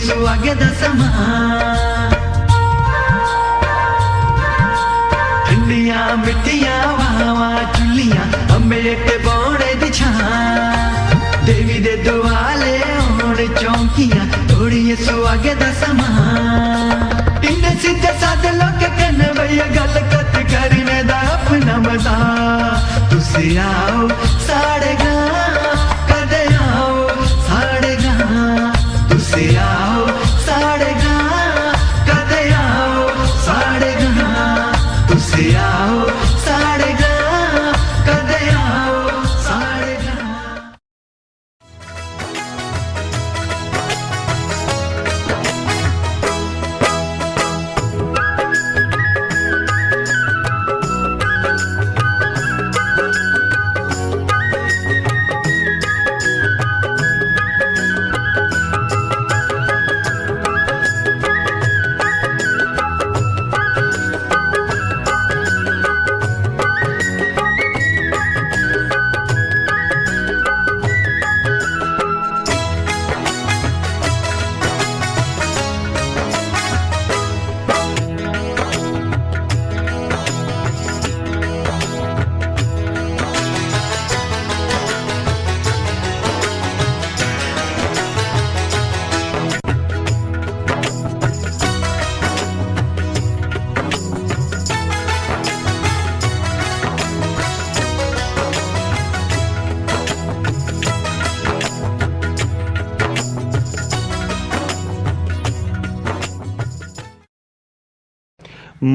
सुहागे दा समा ठंडियां मिट्टियां वावा चुलियां अम्बेट बौड़े दी छां देवी दे दुआले होण चौंकियां थोड़िए सुहागे दा समा इन्ने सीधे साधे लोग कहने भैया गल कत करने दा अपना मजा तुसी आओ साढ़े गां कदे आओ साढ़े गां तुसी आओ साढ़े गां कदे आओ साढ़े गां तुसी आओ साढ़े गां कदे आओ साढ़े गां।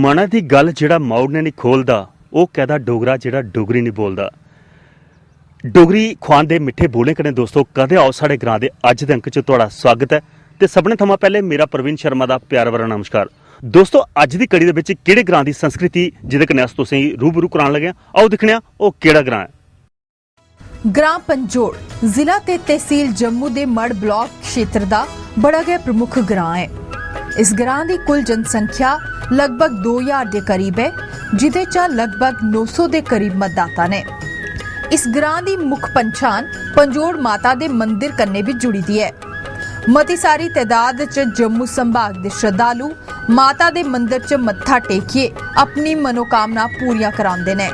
मना दी गल जिहड़ा मौड़ ने नहीं खोलदा वो कहदा डोगरा जिहड़ा डोगरी नहीं बोलदा। डोगरी खुआन दे मिठे बोले कन्नै दोस्तों कदे आओ साढ़े ग्रां दे अज दे अंक च तुहाड़ा स्वागत है ते सबने थमां पहले मेरा प्रवीण शर्मा दा प्यार भरा नमस्कार। दोस्तों अज दी कड़ी दे विच किहड़े ग्रां दी संस्कृति जिहदे कन्नै अस तुसें रूबरू करान लगे आओ दिक्खने आं ओह किहड़ा ग्रां है। ग्रां पंजोड़ जिला ते तहसील जम्मू दे मड़ ब्लॉक क्षेत्र दा बड़ा गै प्रमुख ग्रां है। इस ग्रां दी कुल जनसंख्या लगभग 2000 के करीब है जिदे चा लगभग 900 के करीब मतदाता ने। इस ग्रां दी मुख पंछान पंजोड़ माता दे मंदिर कन्ने भी जुड़ी दी है। मती सारी तादाद च जम्मू संभाग दे श्रद्धालु माता दे मंदिर च मत्था टेकिए अपनी मनोकामना पूरियां करांदे ने।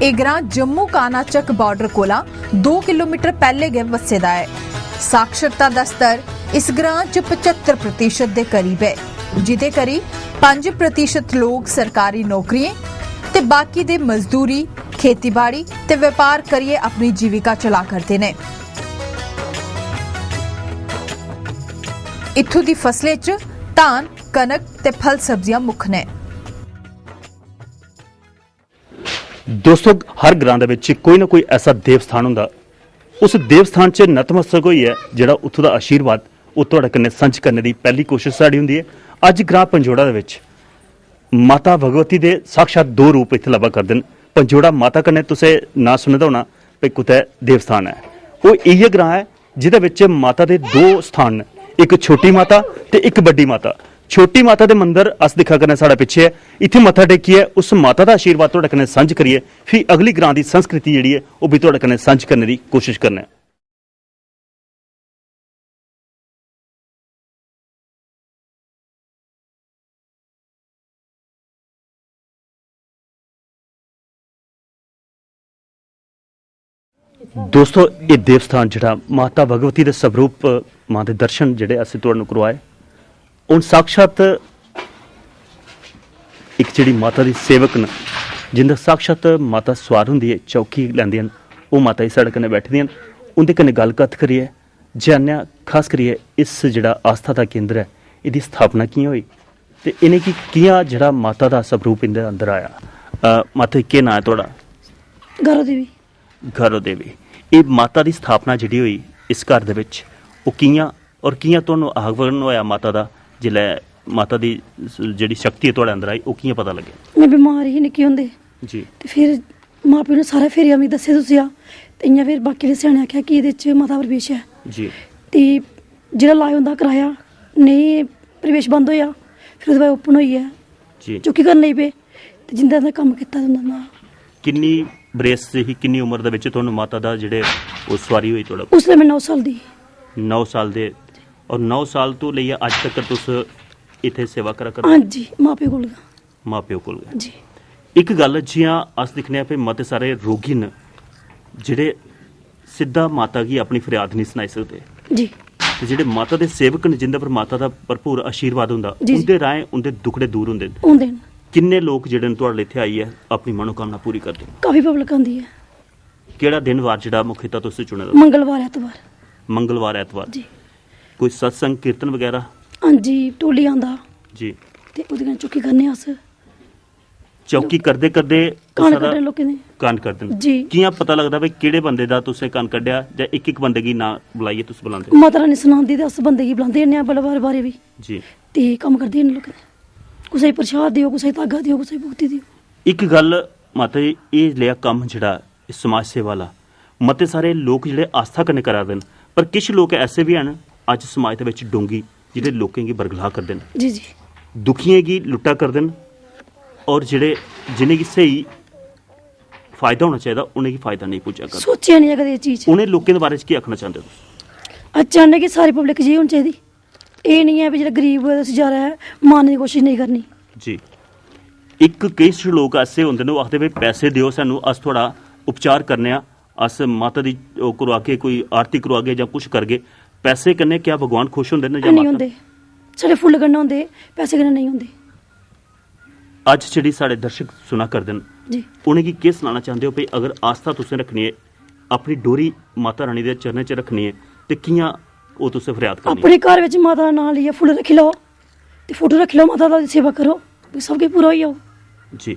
यह ग्रां जम्मू कानाचक बॉर्डर कोला 2 किलोमीटर पहले गै वसे दा है। साक्षरता दा स्तर इस ग्रां च 75% दे करीब है जिदे करी 5% लोग सरकारी नौकरियां ते बाकी दे मजदूरी खेतीबाड़ी ते व्यापार करिए अपनी जीविका चला करते ने। इत्थों दी फसलें च धान कनक ते फल सब्जियां मुख ने। दोस्तों हर ग्रां दे विच कोई ना कोई ऐसा देवस्थान हुंदा उस देवस्थान च नतमस्तक होइए जेड़ा उत्थों दा आशीर्वाद वो तुहाडे कन्नै सांझ करने दी पहली कोशिश साडी हुंदी है। अज ग्रां पंजोड़ा दे विच माता भगवती दे साक्षात 2 रूप इत्थे लभा करदे न। पंजोड़ा माता कन्नै तुसें नां सुने दा होना भई कुतै देवस्थान है। वो इयै ग्रां है जिहदे विच माता दे 2 स्थान न, एक छोटी माता ते एक बड्डी माता। छोटी माता दे मंदिर अस दिक्खा करने साढ़े पिछे है, इत्थे मत्था टेकिए उस माता का आशीर्वाद तुहाडे कन्नै सांझ करिए फिर अगली ग्रां दी संस्कृति जिहड़ी है वो भी तुहाडे कन्नै सांझ करने की कोशिश करना है। दोस्तों ये देवस्थान जिहड़ा माता भगवती दे स्वरूप मां दे दर्शन जिहड़े असीं तुहानूं करवाए हुण साक्षात एक जिहड़ी माता दी सेवक न जिंदा साक्षात माता सवार हुंदी है चौकी लैंदियां न वो माता जी साढ़े कन्नै बैठी दियां न उंदे कन्नै गलबात करिए जानने खास करिए इस जिहड़ा आस्था दा केंद्र है इहदी स्थापना कि'यां होई ते इन्हें की कि'यां जिहड़ा माता दा स्वरूप इंदे अंदर आया। माता केह् नां है तुहाड़ा? गौरव देवी। गौरव देवी, ये माता दी स्थापना जिहड़ी होई इस घर दे विच वो कि'यां और कि'यां तुहानूं आगमन होया माता दा जिल्लै माता दी जिहड़ी शक्ति है तुहाडे अंदर आई वो कि'यां पता लगे? मैं बीमार ही निक्के होंदे जी ते फिर मां प्यो ने सारा फेरिया मिगी दस्सेआ दुस्सेआ ते इ'यां फिर बाकी दे स्याने आखेआ कि एह्दे च माता प्रवेश है जी ते जेह्ड़ा लाज होंदा कराया नेईं प्रवेश बंद होया फिर ओह्दे बाद ओपन होई गेआ जी चुक्की करन लगी पे ਤੇ ਜਿੰਦਾਂ ਦਾ ਕੰਮ ਕੀਤਾ ਉਹਨਾਂ ਨਾਲ। ਕਿੰਨੀ ਬਰੇਸ ਸੀ, ਕਿੰਨੀ ਉਮਰ ਦੇ ਵਿੱਚ ਤੁਹਾਨੂੰ ਮਾਤਾ ਦਾ ਜਿਹੜੇ ਉਹ ਸਵਾਰੀ ਹੋਈ ਤੁਹਾਡਾ? ਉਸ ਵੇਲੇ ਮੈਂ 9 ਸਾਲ ਦੀ। 9 ਸਾਲ ਦੇ। ਔਰ 9 ਸਾਲ ਤੋਂ ਲਈ ਅੱਜ ਤੱਕ ਤੁਸੀਂ ਇੱਥੇ ਸੇਵਾ ਕਰ ਹਾਂਜੀ, ਮਾਪੇ ਕੋਲ ਮਾਪਿਓ ਕੋਲ ਜੀ। ਇੱਕ ਗੱਲ ਜਿਹਾਂ ਅਸ ਦਿਖਨੇ ਆ ਪਏ ਮਤੇ ਸਾਰੇ ਰੋਗੀ ਨੇ ਜਿਹੜੇ ਸਿੱਧਾ ਮਾਤਾ ਕੀ ਆਪਣੀ ਫਰਿਆਦ ਨਹੀਂ ਸੁਣਾਈ ਸਕਦੇ ਜੀ, ਤੇ ਜਿਹੜੇ ਮਾਤਾ ਦੇ ਸੇਵਕ ਨੇ ਜਿੰਦੇ ਪਰ ਮਾਤਾ ਦਾ ਭਰਪੂਰ ਆਸ਼ੀਰਵਾਦ ਹੁੰਦਾ ਜੀ। ਉਹਦੇ ਰਾਏ ਉਹਦੇ ਦੁੱਖੜੇ ਦੂਰ ਹੁੰਦੇ ਨੇ। ਆਉਂਦੇ ਨੇ ਕਿੰਨੇ ਲੋਕ ਜਿਹੜੇ ਨੇ ਤੁਹਾਡੇ ਇੱਥੇ ਆਈ ਹੈ ਆਪਣੀ ਮਨੋਕਾਮਨਾ ਪੂਰੀ ਕਰਦੇ ਨੇ? ਕਾਫੀ ਪਬਲਿਕ ਆਉਂਦੀ ਹੈ। ਕਿਹੜਾ ਦਿਨ ਵਾਰ ਜਿਹੜਾ ਮੁਖਿਤਾ ਤੁਸੀਂ ਚੁਣਿਆ? ਮੰਗਲਵਾਰ ਐਤਵਾਰ ਮੰਗਲਵਾਰ ਐਤਵਾਰ। ਜੀ। ਕੋਈ ਸਤਸੰਗ ਕੀਰਤਨ ਵਗੈਰਾ? ਹਾਂਜੀ, ਟੋਲੀ ਆਂਦਾ ਜੀ। ਤੇ ਉਹਦੇ ਨਾਲ ਚੁੱਕੀ ਕਰਨੇ ਅਸ ਚੌਕੀ ਕਰਦੇ ਕਰਦੇ ਕਾਨ ਕੱਢਣ ਲੋਕਾਂ ਨੇ ਕੰਨ ਕਰਦੇ ਨੇ ਜੀ। ਕਿਆਂ ਪਤਾ ਲੱਗਦਾ ਵੀ ਕਿਹੜੇ ਬੰਦੇ ਦਾ ਤੁਸੀਂ ਕੰਨ ਕੱਢਿਆ ਜਾਂ ਇੱਕ ਇੱਕ ਬੰਦੇ ਕੀ ਨਾਂ ਬੁਲਾਈਏ ਤੁਸੀਂ ਬੁਲਾਉਂਦੇ? ਮਾਤਾ ਰਾਣੀ ਸੁਣਾਉਂਦੀ ਤੇ ਉਸ ਬੰਦੇ ਹੀ ਬੁਲਾਉਂਦੇ ਨੇ ਬਲਵਾਰ ਬਾਰੇ ਵੀ ਜੀ। ਤੇ ਕੰਮ ਕਰਦੇ ਨੇ ਲੋਕਾਂ ਨੇ। ਕਿਸੇ ਪ੍ਰਸ਼ਾਦ ਦਿਓ, ਕਿਸੇ ਧਾਗਾ ਦਿਓ, ਕਿਸੇ ਭੁਗਤੀ ਦਿਓ। ਇੱਕ ਗੱਲ ਮਾਤਾ ਜੀ, ਇਹ ਲਿਆ ਕੰਮ ਜਿਹੜਾ ਇਸ ਸਮਾਜ ਸੇਵਾ ਵਾਲਾ ਮਤੇ ਸਾਰੇ ਲੋਕ ਜਿਹੜੇ ਆਸਥਾ ਕਨੇ ਕਰਾ ਦੇਣ, ਪਰ ਕੁਝ ਲੋਕ ਐਸੇ ਵੀ ਹਨ ਅੱਜ ਸਮਾਜ ਦੇ ਵਿੱਚ ਡੋਂਗੀ ਜਿਹੜੇ ਲੋਕਾਂ ਦੀ ਬਰਗਲਾਹ ਕਰਦੇ ਨੇ, ਜੀ ਜੀ, ਦੁਖੀਆਂ ਦੀ ਲੁੱਟਾ ਕਰਦੇ ਨੇ, ਔਰ ਜਿਹੜੇ ਜਿन्हें की सही फायदा होना चाहिए उन्हें की फायदा नहीं पुजा कर। सोचिया नहीं कदे ये चीज। उन्हें लोगों के बारे च की आखना चाहते हो? अचानक की सारी पब्लिक जी होनी चाहिए। ये नहीं है भी जो गरीब जा रहा है मारने की कोशिश नहीं करनी जी। एक कई लोग ऐसे होंगे ने आखते भाई पैसे दिओ सानू अस थोड़ा उपचार करने अस माता दी करवा के कोई आरती करवा के या कुछ करके पैसे कन्ने क्या भगवान खुश होंगे ने? नहीं होंगे, साढ़े फुल करना होंगे, पैसे करने नहीं होंगे। ਅੱਜ ਜਿਹੜੀ ਸਾਡੇ ਦਰਸ਼ਕ ਸੁਣਾ ਕਰਦੇ ਨੇ ਜੀ, ਉਹਨੇ ਕੀ ਸੁਣਾਉਣਾ ਚਾਹੁੰਦੇ ਹੋ? ਭਈ ਅਗਰ ਆਸਥਾ ਤੁਸੀਂ ਰੱਖਣੀ ਹੈ, ਆਪਣੀ ਡੋਰੀ ਮਾਤਾ ਰਾਣੀ ਦੇ ਚਰਨਾਂ 'ਚ ਰੱਖਣੀ ਹੈ, ਤੇ ਕਿਆਂ ਉਹ ਤੁਸੀਂ ਫਰਿਆਦ ਕਰਨੀ? ਆਪਣੇ ਘਰ ਵਿੱਚ ਮਾਤਾ ਦਾ ਨਾਮ ਲਈਏ, ਫੁੱਲ ਰੱਖ ਲਓ ਤੇ ਫੋਟੋ ਰੱਖ ਲਓ, ਮਾਤਾ ਦੀ ਸੇਵਾ ਕਰੋ, ਵੀ ਸਭ ਕੇ ਪੂਰਾ ਹੋਈ ਜਾਓ ਜੀ।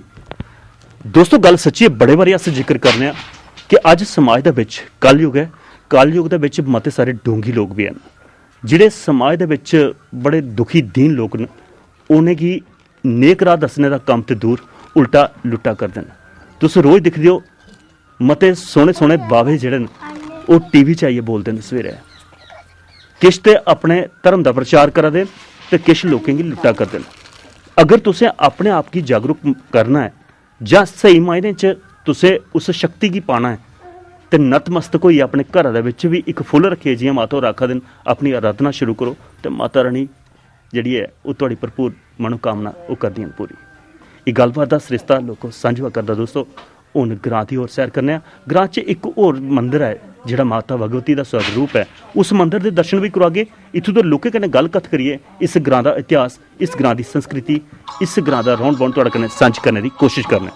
ਦੋਸਤੋ ਗੱਲ ਸੱਚੀ ਹੈ, ਬੜੇ ਵਾਰੀ ਅਸੀਂ ਜ਼ਿਕਰ ਕਰਨੇ ਆ ਕਿ ਅੱਜ ਸਮਾਜ ਦੇ ਵਿੱਚ ਕਲਯੁਗ ਹੈ, ਕਲਯੁਗ ਦੇ ਵਿੱਚ ਮਤੇ ਸਾਰੇ ਡੋਂਗੀ ਲੋਕ ਵੀ ਹਨ ਜਿਹੜੇ ਸਮਾਜ ਦੇ ਵਿੱਚ ਬੜੇ ਦੁਖੀ ਦੀਨ ਲੋਕ ਨੇ, ਉਹਨੇ ਕੀ नेक राह दसने का काम तो दूर उल्टा लुट्टा करते हैं। तुम रोज़ दिखते हो मते सोहने सोहने बाबे जिहड़े ने वो टीवी च आइए बोलते हैं सवेरे, किश ते अपने धर्म का प्रचार करते ते किश लोगों की लुट्टा करते हैं। अगर तुसें अपने आप की जागरूक करना है जां सही मायने च तुसें उस शक्ति की पाना है तो नतमस्तक होइए अपने घर दे भी एक फुल रखिए, जियां माता होर आखा देन, अपनी आराधना शुरू करो तो माता रानी ਜਿਹੜੀ ਹੈ ਉਹ ਤੁਹਾਡੀ ਭਰਪੂਰ ਮਨੋਕਾਮਨਾ ਉਹ ਕਰਦੀਆਂ ਪੂਰੀ। ਇਹ ਗੱਲਬਾਤ ਦਾ ਸਰਿਸ਼ਤਾ ਲੋਕੋ ਸਾਂਝਾ ਕਰਦਾ। ਦੋਸਤੋ ਹੁਣ ਗ੍ਰਾਂ ਦੀ ਹੋਰ ਸੈਰ ਕਰਨੇ ਆ। ਗ੍ਰਾਂ 'ਚ ਇੱਕ ਹੋਰ ਮੰਦਿਰ ਹੈ ਜਿਹੜਾ ਮਾਤਾ ਭਗਵਤੀ ਦਾ ਸਵਰੂਪ ਹੈ, ਉਸ ਮੰਦਿਰ ਦੇ ਦਰਸ਼ਨ ਵੀ ਕਰਾਂਗੇ। ਇੱਥੋਂ ਦੇ ਲੋਕਾਂ ਕਨੇ ਗੱਲਬਾਤ ਕਰੀਏ, ਇਸ ਗ੍ਰਾਂ ਦਾ ਇਤਿਹਾਸ, ਇਸ ਗ੍ਰਾਂ ਦੀ ਸੰਸਕ੍ਰਿਤੀ, ਇਸ ਗ੍ਰਾਂ ਦਾ ਰੌਣ ਬੌਣ ਤੁਹਾਡੇ ਕਨੇ ਸਾਂਝ ਕਰਨ ਦੀ ਕੋਸ਼ਿਸ਼ ਕਰਨਾ।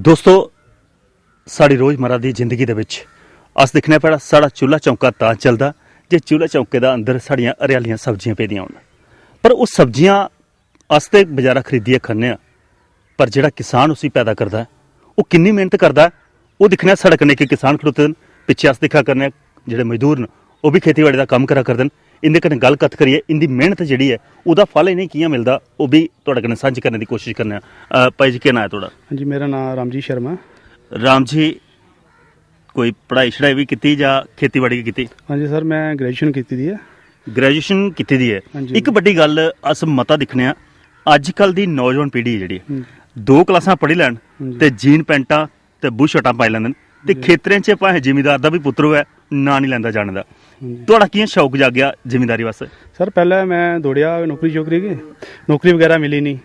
दोस्तों साड़ी रोज़मर्रा की जिंदगी दे विच अस दिखने पैड़ा साड़ा चूल्हा चौंका तां चलदा जे चूल्हा चौंके दा अंदर साड़ियां हरियालियां सब्जियां पेदियां होण। पर उस सब्जियां अस ते बजारा खरीदिए खन्ने आ, पर जिहड़ा किसान उसी पैदा करदा है वो किन्नी मेहनत करदा है वो दिखने साढ़े कन्नै एक किसान खड़ोते न, पिच्छे अस दिक्खा करने जिहड़े मजदूर न वो भी खेतीबाड़ी का काम करा करदे न। इंदे कन्नै गल कत करिए, इंदी मेहनत जिहड़ी है उहदा फल इन्हें कियां मिलदा वो भी तुहाडे कन्नै सांझ करने की कोशिश करने आ। भाई जी केह् नाम है तुहाडा? हाँ जी, मेरा नाम रामजी शर्मा। राम जी कोई पढ़ाई शढ़ाई भी की या खेतीबाड़ी की? हाँ जी सर, मैं ग्रेजुएशन की दी है ਗ੍ਰੈਜੂਏਸ਼ਨ ਕੀਤੀ ਦੀ ਹੈ। ਹਾਂਜੀ। ਇੱਕ ਵੱਡੀ ਗੱਲ ਅਸ ਮਤਾ ਦਿਖਣੇ ਆ ਅੱਜ ਕੱਲ ਦੀ ਨੌਜਵਾਨ ਪੀੜ੍ਹੀ ਹੈ ਜਿਹੜੀ 2 ਕਲਾਸਾਂ ਪੜ੍ਹ ਲੈਣ ਤੇ ਜੀਨ ਪੈਂਟਾਂ ਤੇ ਬੂ ਸ਼ਰਟਾਂ ਪਾਈ ਲੈਂਦੇ ਨੇ ਤੇ ਖੇਤਰਾਂ 'ਚ ਭਾਵੇਂ ਜ਼ਿਮੀਦਾਰ ਦਾ ਵੀ ਪੁੱਤਰ ਹੋਇਆ ਨਾਂ ਨਹੀਂ ਲੈਂਦਾ ਜਾਣਦਾ। ਤੁਹਾਡਾ ਕੀ ਸ਼ੌਕ ਜਾਗਿਆ ਜ਼ਿਮੀਦਾਰੀ ਵਾਸਤੇ? ਸਰ ਪਹਿਲਾਂ ਮੈਂ ਦੌੜਿਆ ਨੌਕਰੀ ਵਗੈਰਾ ਮਿਲੀ ਨਹੀਂ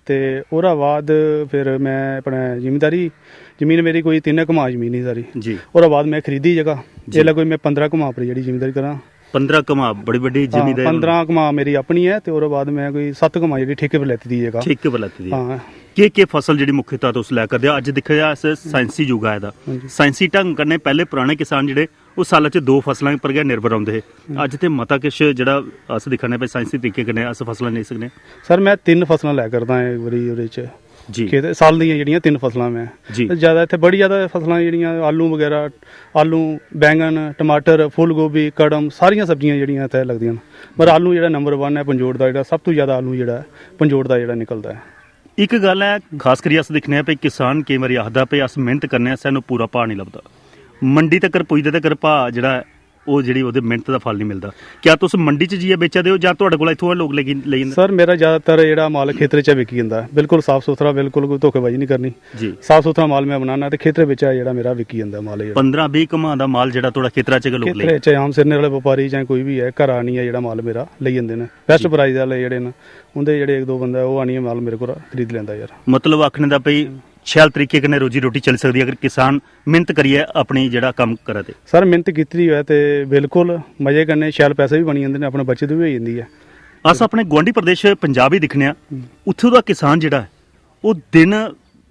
ਤੇ ਉਹਦਾ ਬਾਅਦ ਫਿਰ ਮੈਂ ਆਪਣਾ ਜ਼ਮੀਨ ਮੇਰੀ ਕੋਈ 3 ਕਮਾ ਜ਼ਮੀਨ ਹੀ ਸਾਰੀ ਜੀ। ਉਹਦਾ ਬਾਅਦ ਮੈਂ ਖਰੀਦੀ ਜਗ੍ਹਾ ਇਹਲਾ ਕੋਈ ਮੈਂ 15 ਕਮਾ ਪਰ ਜਿਹੜੀ ਜ਼ਿਮੀਦਾਰੀ ਕਰਾਂ 15 ਕਮਾ ਬੜੀ ਵੱਡੀ ਜ਼ਿਮੀਦਾਰੀ 15 ਕਮਾ ਮੇਰੀ ਆਪਣੀ ਹੈ ਤੇ ਉਹਦੇ ਬਾਅਦ ਮੈਂ ਕੋਈ 7 ਕਮਾ ਜਿਹੜੀ ਠੇਕੇ ਪਰ ਲੈਤੀ ਦੀ ਜਗ੍ਹਾ ਠੀਕ ਬਲਤੀ ਦੀ ਹਾਂ। ਕੀ ਫਸਲ ਜਿਹੜੀ ਮੁੱਖ ਤੌਰ ਤੇ ਉਸ ਲੈ ਕਰਦੇ ਆ ਅੱਜ ਦੇਖਿਆ ਜਾ ਸਾਇੰਸੀ ਯੁੱਗ ਆਇਆ ਦਾ ਸਾਇੰਸੀ ਢੰਗ ਕਰਨੇ ਪਹਿਲੇ ਪੁਰਾਣੇ ਕਿਸਾਨ ਜਿਹੜੇ ਉਹ ਸਾਲਾਂ 'ਚ 2 ਫਸਲਾਂ ਪਰ ਗਿਆ ਨਿਰਭਰ ਹੁੰਦੇ ਅੱਜ ਤੇ ਮਤਾ ਕਿਛ ਜਿਹੜਾ ਅਸ ਦਿਖਣੇ ਪਏ ਸਾਇੰਸੀ ਤਰੀਕੇ ਕਰਨੇ ਅਸ ਫਸਲਾਂ ਨਹੀਂ ਸਕਨੇ। ਸਰ ਮੈਂ 3 ਫਸਲਾਂ ਲੈ ਕਰਦਾ ਇੱਕ ਵਾਰੀ ਉਹਦੇ 'ਚ ਜੀ ਖੇਤ ਸਾਲ ਦੀਆਂ ਜਿਹੜੀਆਂ 3 ਫਸਲਾਂ ਮੈਂ ਜੀ। ਜ਼ਿਆਦਾ ਇੱਥੇ ਬੜੀ ਜ਼ਿਆਦਾ ਫਸਲਾਂ ਜਿਹੜੀਆਂ ਆਲੂ ਬੈਂਗਣ ਟਮਾਟਰ ਫੁੱਲ ਗੋਭੀ ਕੜਮ ਸਾਰੀਆਂ ਸਬਜ਼ੀਆਂ ਜਿਹੜੀਆਂ ਇੱਥੇ ਲੱਗਦੀਆਂ ਨੇ ਪਰ ਆਲੂ ਜਿਹੜਾ ਨੰਬਰ 1 ਹੈ ਪੰਜੋੜ ਦਾ ਜਿਹੜਾ ਸਭ ਤੋਂ ਜ਼ਿਆਦਾ ਆਲੂ ਜਿਹੜਾ ਪੰਜੋੜ ਦਾ ਜਿਹੜਾ ਨਿਕਲਦਾ ਹੈ। ਇੱਕ ਗੱਲ ਹੈ ਖਾਸ ਕਰੀ ਅਸ ਦਿਖਨੇ ਪਏ ਕਿਸਾਨ ਕਈ ਵਾਰੀ ਆਖਦਾ ਪਏ ਅਸ ਮਿਹਨਤ ਕਰਨੇ ਆ ਸਾਨੂੰ ਪੂਰਾ ਭਾਅ ਨਹੀਂ ਲੱਭਦਾ ਮੰਡੀ ਤੱਕ ਪੁੱਜਦੇ ਤੱਕ ਭਾਅ ਜਿਹੜਾ ਉਹ ਜਿਹੜੀ ਉਹਦੇ ਮਿਹਨਤ ਦਾ ਫਲ ਨਹੀਂ ਮਿਲਦਾ। ਕਿਆ ਤੁਸੀਂ ਮੰਡੀ 'ਚ ਜੀਏ ਵੇਚਦੇ ਹੋ ਜਾਂ ਤੁਹਾਡੇ ਕੋਲ ਇੱਥੋਂ ਲੋਕ ਲੈ ਜਾਂਦੇ? ਸਰ ਮੇਰਾ ਜ਼ਿਆਦਾਤਰ ਜਿਹੜਾ ਮਾਲ ਖੇਤਰ 'ਚ ਵਿਕੀ ਜਾਂਦਾ ਬਿਲਕੁਲ ਸਾਫ ਸੁਥਰਾ ਬਿਲਕੁਲ ਕੋਈ ਧੋਖੇਬਾਜ਼ੀ ਨਹੀਂ ਕਰਨੀ ਜੀ। ਸਾਫ ਸੁਥਰਾ ਮਾਲ ਮੈਂ ਬਣਾਉਣਾ ਤੇ ਖੇਤਰ ਵਿੱਚ ਜਿਹੜਾ ਮੇਰਾ ਵਿਕੀ ਜਾਂਦਾ ਮਾਲ 15-20 ਕਮਾ ਦਾ ਮਾਲ ਜਿਹੜਾ ਤੁਹਾਡਾ ਖੇਤਰਾਂ 'ਚ ਲੋਕ ਲੈ ਖੇਤਰ 'ਚ ਆਮ ਸਿਰਨੇ ਵਾਲੇ ਵਪਾਰੀ ਜਾਂ ਕੋਈ ਵੀ ਹੈ ਘਰ ਆਣੀ ਹੈ ਜਿਹੜਾ ਮਾਲ ਮੇਰਾ ਲਈ ਜਾਂਦੇ ਨੇ ਬੈਸਟ ਪ੍ਰਾਈਸ ਵਾਲੇ ਜਿਹੜੇ ਨੇ ਉਹਦੇ ਜਿਹੜੇ 1-2 ਬੰਦਾ ਉਹ ਆਣੀ ਹੈ ਮਾਲ ਮੇਰੇ ਕੋਲ ਖਰੀਦ ਲੈਂਦਾ ਯਾਰ। ਮਤਲਬ ਆਖਣੇ ਦਾ ਪਈ ਛਿਆਲ ਤਰੀਕੇ ਕਨੇ ਰੋਜੀ ਰੋਟੀ ਚੱਲ ਸਕਦੀ ਹੈ ਅਗਰ ਕਿਸਾਨ ਮਿਹਨਤ ਕਰੀਏ ਆਪਣੀ ਜਿਹੜਾ ਕੰਮ ਕਰੇ ਤੇ। ਸਰ ਮਿਹਨਤ ਕੀਤੀ ਹੋਇਆ ਤੇ ਬਿਲਕੁਲ ਮਜ਼ੇ ਕਰਨੇ ਛਿਆਲ ਪੈਸੇ ਵੀ ਬਣੀ ਜਾਂਦੇ ਨੇ ਆਪਣੇ ਬੱਚੇ ਦੀ ਵੀ ਹੋ ਜਾਂਦੀ ਹੈ। ਅਸ ਆਪਣੇ ਗੁਆਂਢੀ ਪ੍ਰਦੇਸ਼ ਪੰਜਾਬ ਹੀ ਦਿਖਣੇ ਆ ਉੱਥੋਂ ਦਾ ਕਿਸਾਨ ਜਿਹੜਾ ਉਹ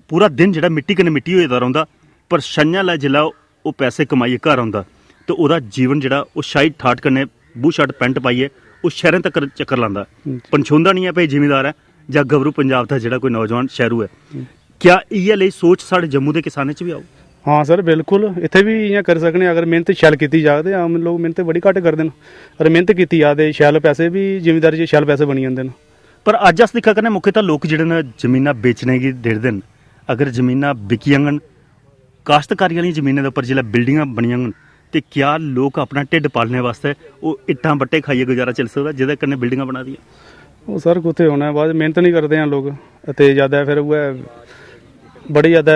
ਪੂਰਾ ਦਿਨ ਜਿਹੜਾ ਮਿੱਟੀ ਕਨੇ ਮਿੱਟੀ ਹੋਏਦਾ ਰਹਿੰਦਾ ਪਰ ਛੰਨਿਆਂ ਲੈ ਜਿਲਾ ਉਹ ਪੈਸੇ ਕਮਾਈਏ ਘਰ ਆਉਂਦਾ ਤੇ ਉਹਦਾ ਜੀਵਨ ਜਿਹੜਾ ਉਹ ਸ਼ਾਇਦ ਠਾਠ ਕਨੇ ਬੂ ਸ਼ਰਟ ਪੈਂਟ ਪਾਈਏ ਉਹ ਸ਼ਹਿਰਾਂ ਤੱਕ ਚੱਕਰ ਲਾਂਦਾ ਪੰਛੋਂਦਾ ਨਹੀਂ ਹੈ ਭਈ ਜ਼ਿਮੀਦਾਰ ਹੈ ਜਾਂ ਗੱਭਰੂ ਪੰਜਾਬ ਦਾ ਜਿਹੜਾ ਕੋਈ ਨੌਜਵਾਨ ਸ਼ਹਿਰੂ ਹੈ। ਕਿਆ ਇਹ ਲਈ ਸੋਚ ਸਾਡੇ ਜੰਮੂ ਦੇ ਕਿਸਾਨਾਂ 'ਚ ਵੀ ਆਓ? ਹਾਂ ਸਰ ਬਿਲਕੁਲ ਇੱਥੇ ਵੀ ਇਂ ਕਰ ਸਕਨੇ ਅਗਰ ਮਿਹਨਤ ਛੈਲ ਕੀਤੀ ਜਾਵੇ ਆਮ ਲੋਕ ਮਿਹਨਤ ਬੜੀ ਘੱਟ ਕਰਦੇ ਨੇ ਅਗਰ ਮਿਹਨਤ ਕੀਤੀ ਜਾਵੇ ਛੈਲ ਪੈਸੇ ਵੀ ਜ਼ਿਮੀਦਾਰੀ 'ਚ ਛੈਲ ਪੈਸੇ ਬਣੀ ਜਾਂਦੇ ਨੇ। ਪਰ ਅੱਜ ਅਸ ਦੇਖਿਆ ਕਰਨੇ ਮੁੱਖ ਤਾਂ ਲੋਕ ਜਿਹੜੇ ਨੇ ਜ਼ਮੀਨਾਂ ਵੇਚਣੇ ਕੀ ਡੇਢ ਦਿਨ ਅਗਰ ਜ਼ਮੀਨਾਂ ਵਿਕੀਆਂ ਗਣ ਕਾਸ਼ਤਕਾਰੀ ਵਾਲੀਆਂ ਜ਼ਮੀਨਾਂ ਦੇ ਉੱਪਰ ਜਿਹੜਾ ਬਿਲਡਿੰਗਾਂ ਬਣੀਆਂ ਗਣ ਤੇ ਕਿਆ ਲੋਕ ਆਪਣਾ ਢਿੱਡ ਪਾਲਣੇ ਵਾਸਤੇ ਉਹ ਇੱਟਾਂ ਬੱਟੇ ਖਾਈਏ ਗੁਜ਼ਾਰਾ ਚੱਲ ਸਕਦਾ ਜਿਹਦੇ ਕਰਨੇ ਬਿਲਡਿੰਗਾਂ ਬਣਾ ਦੀਆਂ? ਉਹ ਸਰ ਕਿੱਥੇ ਹੋਣਾ ਬਾਅਦ ਮਿਹਨਤ ਨਹੀਂ ਕਰਦੇ ਆ ਲੋਕ ਅਤੇ ਜ਼ਿਆਦਾ ਫਿਰ ਉਹ ਬੜੀ ਜ਼ਿਆਦਾ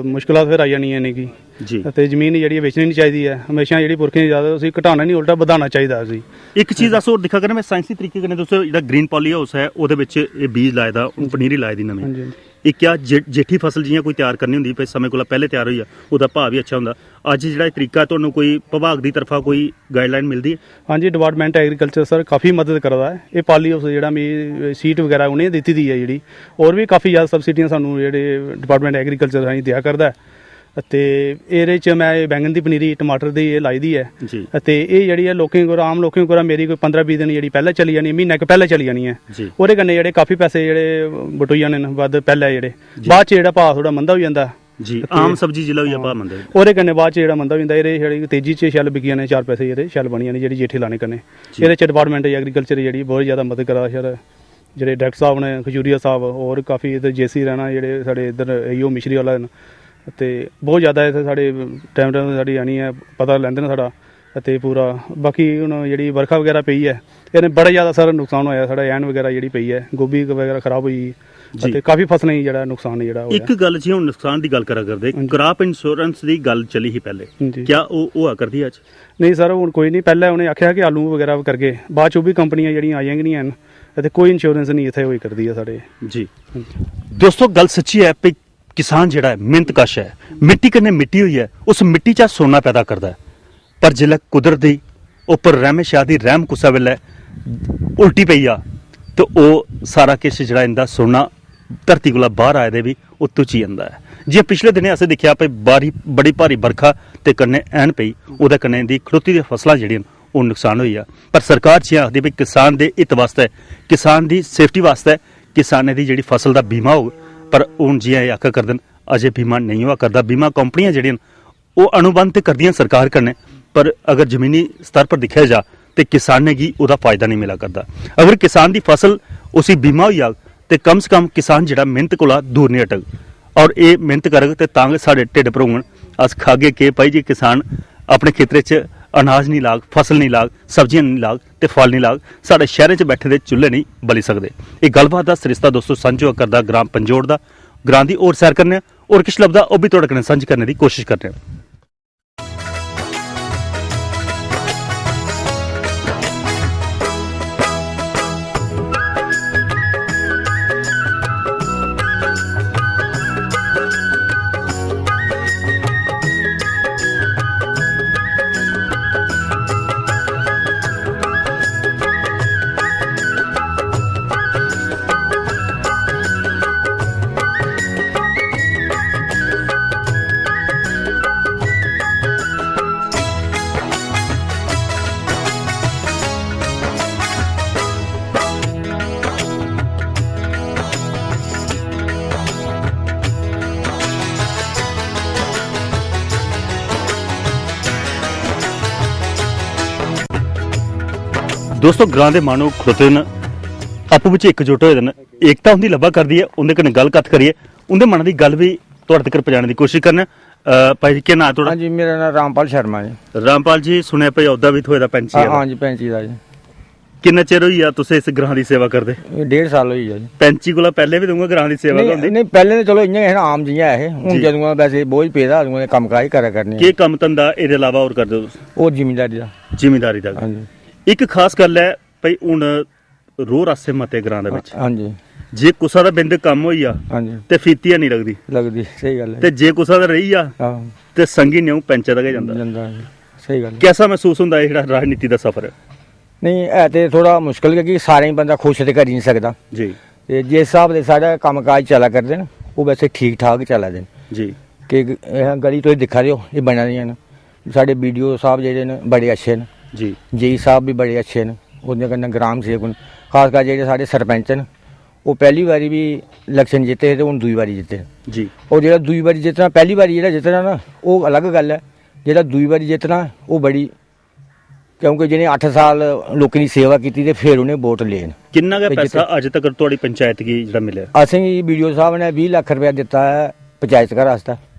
ਮੁਸ਼ਕਲਾਂ ਫਿਰ ਆ ਜਾਣੀਆਂ ਨੇ ਕੀ ਜੀ। ਅਤੇ ਜ਼ਮੀਨ ਜਿਹੜੀ ਵੇਚਣੀ ਨਹੀਂ ਚਾਹੀਦੀ ਹੈ ਹਮੇਸ਼ਾ ਜਿਹੜੀ ਪੁਰਖੇ ਜ਼ਿਆਦਾ ਤੁਸੀਂ ਘਟਾਉਣਾ ਨਹੀਂ ਉਲਟਾ ਵਧਾਉਣਾ ਚਾਹੀਦਾ ਸੀ। ਇੱਕ ਚੀਜ਼ ਅਸ ਹੋਰ ਦਿਖਾ ਕਰਨੇ ਮੈਂ ਸਾਇੰਸੀ ਤਰੀਕੇ ਕਨੇ ਦੋਸਤੋ ਜਿਹੜਾ ਗ੍ਰੀਨ ਪੋਲੀ ਹਾਊਸ ਹੈ ਉਹਦੇ ਵਿੱਚ ਇਹ ਬੀਜ ਲਾਏ ਦਾ ਪਨੀਰੀ ਲਾਏ ਦੀ ਨਵੀਂ ਹਾਂਜੀ। ਇਹ ਕਿਆ ਜੇਠੀ ਫਸਲ ਜਿਹੀਆਂ ਕੋਈ ਤਿਆਰ ਕਰਨੀ ਹੁੰਦੀ ਪਈ ਸਮੇਂ ਕੋਲ ਪਹਿਲੇ ਤਿਆਰ ਹੋਈ ਆ ਉਹਦਾ ਭਾਅ ਵੀ ਅੱਛਾ ਹੁੰਦਾ। ਅੱਜ ਜਿਹੜਾ ਇਹ ਤਰੀਕਾ ਤੁਹਾਨੂੰ ਕੋਈ ਵਿਭਾਗ ਦੀ ਤਰਫਾ ਕੋਈ ਗਾਈਡਲਾਈਨ ਮਿਲਦੀ ਹੈ? ਹਾਂਜੀ ਡਿਪਾਰਟਮੈਂਟ ਐਗਰੀਕਲਚਰ ਸਰ ਕਾਫੀ ਮਦਦ ਕਰਦਾ ਹੈ ਇਹ ਪਾਲੀ ਹਾਊਸ ਜਿਹੜਾ ਮੇਰੀ ਸੀਟ ਵਗੈਰਾ ਉਹਨੇ ਦਿੱਤੀ ਦੀ ਹੈ ਜਿਹੜੀ ਹੋਰ ਵੀ ਕਾਫੀ ਜ਼ਿਆਦਾ ਸਬਸਿਡੀਆਂ ਸਾਨੂੰ ਜਿਹੜੇ ਡਿਪਾਰਟਮੈਂਟ ਐਗਰੀਕਲਚਰ ਰਾਹੀਂ ਦਿਆ ਕਰਦਾ ਹੈ। ਅਤੇ ਇਹਦੇ 'ਚ ਮੈਂ ਬੈਂਗਣ ਦੀ ਪਨੀਰੀ ਟਮਾਟਰ ਦੀ ਇਹ ਲਾਈ ਦੀ ਹੈ ਜੀ। ਅਤੇ ਇਹ ਜਿਹੜੀ ਹੈ ਆਮ ਲੋਕਾਂ ਕੋਲ ਮੇਰੀ ਕੋਈ 15-20 ਦਿਨ ਜਿਹੜੀ ਪਹਿਲਾਂ ਚਲੀ ਜਾਣੀ ਮਹੀਨਾ ਕੁ ਪਹਿਲਾਂ ਚਲੀ ਜਾਣੀ ਹੈ ਜੀ। ਉਹਦੇ ਕੰਨੇ ਜਿਹੜੇ ਕਾਫੀ ਪੈਸੇ ਜਿਹੜੇ ਬਟੋਈ ਜਾਣੇ ਨੇ ਵੱਧ ਪਹਿਲਾਂ ਜਿਹੜੇ ਬਾਅਦ 'ਚ ਜਿਹੜਾ ਭਾਅ ਥੋੜਾ ਮੰਦਾ ਹੋ ਜਾਂਦਾ ਜੀ। ਆਮ ਸਬਜ਼ੀ ਜ਼ਿਲ੍ਹਾ ਵੀ ਆਪਾਂ ਮੰਨਦੇ ਉਹਦੇ ਕੰਨੇ ਬਾਅਦ 'ਚ ਜਿਹੜਾ ਮੰਦਾ ਹੋ ਜਾਂਦਾ ਇਹਦੇ ਜਿਹੜੀ ਤੇਜ਼ੀ 'ਚ ਛੱਲ ਵਿਕੀਆਂ ਨੇ 4 ਪੈਸੇ ਜਿਹੜੇ ਛੱਲ ਬਣੀਆਂ ਨੇ ਜਿਹੜੀ ਜੇਠੇ ਲਾਣੇ ਕੰਨੇ ਇਹਦੇ 'ਚ ਡਿਪਾਰਟਮੈਂਟ ਐਗਰੀਕਲਚਰ ਜਿਹੜੀ ਬਹੁਤ ਜ਼ਿਆਦਾ ਮਦਦ ਕਰਦਾ ਸਰ ਜਿਹੜੇ ਡਾਇਰੈਕਟਰ ਸਾਹਿਬ ਨੇ ਖਜੂਰੀਆ ਸਾਹਿਬ ਹੋਰ ਕਾਫੀ ਇੱਧਰ ਜੇਸੀ ਰਹਿਣਾ ਜਿਹੜੇ ਸਾਡੇ ਇੱਧਰ ਈਓ ਮਿਸ਼ਰੀ ਵਾਲਾ ਅਤੇ ਬਹੁਤ ਜ਼ਿਆਦਾ ਇੱਥੇ ਸਾਡੇ ਟਾਈਮ ਸਾਡੀ ਆਣੀ ਹੈ ਪਤਾ ਲੈਂਦੇ ਨੇ ਸਾਡਾ ਅਤੇ ਪੂਰਾ ਬਾਕੀ ਹੁਣ ਜਿਹੜੀ ਵਰਖਾ ਵਗੈਰਾ ਪਈ ਹੈ ਇਹਨੇ ਬੜਾ ਜ਼ਿਆਦਾ ਸਾਰਾ ਨੁਕਸਾਨ ਹੋਇਆ ਸਾਡਾ ਐਨ ਵਗੈਰਾ ਜਿਹੜੀ ਪਈ ਹੈ ਗੋਭੀ ਵਗੈਰਾ ਖਰਾਬ ਹੋਈ ਅਤੇ ਕਾਫੀ ਫਸਲਾਂ ਹੀ ਜਿਹੜਾ ਨੁਕਸਾਨ ਜਿਹੜਾ ਹੋਇਆ। ਇੱਕ ਗੱਲ ਜੀ ਹੁਣ ਨੁਕਸਾਨ ਦੀ ਗੱਲ ਕਰਾ ਕਰਦੇ ਕ੍ਰਾਪ ਇੰਸ਼ੋਰੈਂਸ ਦੀ ਗੱਲ ਚੱਲੀ ਸੀ ਪਹਿਲੇ ਕਿਆ ਉਹ ਆ ਕਰਦੀ ਅੱਜ? ਨਹੀਂ ਸਰ ਹੁਣ ਕੋਈ ਨਹੀਂ ਪਹਿਲਾਂ ਉਹਨੇ ਆਖਿਆ ਕਿ ਆਲੂ ਵਗੈਰਾ ਕਰਕੇ ਬਾਅਦ 'ਚ ਉਹ ਵੀ ਕੰਪਨੀਆਂ ਜਿਹੜੀਆਂ ਆਈਆਂ ਕਿ ਨਹੀਂ ਹਨ ਅਤੇ ਕੋਈ ਇੰਸ਼ੋਰੈਂਸ ਨਹੀਂ ਇੱਥੇ ਹੋਈ ਕਰਦੀ ਹੈ ਸਾਡੇ ਜੀ। ਦੋਸਤੋ ਗੱਲ ਸੱਚੀ ਹੈ ਕਿ ਕਿਸਾਨ ਜਿਹੜਾ ਹੈ ਮਿਹਨਤਕਸ਼ ਹੈ ਮਿੱਟੀ ਕਨੇ ਮਿੱਟੀ ਹੋਈ ਹੈ ਉਸ ਮਿੱਟੀ 'ਚ ਸੋਨਾ ਪੈਦਾ ਕਰਦਾ ਹੈ ਪਰ ਜਿਲਾ ਕੁਦਰਤ ਦੀ ਉੱਪਰ ਰਹਿਮੇ ਸ਼ਾਹ ਦੀ ਰਹਿਮ ਕੁਸਾ ਵੇਲੇ ਉਲਟੀ ਪਈ ਆ ਤੇ ਉਹ ਸਾਰਾ ਕੁਛ ਜਿਹੜਾ ਇਹਦਾ ਸੋਨਾ ਧਰਤੀ ਕੋਲ ਬਾਹਰ ਆਏ ਦੇ ਵੀ ਉਹ ਤੁਚੀ ਜਾਂਦਾ ਹੈ। ਜੇ ਪਿਛਲੇ ਦਿਨੇ ਅਸੀਂ ਦੇਖਿਆ ਪਈ ਬੜੀ ਭਾਰੀ ਵਰਖਾ ਤੇ ਕੰਨੇ ਐਨ ਪਈ ਉਹਦੇ ਕੰਨੇ ਦੀ ਖਲੋਤੀ ਦੀਆਂ ਫਸਲਾਂ ਜਿਹੜੀਆਂ ਉਹ ਨੁਕਸਾਨ ਹੋਈ ਆ ਪਰ ਸਰਕਾਰ ਚ ਆਖਦੀ ਵੀ ਕਿਸਾਨ ਦੇ ਹਿੱਤ ਵਾਸਤੇ ਕਿਸਾਨ ਦੀ ਸੇਫਟੀ ਵਾਸਤੇ ਕਿਸਾਨਾਂ ਦੀ ਜਿਹੜੀ ਫਸਲ ਦਾ ਬੀਮਾ ਹੋ ਪਰ ਹੁਣ ਜੀ ਇਹ ਆਖਿਆ ਕਰਦੇ ਅਜੇ ਬੀਮਾ ਨਹੀਂ ਹੋਇਆ ਕਰਦਾ। ਬੀਮਾ ਕੰਪਨੀਆਂ ਜਿਹੜੀਆਂ ਉਹ ਅਨੁਬੰਧ ਤੇ ਕਰਦੀਆਂ ਸਰਕਾਰ ਕਰਨੇ ਪਰ ਅਗਰ ਜ਼ਮੀਨੀ ਸਤਰ ਪਰ ਦੇਖਿਆ ਜਾ ਤੇ ਕਿਸਾਨ ਨੇ ਕੀ ਉਹਦਾ ਫਾਇਦਾ ਨਹੀਂ ਮਿਲਾ ਕਰਦਾ। ਅਗਰ ਕਿਸਾਨ ਦੀ ਫਸਲ ਉਸੇ ਬੀਮਾ ਹੋਈ ਆ ਤੇ ਕਮ ਸੇ ਕਮ ਕਿਸਾਨ ਜਿਹੜਾ ਮਿਹਨਤ ਕੋਲ ਦੂਰ ਨਹੀਂ ਅਟਕ ਔਰ ਇਹ ਮਿਹਨਤ ਕਰੇਗਾ ਤੇ ਤਾਂ ਸਾਡੇ ਢਿੱਡ ਭਰੋਣ ਅਸ ਖਾਗੇ ਕੇ ਭਾਈ ਜੀ ਕਿਸਾਨ ਆਪਣੇ ਖੇਤਰ 'ਚ ਅਨਾਜ ਨਹੀਂ ਲਾਗ, ਫਸਲ ਨਹੀਂ ਲਾਗ, ਸਬਜ਼ੀਆਂ ਨਹੀਂ ਲਾਗ ਤੇ ਫਲ ਨਹੀਂ ਲਾਗ, ਸਾਡੇ ਸ਼ਹਿਰਾਂ 'ਚ ਬੈਠੇ ਦੇ ਚੁੱਲ੍ਹੇ ਨਹੀਂ ਬਲੀ ਸਕਦੇ। ਇਹ ਗੱਲਬਾਤ ਦਾ ਸਰਿਸ਼ਤਾ ਦੋਸਤੋ ਸਾਂਝਾ ਕਰਦਾ ਗ੍ਰਾਮ ਪੰਜੋੜ ਦਾ, ਗ੍ਰਾਂ ਦੀ ਹੋਰ ਸੈਰ ਕਰਨੇ और किश लभदा ਉਹ ਵੀ ਤੁਹਾਡੇ ਨਾਲ ਸਾਂਝ करने की कोशिश करने। दोस्तों ग्रां दे मानो खड़ोते न आपू विच एकजुट होए न, एकता उंदी लब्भा करदी है, उंदे कन्नै गल कत करिए, उंदे मन दी गल भी तुहाडे तक पहुंचाने दी कोशिश करने। भाई जी क्या नाम तुहाडा? हाँ जी मेरा नाम रामपाल शर्मा जी। रामपाल जी सुने भाई औदा भी थोड़ा पैंची है। हाँ जी पैंची दा जी। किन्ना चिर होई तुसें इस ग्रां दी सेवा करदे? 1.5 साल होई जी। पैंची कोला पहले भी दूंगा ग्रां दी सेवा होंदी? नहीं पहले तो चलो इयां है आम जियां है, हुन जदूं वैसे बोझ पेदा उदूं काम काज करा करनी। की काम धंधा इहदे अलावा और करदे हो? और जिमींदारी दा। जिमींदारी दा। हां जी। एक खास गल है भाई हुन रो रास्ते मते ग्रां दे विच। हां जी। जे कुसा दा बिंद कम होई आ हां जी ते फीतियां नहीं लगदी। लगदी सही गल है। ते जे कुसा दा रही आ हां ते संगी नेऊ पंचा दा गै जांदा। जंदा सही गल। कैसा महसूस हुंदा है जेहड़ा राजनीति दा सफर है? नहीं है ते थोड़ा मुश्किल क्योंकि सारे ही बंदा खुश ते कर ही नहीं सकदा जी। ते जिस हिसाब दे साडा काम काज चला करदे न वो वैसे ठीक ठाक चला दे जी। कि गली तो दिखा रहे हो ये बना रही न, साडे बीडीओ साहब जेहड़े न बड़े अच्छे न जी। जेई साहब भी बड़े अच्छे न, उंदे कन्नै ग्राम सेवक न, खासकर जेहड़े साडे सरपंच न वो पहली बारी भी इलेक्शन जित्ते ते हुन दूई बारी जित्ते जी। और जेहड़ा दूई बारी जित्तना पहली बारी जेहड़ा जित्तना ना वो अलग गल है, जेहड़ा दूई बारी जित्तना वो बड़ी क्योंकि जिन्हें 8 साल लोकें दी सेवा कीती ते फिर उन्हें वोट ले न। किन्ना का पैसा अज तक तुहाडी पंचायत गी जेहड़ा मिलिया? असें बीडीओ साहब ने 20 लाख रुपया दिता है पंचायत घर आस्ते,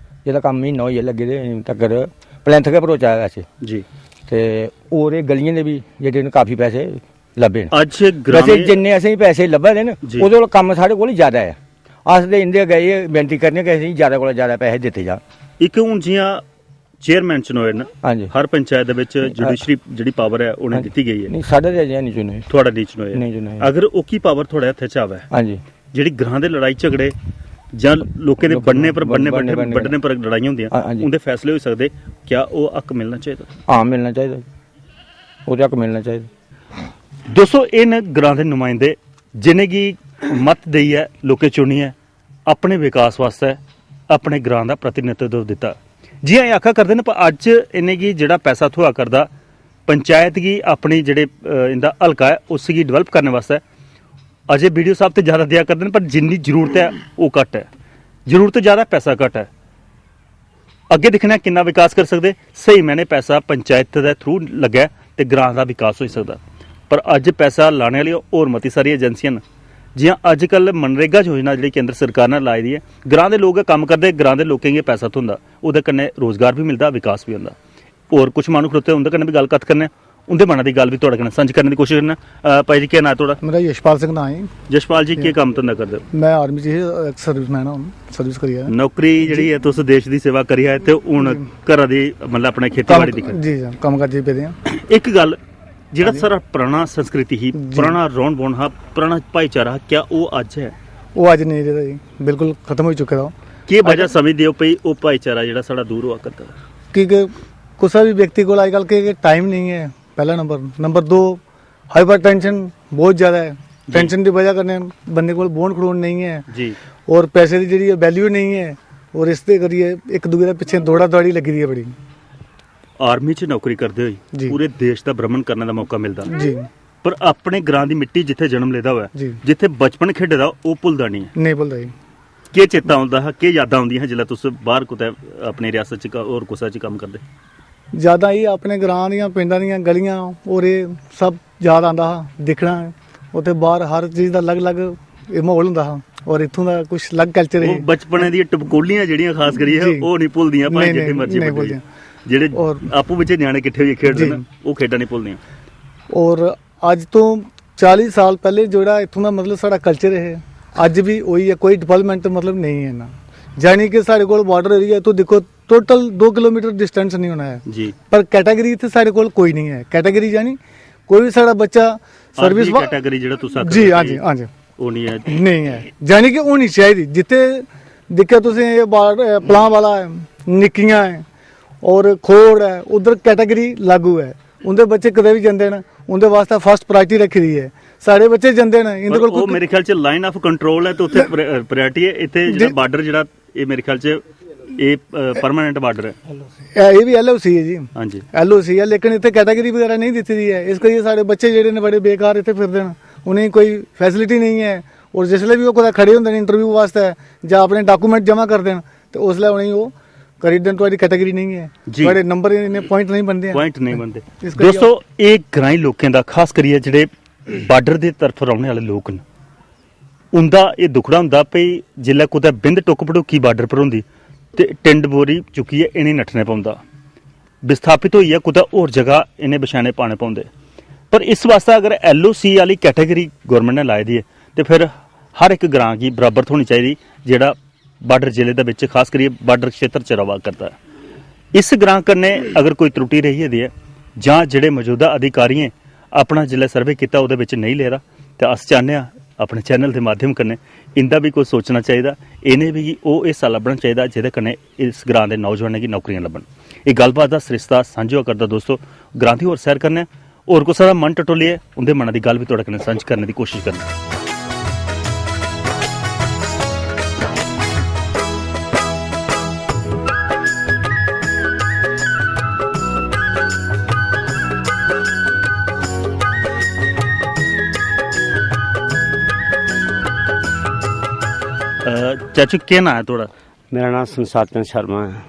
जेहदा कम्म महीना होई लगे दे तकर प्लैंथ गै भरोचा है वैसे जी। ते और ये गलियां दे भी जेहड़े न काफी पैसे लब्भे न। अज ग्रां वैसे जिन्ने असें पैसे लब्भे दे न ओहदे कोल कम्म साढ़े कोल ज्यादा है, अस ते इंदे अग्गे एह् बेनती करने कि असें ज्यादा कोला ज्यादा पैसे दित्ते जान। एक हुन जियां चेयरमैन चुनोए न, हाँ जी। हर पंचायत दे विच जुडिशरी जेहड़ी पावर है उन्हें दित्ती गई है। नहीं साढ़े ते अजें नहीं चुने। थोड़ा नहीं चुनोए? नहीं चुने। अगर ओकी पावर थोड़े हत्थ च आवे, हाँ जी, जेहड़ी ग्रां दे लड़ाई झगड़े जां लोकें दे बनने पर लड़ाइयां होंदियां हाँ जी। उंदे फैसले होई सकदे, क्या वो हक मिलना चाहिदा? हाँ मिलना चाहिए, वो हक मिलना चाहिए। दोस्तों इन ग्रां दे नुमाइंदे जिन्हें गी मत देइयै लोकें चुनियै अपने विकास वास्ते अपने ग्रां दा प्रतिनिधित्व दित्ता। जी हाँ आखा करदे न, पर अज्ज इन्हें गी जेहड़ा पैसा थ्होआ करदा पंचायत गी अपनी जेहड़े इंदा हलका है उस गी डिवेलप करने वास्ते अजय बीडीओ साहब तो ज़्यादा दिया करते हैं, पर जिन्नी जरूरत है वो घट है, जरूरत ज़्यादा पैसा घट है। अगे दिखना कितना विकास कर सकते, सही मैंने पैसा पंचायत के थ्रू लग्या तो ग्रां का विकास हो सकता, पर अज पैसा लाने वाली और मती सारी एजेंसियां न जियां अजकल मनरेगा योजना जी केंद्र सरकार ने लाई दी है, ग्रां के लोग काम करते, ग्रां के लोगों गी पैसा थोंदा, उहदे कन्नै रोजगार भी मिलता, विकास भी होंदा। और कुछ मानू खड़ोते उनके कन्नै भी गल कत करने, उनके मन की गल भी तुहाडे कन्नै सांझी करने की कोशिश करना। भाई जी क्या नाम तुहाडा? मेरा यशपाल सिंह नाम है। जशपाल जी क्या काम धंधा करदे हो? मैं आर्मी च सर्विसमैन हूं, सर्विस करी है। नौकरी जिहड़ी है तुस देश की सेवा करी है ते हुण घरा दी मतलब अपने खेतीबाड़ी दी जी जी कम करजे पे दे। एक गल जेड़ा सारा पुराना संस्कृति ही, पुराना रौन बौन हा, पुराना भाईचारा, क्या वो अज है? वो अज नहीं रहा जी, बिल्कुल खत्म हो चुका है। की वजह समझदे हो पई वो भाईचारा जेड़ा साडा दूर हुआ करदा? क्योंकि कुछ भी व्यक्ति को आजकल के टाइम नहीं है, पहला नंबर 2 हाइपर टेंशन बहुत ज़्यादा है, टेंशन की वजह करने बंदे को बोन खड़ोन नहीं है जी, और पैसे की जी वैल्यू नहीं है, और इससे करिए एक दूसरे पिछे दौड़ा दौड़ी लगी दी है बड़ी। आर्मी च नौकरी करते हुए पूरे देश का भ्रमण करने का मौका मिलता जी, पर अपने ग्रां दी मिट्टी जिथे जन्म लेदा हुआ जी, जिथे बचपन खेडदा वो भुलदा नहीं है। नहीं भुलदा जी। के चेता आउंदा है, के यादां आउंदियां हैं जिल्लै तुस बाहर कुतै अपनी रियासत च और कुसै च काम करदे? ज़्यादा ही अपने ग्रां दियां पिंडां दियां गलियां और ये सब याद आंदा हा, दिखना उत्थे बाहर हर चीज़ का अलग अलग माहौल हुंदा हा, और इत्थों का कुछ अलग कल्चर है। बचपने दी टपकोलियां जेहड़ियां खास करियै ओह नहीं भुलदियां, भाई जिथे मर्जी नहीं भुलदियां। ਜਿਹੜੇ ਔਰ ਆਪੋ ਵਿੱਚ ਨਿਆਣੇ ਇਕੱਠੇ ਹੋਏ ਖੇਡਦੇ ਜੀ। ਨੇ ਉਹ ਖੇਡਾਂ ਨਹੀਂ ਭੁੱਲਦੀਆਂ। ਔਰ ਅੱਜ ਤੋਂ 40 ਸਾਲ ਪਹਿਲੇ ਜਿਹੜਾ ਇੱਥੋਂ ਦਾ ਮਤਲਬ ਸਾਡਾ ਕਲਚਰ ਹੈ ਅੱਜ ਵੀ ਉਹੀ ਹੈ, ਕੋਈ ਡਿਵੈਲਪਮੈਂਟ ਮਤਲਬ ਨਹੀਂ ਹੈ ਨਾ। ਜਾਨੀ ਕਿ ਸਾਡੇ ਕੋਲ ਬਾਰਡਰ ਏਰੀਆ ਤੋਂ ਦੇਖੋ ਟੋਟਲ 2 ਕਿਲੋਮੀਟਰ ਡਿਸਟੈਂਸ ਨਹੀਂ ਹੋਣਾ ਹੈ, ਜੀ ਪਰ ਕੈਟਾਗਰੀ ਇੱਥੇ ਸਾਡੇ ਕੋਲ ਕੋਈ ਨਹੀਂ ਹੈ। ਕੈਟਾਗਰੀ ਜਾਨੀ ਕੋਈ ਵੀ ਸਾਡਾ ਬੱਚਾ ਸਰਵਿਸ ਕੈਟਾਗਰੀ ਜਿਹੜਾ ਤੁਸੀਂ ਜੀ ਹਾਂਜੀ ਹਾਂਜੀ ਉਹ ਨਹੀਂ ਹੈ। ਨਹੀਂ ਹੈ, ਜਾਨੀ ਕਿ ਉਹ ਨਹੀਂ ਚਾਹੀਦੀ। ਜਿੱਥੇ ਦੇਖਿਆ ਤੁਸੀਂ ਇਹ ਪਲਾਂ ਵਾਲਾ ਹੈ, ਨਿੱਕੀਆਂ ਹੈ ਔਰ ਖੋੜ ਹੈ, ਉਧਰ ਕੈਟਾਗਰੀ ਲਾਗੂ ਹੈ। ਉਹਦੇ ਬੱਚੇ ਕਦੇ ਵੀ ਜਾਂਦੇ ਨੇ, ਉਹਦੇ ਵਾਸਤੇ ਫਸਟ ਪ੍ਰਾਇੋਰਟੀ ਰੱਖੀ ਦੀ ਹੈ। ਸਾਡੇ ਬੱਚੇ ਜਾਂਦੇ ਨੇ ਇਹਦੇ ਕੋਲ ਉਹ ਮੇਰੇ ਖਿਆਲ ਚ ਲਾਈਨ ਆਫ ਕੰਟਰੋਲ ਹੈ ਤੇ ਉੱਥੇ ਪ੍ਰਾਇੋਰਟੀ ਹੈ। ਇੱਥੇ ਜਿਹੜਾ ਬਾਰਡਰ ਜਿਹੜਾ ਇਹ ਮੇਰੇ ਖਿਆਲ ਚ ਇਹ ਪਰਮਾਨੈਂਟ ਬਾਰਡਰ ਹੈ। ਇਹ ਵੀ ਐਲਓਸੀ ਹੈ ਜੀ, ਹਾਂਜੀ ਐਲਓਸੀ ਹੈ, ਲੇਕਿਨ ਇੱਥੇ ਕੈਟਾਗਰੀ ਵਗੈਰਾ ਨਹੀਂ ਦਿੱਤੀ ਦੀ ਹੈ। ਇਸ ਕਰਕੇ ਸਾਡੇ ਬੱਚੇ ਜਿਹੜੇ ਨੇ ਬੜੇ ਬੇਕਾਰ ਇੱਥੇ ਫਿਰਦੇ ਨੇ, उन्हें कोई फैसिलिटी नहीं है। और जिसले भी वो कुछ खड़े होंगे इंटरव्यू वास्ते ਜਾਂ अपने डॉक्यूमेंट जमा कर देन तो उसले उन्हें वो करी देन तुम्हारी कैटेगरी नहीं है, बड़े नंबर इन्हें पॉइंट नहीं बनते हैं, पॉइंट नहीं बनते। दोस्तों ਇਹ ਗ੍ਰਾਈ ਲੋਕਾਂ ਦਾ ਖਾਸ ਕਰੀਏ ਜਿਹੜੇ ਬਾਰਡਰ ਦੇ ਤਰਫ ਰਹਿਣ ਵਾਲੇ ਲੋਕ ਨੇ ਉਹਦਾ ਇਹ ਦੁਖੜਾ ਹੁੰਦਾ ਪਈ ਜਿੱਲੇ ਕੋਤੇ ਬਿੰਦ ਟੁੱਕ ਪੜੂਕੀ ਬਾਰਡਰ ਪਰ ਹੁੰਦੀ ਤੇ ਟਿੰਡ ਬੋਰੀ ਚੁੱਕੀ ਹੈ ਇਹਨੇ ਨੱਠਣੇ ਪਾਉਂਦਾ ਵਿਸਥਾਪਿਤ ਹੋਈ ਹੈ ਕੋਤਾ ਹੋਰ ਜਗ੍ਹਾ ਇਹਨੇ ਬਿਛਾਣੇ ਪਾਣੇ ਪਾਉਂਦੇ। पर इस वास्ते अगर LOC वाली कैटेगरी गवर्नमेंट ने लाई दी है तो फिर हर एक ग्रां की बराबर होनी चाहिए जेड़ा बार्डर जिले का विच खास करिए बार्डर क्षेत्र च रवा करता है। इस ग्रां कन्ने अगर कोई त्रुटि रही है जां जेड़े मौजूदा अधिकारी हैं अपना जिले सर्वे किया उहदे विच नहीं ले रहा तो अस चाहते हैं अपने चैनल के माध्यम कन्ने इंदा भी कोई सोचना चाहिए, इन्हें भी वो हिस्सा लभना चाहिए जिहदे कन्ने इस ग्रां के नौजवानों की नौकरियां लभन। ये गलबात का सरिस्ता सांझा करता दोस्तों ग्रां की होर सैर करने और कुछ सारा मन टटोली है उनके मन की गल भी तुहाडे कन्नै सांझ करने की कोशिश करना। चाचू क्या नाम है थोड़ा? मेरा नाम संसार चंद शर्मा है।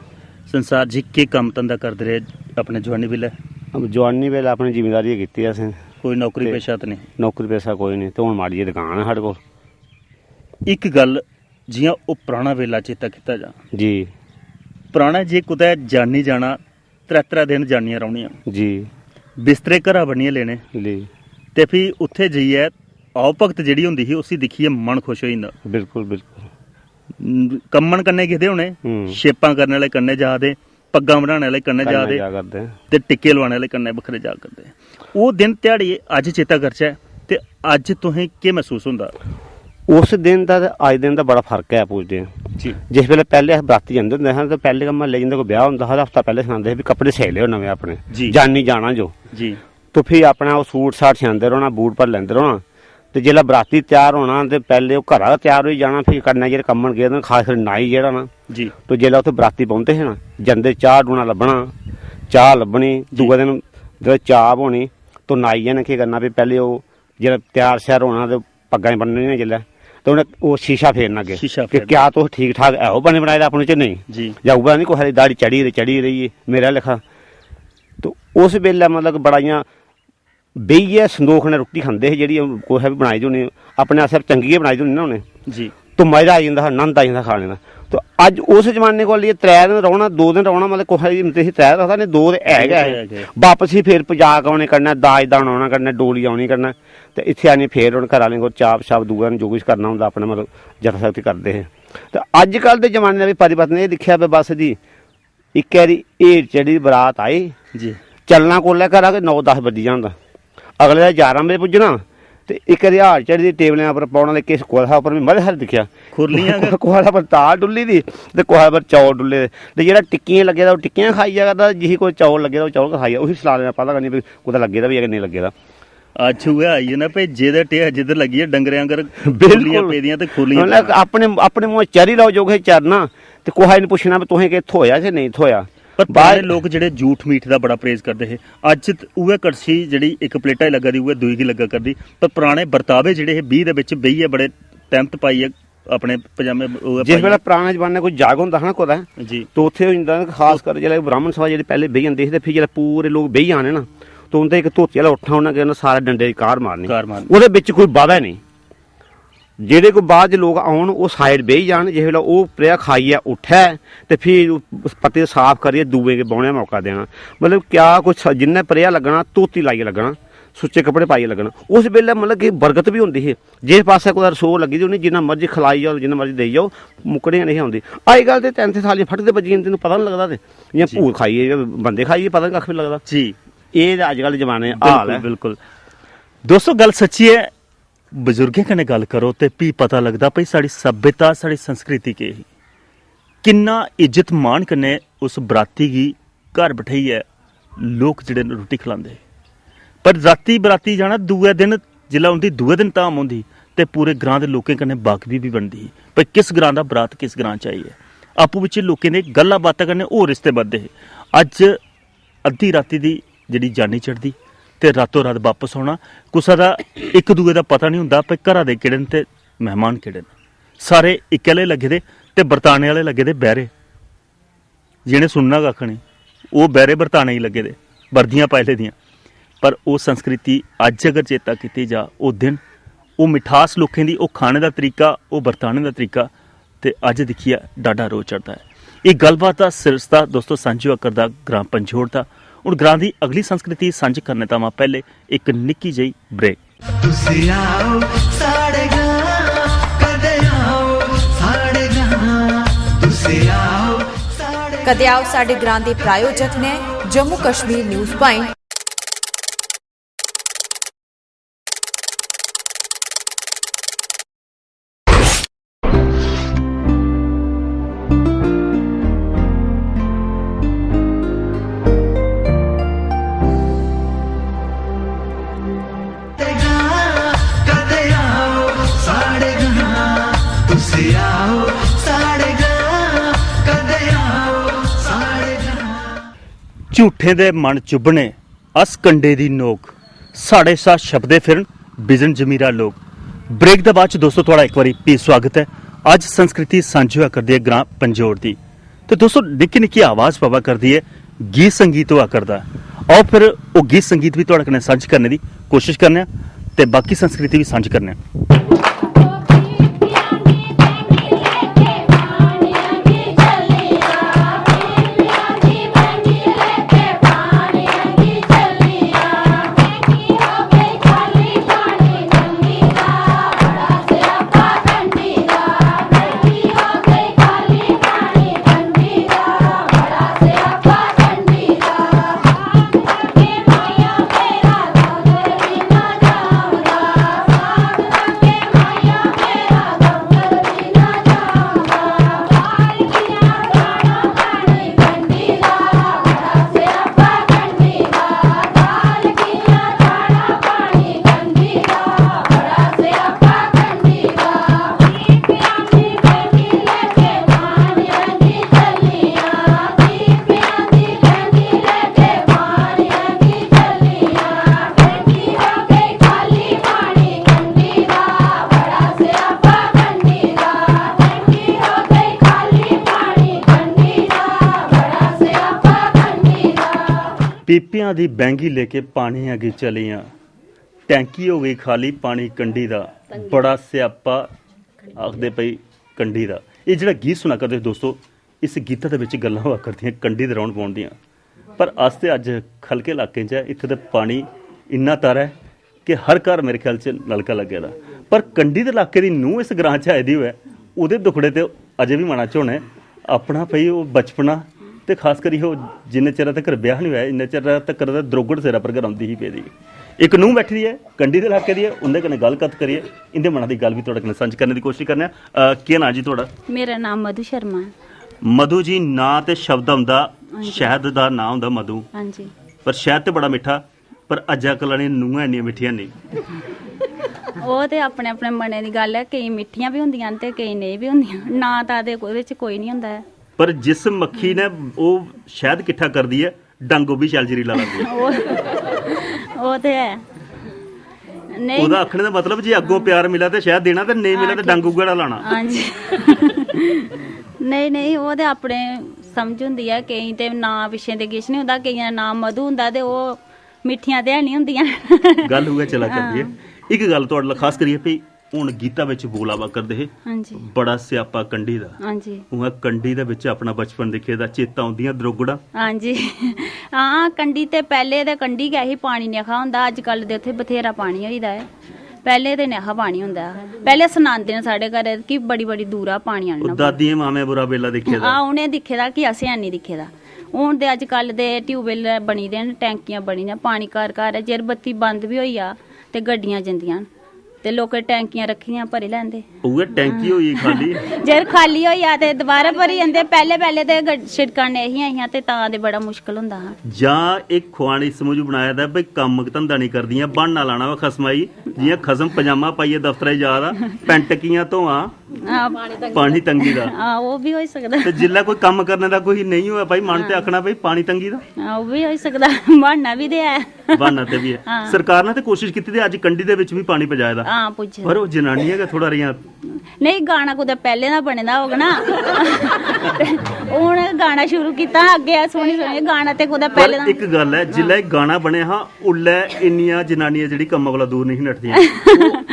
संसार जी के काम धंधा करते रहे अपने जवानी वेले? अब जवानी वेले अपनी जिम्मेदारी की असें, कोई नौकरी पेशा तो नहीं? नौकरी पेशा कोई नहीं, तो हुण माड़ी जी दुकान है साढ़े कोल। एक गल जियां ओ पुराना वेला चेता कीता जा जी, पुराना जे कुतै जानी जाना 3 दिन जानियां रौहनियां जी, बिस्तरे घरा बनिए लेने जी, ते फ्ही उत्थे जाइयै आओ भगत जेहड़ी हुंदी ही उसी दिखिए मन खुश होई जंदा। बिल्कुल बिल्कुल। कम्मन कन्ने गेदे होने, शेपां करने वाले कन्ने जादे, पग्गां बनाने वाले कन्ने जादे ते टिक्के लवाने वाले कन्ने बखरे जा करदे। ओह दिन ध्याड़ी अज्ज चेता करचै ते अज्ज तुसें केह् महसूस हुंदा? उस दिन का अज दिन का बड़ा फर्क है पूछते हैं जी। जिस वेले पहले अस बराती जाते होंदे हैं तो पहले म्हल्ले जिंदा कोई ब्याह होंदा हा हफ्ता पहले सनांदे भी कपड़े सेल लियो नवे अपने जानी जाना जो जी, तो फिर अपना सूट साट सियांदे रौहना, बूट पर लैंदे रौहना तो जिसलै बराती तैयार होना तो पहले घरा तैयार हो जाना, फिर कन्नै जेह्ड़े कम्मन गेदे खास कर नाई जेह्ड़ा ना जी, तो जिसलै उत्थे बराती पौंदे हे ना जंदे चाह् डूना लब्भना, चाह् लब्भनी, दूए दिन जिसलै चाह् होनी तो नाइये ने केह् करना भी पहले ओह् जिसलै तैयार श्यार होना ते पग्गां बन्ननियां जिसलै तो उ'नें ओह् शीशा फेरना अग्गे कि क्या तुस ठीक ठाक ऐहो बने बनाए दा अपने च नहीं जां उ'ऐ निं कुसै दी दाढ़ी चढ़ी रेही मेरे लेखा। तो उस बेल्लै मतलब बड़ा इ'यां बेहियै संदोख ने रुट्टी खंदे हे जेह्ड़ी कुसै बी बनाई दी होनी अपने आस्ते चंगी गै बनाई दी होनी ना उ'नें जी, तो मजा आई जंदा हा, नंद आई जंदा खाने दा। तो अज्ज उस जमाने कोल 3 दिन रौह्ना 2 दिन रौह्ना मतलब कुसै दी हिम्मत ही 3 रखदा नहीं 2 ते है गै वापस ही फिर पजाक औने कन्नै दाज दान औना कन्नै डोली औनी कन्नै ते इत्थे आनी फिर हुण घर आह्लें कोल चाप शाप दूआ दिन जो कुछ करना होंदा अपने मतलब जता शक्ति करदे हे। ते अज्जकल दे जमाने दा भी परिवर्तन एह् दिक्खेआ भी बस दी इक्कै बारी हेठ चढ़ी बरात आई जी, चलना कोल्लै घरा के 9-10 बज्जी जांदा, अगले दा 11 बजे पुज्जना ते इक रिहाड़ चढ़ी टेबलें पर पौना ते किश कुसै उप्पर मते सारे दिक्खेआ खुरलियां कुसै पर दाल डुल्ली दी ते कुसै पर चौल डुल्ले दे ते जेह्ड़ा टिक्कियां लग्गे दा ओह् टिक्कियां खाई जा करदा, जिसी कोई चौल लग्गे दा ओह् चौल खाई जा, उसी सलाने दा पता करनी कुतै लग्गे दा भी है कि नेईं लग्गे दा। अज्ज उ'ऐ आई ना भाई जेह्दे टेह जिद्धर लग्गी है डंगरें आंगर खुरलियां पेदियां ते खुरलियां अपने मुंह चरी लाओ जो किश चरना ते कुसै ने पुच्छना भी तुसें किश थ्होया कि नेईं थ्होया। पर बाहर लोग जेह्ड़े झूठ मीठ दा बड़ा प्रेज करदे हे, अज्ज उ'ऐ कड़छी जेह्ड़ी इक प्लेटा ही लग्गा दी उ'ऐ दूई गी लग्गा करदी। पर पुराने बरतावे जेह्ड़े हे 20 दे बिच बेहियै बड़े तैमत पाइयै अपने पजामे जिस वेले पुराने जमाने कोई जाग होंदा हा ना कुतै जी तो उत्थे होई जंदा खास कर जेल्लै ब्राह्मण सभा जेह्ड़े पैह्ले बेही जंदे हे ते फ्ही जेल्लै पूरे लोग बेही जाने ना तो उं'दे इक धोती आह्ला उट्ठना उ'न्नै केह् करना सारे डंडे दी कार मारनी ओह्दे बिच कोई बाधा नहीं ਜਿਹੜੇ ਕੋ ਬਾਅਦ 'ਚ ਲੋਕ ਆਉਣ ਉਹ ਸਾਈਡ ਬਹਿ ਜਾਣ, ਜਿਸ ਵੇਲੇ ਉਹ ਪ੍ਰਿਆ ਖਾਈਏ ਉੱਠੇ ਤੇ ਫਿਰ ਉਸ ਪੱਤੇ ਸਾਫ਼ ਕਰੀਏ, ਦੂਏ ਕੇ ਬਾਉਣੇ ਮੌਕਾ ਦੇਣਾ। ਮਤਲਬ ਕਿਆ ਕੁਛ ਜਿੰਨੇ ਪ੍ਰਿਆ ਲੱਗਣਾ ਧੋਤੀ ਲਾਈਏ ਲੱਗਣਾ, ਸੁੱਚੇ ਕੱਪੜੇ ਪਾਈਏ ਲੱਗਣਾ। ਉਸ ਵੇਲੇ ਮਤਲਬ ਕਿ ਬਰਕਤ ਵੀ ਹੁੰਦੀ ਸੀ। ਜਿਸ ਪਾਸੇ ਕੋਈ ਰਸੋਂ ਲੱਗੀ ਦੀ ਉਹਨੇ ਜਿੰਨਾ ਮਰਜ਼ੀ ਖਿਲਾਈ ਜਾਓ, ਜਿੰਨਾ ਮਰਜ਼ੀ ਦੇਈ ਜਾਓ, ਮੁੱਕੜੀਆਂ ਨਹੀਂ ਆਉਂਦੀ। ਅੱਜ ਕੱਲ੍ਹ ਤੇ 3 ਸਾਲੀਆਂ ਫਟਦੇ ਵੱਜੀਆਂ ਤੈਨੂੰ ਪਤਾ ਨਹੀਂ ਲੱਗਦਾ, ਤੇ ਜਾਂ ਭੂਤ ਖਾਈਏ ਜਾਂ ਬੰਦੇ ਖਾਈਏ ਪਤਾ ਕੱਖ ਵੀ ਲੱਗਦਾ ਜੀ। ਇਹ ਅੱਜ ਕੱਲ੍ਹ ਜ਼ਮਾਨੇ ਹਾਲ ਹੈ। ਬਿਲਕੁਲ ਦੋਸਤੋ ਗੱਲ ਸੱਚੀ है। ਬਜ਼ੁਰਗਾਂ ਕਨੇ ਗੱਲ ਕਰੋ ਤੇ ਵੀ ਪਤਾ ਲੱਗਦਾ ਭਈ ਸਾਡੀ ਸੱਭਿਅਤਾ ਸਾਡੀ ਸੰਸਕ੍ਰਿਤੀ के ही किन्ना इज्जत मान कन्ने उस बराती की घर बिठाई है लोग जेडे रोटी खिलांदे। पर राती बराती जाना दूए दिन जिला उनकी दूए दिन धाम होंदी ते पूरे ग्रां दे लोकें कन्नै बाकफी भी बनदी भई किस ग्रां दा बरात किस ग्रां च आई है। आपू बिच लोकें दे गल्लां बातां कन्नै होर रिश्ते बधदे हे। अज्ज अद्धी राती दी जेहड़ी जानी चढ़दी ते रातों रात वापस होना, कुसै दा इक दूए दा पता नहीं हुंदा भई घरा दे केड़े न ते मेहमान केड़े न। सारे इक्कले लगे दे ते बरताने वाले लगे दे बहरे, जिन्हें सुनना कक्ख नहीं वो बहरे बरताने ही लगे दे, वर्दियां पाए दियां। पर वो संस्कृति अज अगर चेता की जा, वो दिन वो मिठास लोकें दी, वो खाने का तरीका, वो बरताने का तरीका, ते अज दिखिए डाडा रो चढ़ता है। ये गलबात का सिलसिला दोस्तों सांझा करदा ग्रां पंजोड़ दा। हुण ग्रां दी अगली संस्कृति सांझ करने तां पहले एक निक्की जी ब्रेक। तुसी आओ साढ़े गां, कदे आओ साढ़े गां, तुसी आओ साढ़े कदे आओ साडे ग्रां दे प्रायोजक ने जम्मू कश्मीर न्यूज़ पॉइंट। झूठे दे मन चुभने अस कंडे दी नोक, साढ़े साथ छपदे फिरन बिजन जमीरा लोग। ब्रेक द बाद दोस्तों थोड़ा एक बार भी स्वागत है। अज संस्कृति सांझी हुआ करती है ग्रां पंजोड़ दी। तो दोस्तों निक्की निक्की आवाज़ पवा करती है, गीत संगीत हुआ करता है। आओ फिर वो गीत संगीत भी थोड़े कन्नै सांझ करने की कोशिश करने ते बाकी संस्कृति भी सांझ करने। पीपियां दी बैंगी लेके पानी अगी चलियां, टैंकी हो गई खाली पानी कंडी दा, बड़ा स्यापा आखदे पई कंडी दा। ये जेड़ा गीत सुना करदे दोस्तों, इस गीता दे विच गल्लां होआ करदियां कंडी दे रौण पाउण दियां। पर अस ते अज खलके इलाके च इत्थे ते पानी इन्ना तारा है कि हर घर मेरे ख्याल च नलका लगे दा। पर कंडी दे इलाके दी नूंह इस ग्रां च आई दी होऐ, ओहदे दुखड़े ते अजे भी मना च होने अपना पई ओह बचपना ते खास करी हो जिन्ने चिर तक ब्याह नहीं होया इन्ने चिर तक द्रोगड़ सिरा पर गराउंदी ही पेदी। एक नूंह बैठी दी है कंडी दे इलाके दी है, उंदे कन्नै गल कत करिए, इंदे मना दी गल भी तुहाडे कन्नै सांझ करने दी कोशिश करने। केह् नां जी तुहाडा? मेरा नाम मधु शर्मा है। मधु जी नां ते शब्द हुंदा, शहद दा नां हुंदा मधु। हां जी। पर शहद ते बड़ा मिठा, पर अज्जा कल दी नूंहां इन्नियां मिठियां नहीं। ਉਹ ਤੇ ਆਪਣੇ ਆਪਣੇ ਮਨੇ ਦੀ ਗੱਲ ਹੈ, ਕਈ ਮਿੱਠੀਆਂ ਵੀ ਹੁੰਦੀਆਂ ਤੇ ਕਈ ਨਹੀਂ ਵੀ ਹੁੰਦੀਆਂ। ਨਾ ਤਾਂ ਦੇ ਵਿੱਚ ਕੋਈ ਨਹੀਂ ਹੁੰਦਾ ਹੈ। पर जिस मक्खी ने वो शहद किट्ठा कर दी है, डंग भी शैल जरीला लगदी है। ਉਹ ਤੇ ਹੈ ਨਹੀਂ, ਉਹਦਾ ਆਖਣੇ ਦਾ ਮਤਲਬ ਜੇ ਅੱਗੋਂ ਪਿਆਰ ਮਿਲਿਆ ਤੇ ਸ਼ਹਿਦ ਦੇਣਾ ਤੇ ਨਹੀਂ ਮਿਲਿਆ ਤੇ ਡੰਗ ਉਗੜਾ ਲਾਣਾ। ਹਾਂਜੀ। ਨਹੀਂ ਨਹੀਂ, ਉਹ ਤੇ ਆਪਣੇ ਸਮਝ ਹੁੰਦੀ ਹੈ। ਕਈ ਤੇ ਨਾ ਵਿਸ਼ੇ ਦੇ ਗਿਸ਼ ਨਹੀਂ ਹੁੰਦਾ, ਕਈਆਂ ਦਾ ਨਾਮ ਮਧੂ ਹੁੰਦਾ ਤੇ ਉਹ ਮਿੱਠੀਆਂ ਤੇ ਨਹੀਂ ਹੁੰਦੀਆਂ। ਗੱਲ ਹੋਇਆ ਚਲਾ ਕਰਦੀ ਹੈ। ਇੱਕ ਗੱਲ ਤੁਹਾਡੇ ਲਈ ਖਾਸ ਕਰੀਏ ਵੀ ਹੁਣ ਗੀਤਾ ਵਿੱਚ ਬੋਲਾਵਾ ਕਰਦੇ ਹੈ ਹਾਂਜੀ ਬੜਾ ਸਿਆਪਾ ਕੰਢੀ ਦਾ ਹਾਂਜੀ ਉਹ ਕੰਢੀ ਦੇ ਵਿੱਚ ਆਪਣਾ ਬਚਪਨ ਦੇਖੇ ਦਾ ਚੇਤਾ ਆਉਂਦੀਆਂ ਦਰੋਗੜਾ ਹਾਂਜੀ ਹਾਂ ਕੰਢੀ ਤੇ ਪਹਿਲੇ ਤੇ ਕੰਢੀ ਗਿਆ ਸੀ ਪਾਣੀ ਨਿਖਾ ਹੁੰਦਾ ਅੱਜ ਕੱਲ ਦੇ ਉੱਥੇ ਬਥੇਰਾ ਪਾਣੀ ਹੋਈਦਾ ਹੈ ਪਹਿਲੇ ਤੇ ਨਿਖਾ ਪਾਣੀ ਹੁੰਦਾ ਪਹਿਲੇ ਸੁਣਾਉਂਦੇ ਨੇ ਸਾਡੇ ਘਰ ਕਿ ਬੜੀ ਬੜੀ ਦੂਰਾ ਪਾਣੀ ਆਣਾ ਦਾਦੀਆਂ ਮਾਮੇ ਬੁਰਾ ਵੇਲਾ ਦੇਖੇ ਦਾ ਆ ਉਹਨੇ ਦਿਖੇ ਦਾ ਕਿ ਅਸੀਂ ਨਹੀਂ ਦਿਖੇ ਦਾ ਹੁਣ ਤੇ ਅੱਜ ਕੱਲ ਦੇ ਟਿਊਬਵੈਲ ਬਣੀ ਦੇ ਨੇ ਟੈਂਕੀਆਂ ਬਣੀਆਂ ਪਾਣੀ ਘਰ ਘਰ ਜੇਰ ਬੱਤੀ ਬੰਦ ਵੀ ਹੋਈ ਆ ਤੇ ਗੱਡੀਆਂ ਜਾਂਦੀਆਂ ਤੇ ਲੋਕੇ ਟੈਂਕੀਆਂ ਰੱਖੀਆਂ ਭਰੀ ਲੈਂਦੇ ਉਹ ਟੈਂਕੀ ਹੋਈ ਖਾਲੀ ਜੇਰ ਖਾਲੀ ਹੋਈ ਆ ਤੇ ਦੁਬਾਰਾ ਭਰੀ ਜਾਂਦੇ ਪਹਿਲੇ ਤੇ ਛਿੜਕਾਂ ਨੇ ਹੀ ਆਈਆਂ ਤੇ ਤਾਂ ਦੇ ਬੜਾ ਮੁਸ਼ਕਲ ਹੁੰਦਾ ਜਾਂ ਇੱਕ ਖਵਾਣੀ ਸਮਝੂ ਬਣਾਇਆ ਦਾ ਬਈ ਕੰਮ ਧੰਦਾ ਨਹੀਂ ਕਰਦੀਆਂ ਬਣਨਾ ਲਾਣਾ ਵਾ ਖਸਮਾਈ ਜਿਵੇਂ ਖਸਮ ਪਜਾਮਾ ਪਾਈਏ ਦਫ਼ਤਰਾਂ ਜਾ ਪੈਂਟ ਕੀਆਂ ਧੋਆਂ ਪਾਣੀ ਤੰਗੀ ਦਾ ਉਹ ਵੀ ਹੋ ਸਕਦਾ ਤੇ ਜਿੱਲਾ ਕੋਈ ਕੰਮ ਕਰਨ ਦਾ ਕੋਈ ਨਹੀਂ ਹੋਇਆ ਭਾਈ ਮਨ ਤੇ ਆਖਣਾ ਭਾਈ ਪਾਣੀ ਤੰਗੀ ਦਾ ਉਹ ਵੀ ਹੋ ਸਕਦਾ ਬਣਨਾ ਵੀ ਤੇ ਹੈ ਬਣਨਾ ਤੇ ਵੀ ਹੈ ਸਰਕਾਰ ਨੇ ਤੇ ਕੋਸ਼ਿਸ਼ ਕੀਤੀ ਤੇ ਅੱਜ ਕੰਢੀ ਦੇ ਵਿੱਚ ਵੀ ਪਾਣੀ ਪਜਾਇਆ ਦਾ ਹਾਂ ਪੁੱਛ ਪਰ ਉਹ ਜਨਾਨੀ ਹੈਗਾ ਥੋੜਾ ਰਿਆਂ ਨਹੀਂ ਗਾਣਾ ਕੁਦੇ ਪਹਿਲੇ ਦਾ ਬਣਦਾ ਹੋਗਾ ਨਾ ਹੁਣ ਗਾਣਾ ਸ਼ੁਰੂ ਕੀਤਾ ਅੱਗੇ ਸੋਹਣੀ ਗਾਣਾ ਤੇ ਕੁਦੇ ਪਹਿਲੇ ਦਾ ਇੱਕ ਗੱਲ ਹੈ ਜਿੱਲਾ ਗਾਣਾ ਬਣਿਆ ਹਾਂ ਉੱਲੇ ਇੰਨੀਆਂ ਜਨਾਨੀਆਂ ਜਿਹੜੀ ਕੰਮਾਂ ਕੋਲ ਦੂਰ ਨਹੀਂ ਨੱਠਦੀਆਂ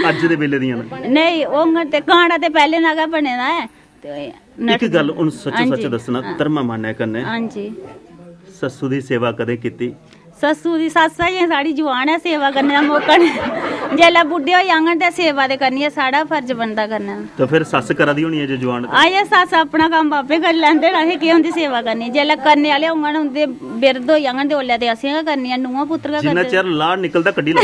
ਅੱਜ ਦੇ ਵੇਲੇ ਦੀਆਂ ਨਹੀਂ ਉਹ ਤੇ ਗਾਣਾ ਤੇ ਪਹਿਲੇ ਨਾਗਾ ਬਣਿਆ ਹੈ ਤੇ ਇੱਕ ਗੱਲ ਹੁਣ ਸੱਚ ਦੱਸਣਾ ਧਰਮਾ ਮੰਨਿਆ ਕਰਨੇ ਹਾਂਜੀ ਸੱਸੂ ਦੀ ਸੇਵਾ ਕਦੇ ਕੀਤੀ ਸੱਸੂ ਦੀ ਸੱਸ ਹੈ ਸਾਡੀ ਜਵਾਨ ਹੈ ਸੇਵਾ ਕਰਨੇ ਦਾ ਮੌਕਾ ਨਹੀਂ जेला बुढ़े हो जांगन ते सेवा दे करनी है साड़ा फर्ज बनता करना तो फिर सस करा दी होनी है जो जवान आये सस अपना काम बापे कर लेंदे ना कि उनकी सेवा करनी जेला करने वाले होंगन उनदे बिरद हो जांगन ते ओले ते असें करनी है नुआ पुत्र का जिन्ना चेर लाड़ निकलदा कड्डी ला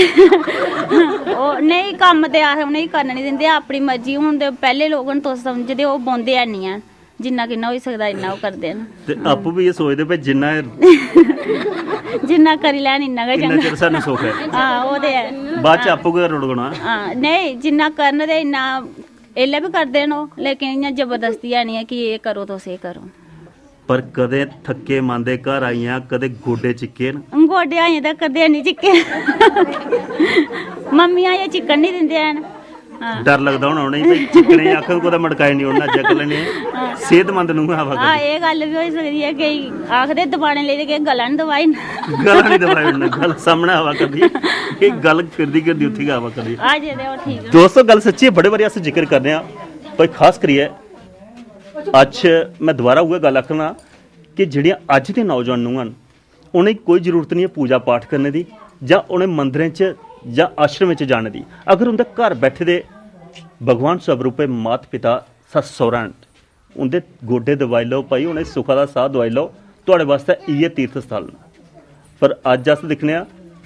ओ नहीं काम ते आ नहीं करने नहीं दिंदे अपनी मर्जी हुन ते पहले लोगन तो समझदे ओ बोंदे नहीं है जिन्ना किन्ना हो सकदा इन्ना ओ करदे न ते आपू भी ये सोचदे पे जिन्ना जिन्ना करी लैन इन्ना गै इन्ना चिर सानू सुख है हां ओ ते है बाद च आपू गै रुड़गना हां नहीं जिन्ना करन ते इन्ना एले भी करदे न लेकिन इयां जबरदस्ती है नहीं है कि ये करो तो से करो पर कदे थके मांदे घर आईयां कदे गोडे चिक्के न गोडे आईयां तां कदे नहीं चिक्के मम्मियां ये चिकन नहीं दिंदे हैं डर लगदा होना उनें भाई चिकने आखन को मटकाए नहीं होना जग लेने सेहतमंद नु हवा हां ये गल भी हो सकदी है कि आखदे दबाने ले के गला नहीं दवाई गला नहीं दवाई उन्हें गल सामने हवा करदी ये गल फिरदी करदी उठी हवा करदी आ जे दे ठीक है दोस्तों गल सच्ची है बड़े बारी अस जिक्र करने आ भाई खास करिए ਅੱਜ मैं दोबारा उहे गल आखना कि ਜਿਹੜੀਆਂ ਅੱਜ ਦੇ ਨੌਜਵਾਨ ਨੂੰ ਹਨ उन्हें कोई जरूरत नहीं है पूजा पाठ करने दी ਜਾਂ उन्हें मंदिरें च ਜਾਂ आश्रम च जाने दी अगर उनके घर बैठे दे भगवान स्वरूपे मात पिता सस सौरा उनके गोडे दवाई लो भाई उन्हें सुखा का साह दवाई लो थोड़े वास्ते इये तीर्थ स्थल पर अज अस दिखने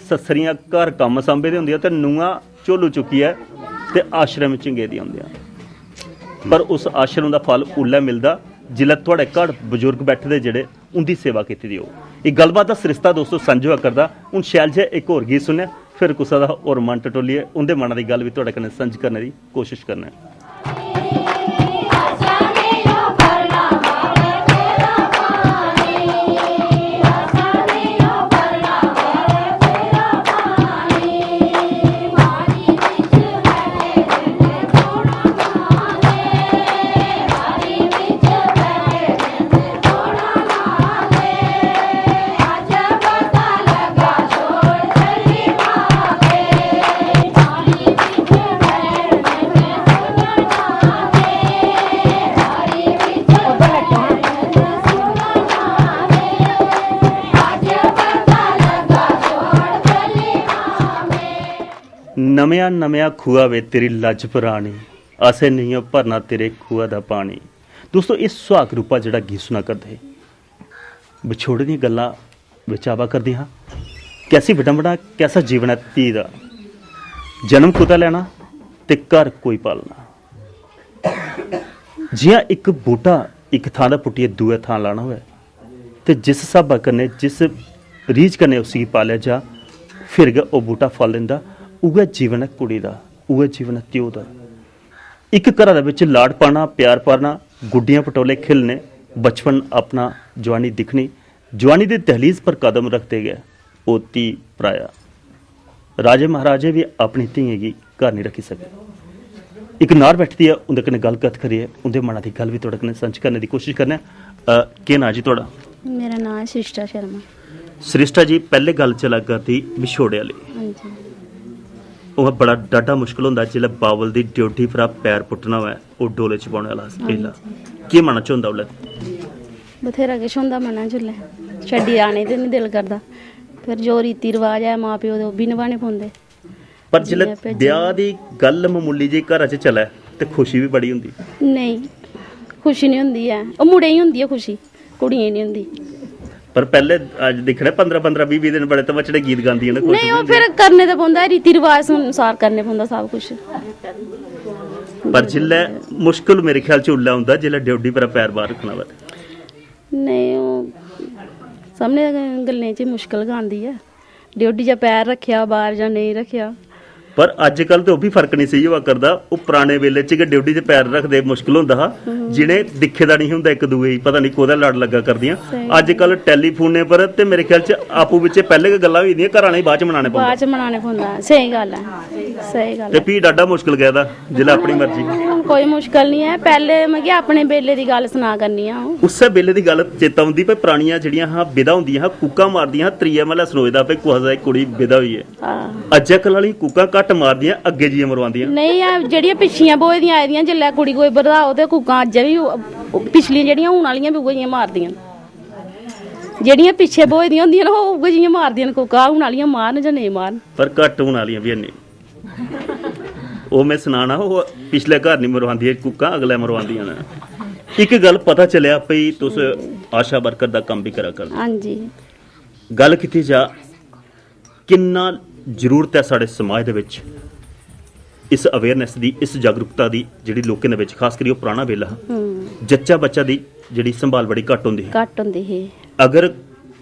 ससरियां घर कम सांभे दे हुंदियां ते नूंहां झोलू चुकी है ते आश्रम च गेदियां हुंदियां पर उस आश्रम का फल उल्लै मिलता जिल्लै थोड़े घर बजुर्ग बैठे दे जेड़े उनकी सेवा की दी हो एक गलबात का सरिश्ता दोस्तों संजोआ करदा हुण शैल जे एक होर गीत सुने फिर कुसा दा होर मन टटोलिए उनके मन की गल भी तुहाडे कन्नै सांझ करने की कोशिश करना नमिया नमिया खूआ वे तेरी लज पुरानी आसे नहीं भरना तेरे खूआ दा पानी दोस्तों इस सुहाग रूपा जड़ा गीत सुना करते विछोड़े दी गल्लां विच आवा करदी हाँ कैसी विडंबना कैसा जीवन है धी दा जन्म कुदा लेना ते घर कोई पालना जियां एक बूटा एक थां दा पुट्टिए दूए थां लाना होवे ते जिस हिसाबा कन्नै जिस रीझ कन्नै उसी पालिया जा फिर गै ओह बूटा फल दिंदा उहे जीवन है कुड़ी दा उहे जीवन है त्यों दा एक घर दे विच लाड़ पाना प्यार पाना गुड्डियां पटोले खिलने बचपन अपना जवानी दिखनी जवानी दे दहलीज पर कदम रखते गए ओती पराया राजे महाराजे भी अपनी धीएं गी घर नहीं रखी सके एक नार बैठती है उंदे कन्नै गलबात करिए उंदे मना दी गल भी तुहाडे कन्नै सांझ करने दी कोशिश करने केह् नां जी तुहाडा मेरा नाम है सृष्टा शर्मा सृष्टा जी पहले गल चला करदी विछोड़े वाली ਉਹ ਬੜਾ ਡਾਢਾ ਮੁਸ਼ਕਲ ਹੁੰਦਾ ਜਿਲੇ ਬਾਵਲ ਦੀ ਡਿਊਟੀ ਫਿਰ ਪੈਰ ਪੁੱਟਣਾ ਹੋਇਆ ਉਹ ਡੋਲੇ ਚ ਪਾਉਣ ਵਾਲਾ ਪਹਿਲਾਂ ਕੀ ਮਨ ਚ ਹੁੰਦਾ ਉਹਲੇ ਬਥੇਰਾ ਕੁਛ ਹੁੰਦਾ ਮਨਾਂ ਚੁੱਲੇ ਛੱਡੀ ਆਣੇ ਤੇ ਨਹੀਂ ਦਿਲ ਕਰਦਾ ਫਿਰ ਜੋ ਰੀਤੀ ਰਿਵਾਜ ਹੈ ਮਾਂ ਪਿਓ ਦੇ ਉਹ ਵੀ ਨਿਭਾਣੇ ਪੈਂਦੇ ਪਰ ਜਿਲੇ ਵਿਆਹ ਦੀ ਗੱਲ ਮਾਮੂਲੀ ਜਿਹੀ ਘਰਾਂ ਚ ਚੱਲੇ ਤੇ ਖੁਸ਼ੀ ਵੀ ਬੜੀ ਹੁੰਦੀ ਨਹੀਂ ਖੁਸ਼ੀ ਨਹੀਂ ਹੁੰਦੀ ਹੈ ਉਹ ਮੁੰਡੇ ਹੀ ਹੁੰਦੀ ਹੈ ਖੁਸ਼ੀ ਕੁੜੀਆਂ ਨਹੀਂ ਹੁੰਦੀ ਪਰ ਪਹਿਲੇ ਅੱਜ ਦੇਖਣਾ 15 15 20 ਦਿਨ ਬੜੇ ਤਵਚੜੇ ਗੀਤ ਗਾਉਂਦੀਆਂ ਨੇ ਨਹੀਂ ਉਹ ਫਿਰ ਕਰਨੇ ਤਾਂ ਪੈਂਦਾ ਰੀਤੀ ਰਿਵਾਜ ਅਨੁਸਾਰ ਕਰਨੇ ਪੈਂਦਾ ਸਭ ਕੁਝ ਪਰ ਜਿਲੇ ਮੁਸ਼ਕਲ ਮੇਰੇ ਖਿਆਲ ਚ ਉੱਲਾ ਹੁੰਦਾ ਜਿਲੇ ਡਿਊਟੀ ਪਰ ਪੈਰ ਬਾਹਰ ਰੱਖਣਾ ਵਾ ਨਹੀਂ ਉਹ ਸਾਹਮਣੇ ਗੱਲਾਂ 'ਚ ਮੁਸ਼ਕਲ ਗਾਉਂਦੀ ਹੈ ਡਿਊਟੀ 'ਚ ਪੈਰ ਰੱਖਿਆ ਬਾਹਰ ਜਾਂ ਨਹੀਂ ਰੱਖਿਆ ਪਰ ਅੱਜ ਕੱਲ ਤੇ ਉਹ ਵੀ ਫਰਕ ਨਹੀਂ ਸਹੀ ਹੋਆ ਕਰਦਾ ਉਹ ਪੁਰਾਣੇ ਵੇਲੇ ਚ ਕਿ ਡਿਊਟੀ 'ਚ ਪੈਰ ਰੱਖਦੇ ਮੁਸ਼ਕਲ ਹੁੰਦਾ ਹਾ ਜਿਹਨੇ ਦਿਖੇ ਦਾ ਨਹੀਂ ਹੁੰਦਾ ਇੱਕ ਦੂਏ ਹੀ ਪਤਾ ਨਹੀਂ ਕੋਦਾ ਲੜ ਲੱਗਾ ਕਰਦੀਆਂ ਅੱਜ ਕੱਲ ਟੈਲੀਫੋਨੇ ਪਰ ਤੇ ਮੇਰੇ ਖਿਆਲ ਚ ਆਪੂ ਵਿੱਚ ਪਹਿਲੇ ਗੱਲਾਂ ਵੀ ਹੁੰਦੀਆਂ ਘਰਾਂ ਨਹੀਂ ਬਾਅਦ ਚ ਮਨਾਣੇ ਪੈਂਦਾ ਸਹੀ ਗੱਲ ਹੈ ਤੇ ਵੀ ਡਾਡਾ ਮੁਸ਼ਕਲ ਗਿਆ ਦਾ ਜਿਹੜਾ ਆਪਣੀ ਮਰਜ਼ੀ ਕੋਈ ਮੁਸ਼ਕਲ ਨਹੀਂ ਹੈ ਪਹਿਲੇ ਮੈਂ ਕਿ ਆਪਣੇ ਵੇਲੇ ਦੀ ਗੱਲ ਸੁਣਾ ਕਰਨੀ ਆ ਉਸੇ ਵੇਲੇ ਦੀ ਗੱਲ ਚੇਤਾ ਹੁੰਦੀ ਪਈ ਪੁਰਾਣੀਆਂ ਜਿਹੜੀਆਂ ਹਾਂ ਵਿਦਾ ਹੁੰਦੀਆਂ ਹਾਂ ਕੂਕਾਂ ਮਾਰਦੀਆਂ ਤਰੀਆ ਮਹਲਾ ਸਨੋਜਦਾ ਪਈ ਕੁਹਦਾ ਕੁੜੀ ਵਿਦਾ ਹੋਈ ਹੈ ਅੱਜ ਕੱਲ ਵਾਲੀ ਕੂਕਾਂ ਘੱਟ ਮਾਰਦੀਆਂ ਅੱਗੇ ਜੀ ਮਰਵਾਉਂਦੀਆਂ ਨਹੀਂ ਆ ਜਿਹੜੀਆਂ ਪਿੱਛੀਆਂ ਬੋਏ ਦੀਆਂ ਆਏ ਦੀਆਂ ਜੱਲੇ ਕੁੜੀ ਕੋਈ ਵਧਾਓ ਤੇ ਕੂਕਾਂ ਅੱਜ ਵੀ ਪਿਛਲੀਆਂ ਜਿਹੜੀਆਂ ਹੁਣ ਵਾਲੀਆਂ ਵੀ ਉਗੀਆਂ ਮਾਰਦੀਆਂ ਜਿਹੜੀਆਂ ਪਿੱਛੇ ਬੋਏ ਦੀਆਂ ਹੁੰਦੀਆਂ ਨੇ ਉਹ ਉਗੀਆਂ ਮਾਰਦੀਆਂ ਨੇ ਕੂਕਾਂ ਹੁਣ ਵਾਲੀਆਂ ਮਾਰਨ ਜਾਂ ਨਹੀਂ ਮਾਰਨ ਪਰ ਘੱਟ ਹੁਣ ਵਾਲੀਆਂ ਵੀ ਨਹੀਂ ਉਹ ਮੈਂ ਸੁਣਾਣਾ ਉਹ ਪਿਛਲੇ ਘਰ ਨਹੀਂ ਮਰਵਾਉਂਦੀਆਂ ਕੂਕਾਂ ਅਗਲੇ ਮਰਵਾਉਂਦੀਆਂ ਨੇ ਇੱਕ ਗੱਲ ਪਤਾ ਚੱਲਿਆ ਪਈ ਤੁਸੀਂ ਆਸ਼ਾ ਵਰਕਰ ਦਾ ਕੰਮ ਵੀ ਕਰਾ ਕਰਦੇ ਹਾਂਜੀ ਗੱਲ ਕੀਤੀ ਜਾ ਕਿੰਨਾ ਜ਼ਰੂਰਤ ਹੈ ਸਾਡੇ ਸਮਾਜ ਦੇ ਵਿੱਚ ਇਸ ਅਵੇਅਰਨੈਸ ਦੀ ਇਸ ਜਾਗਰੂਕਤਾ ਦੀ ਜਿਹੜੀ ਲੋਕਾਂ ਦੇ ਵਿੱਚ ਖਾਸ ਕਰੀ ਉਹ ਪੁਰਾਣਾ ਵੇਲਾ ਜੱਚਾ ਬੱਚਾ ਦੀ ਜਿਹੜੀ ਸੰਭਾਲ ਬੜੀ ਘੱਟ ਹੁੰਦੀ ਹੈ ਅਗਰ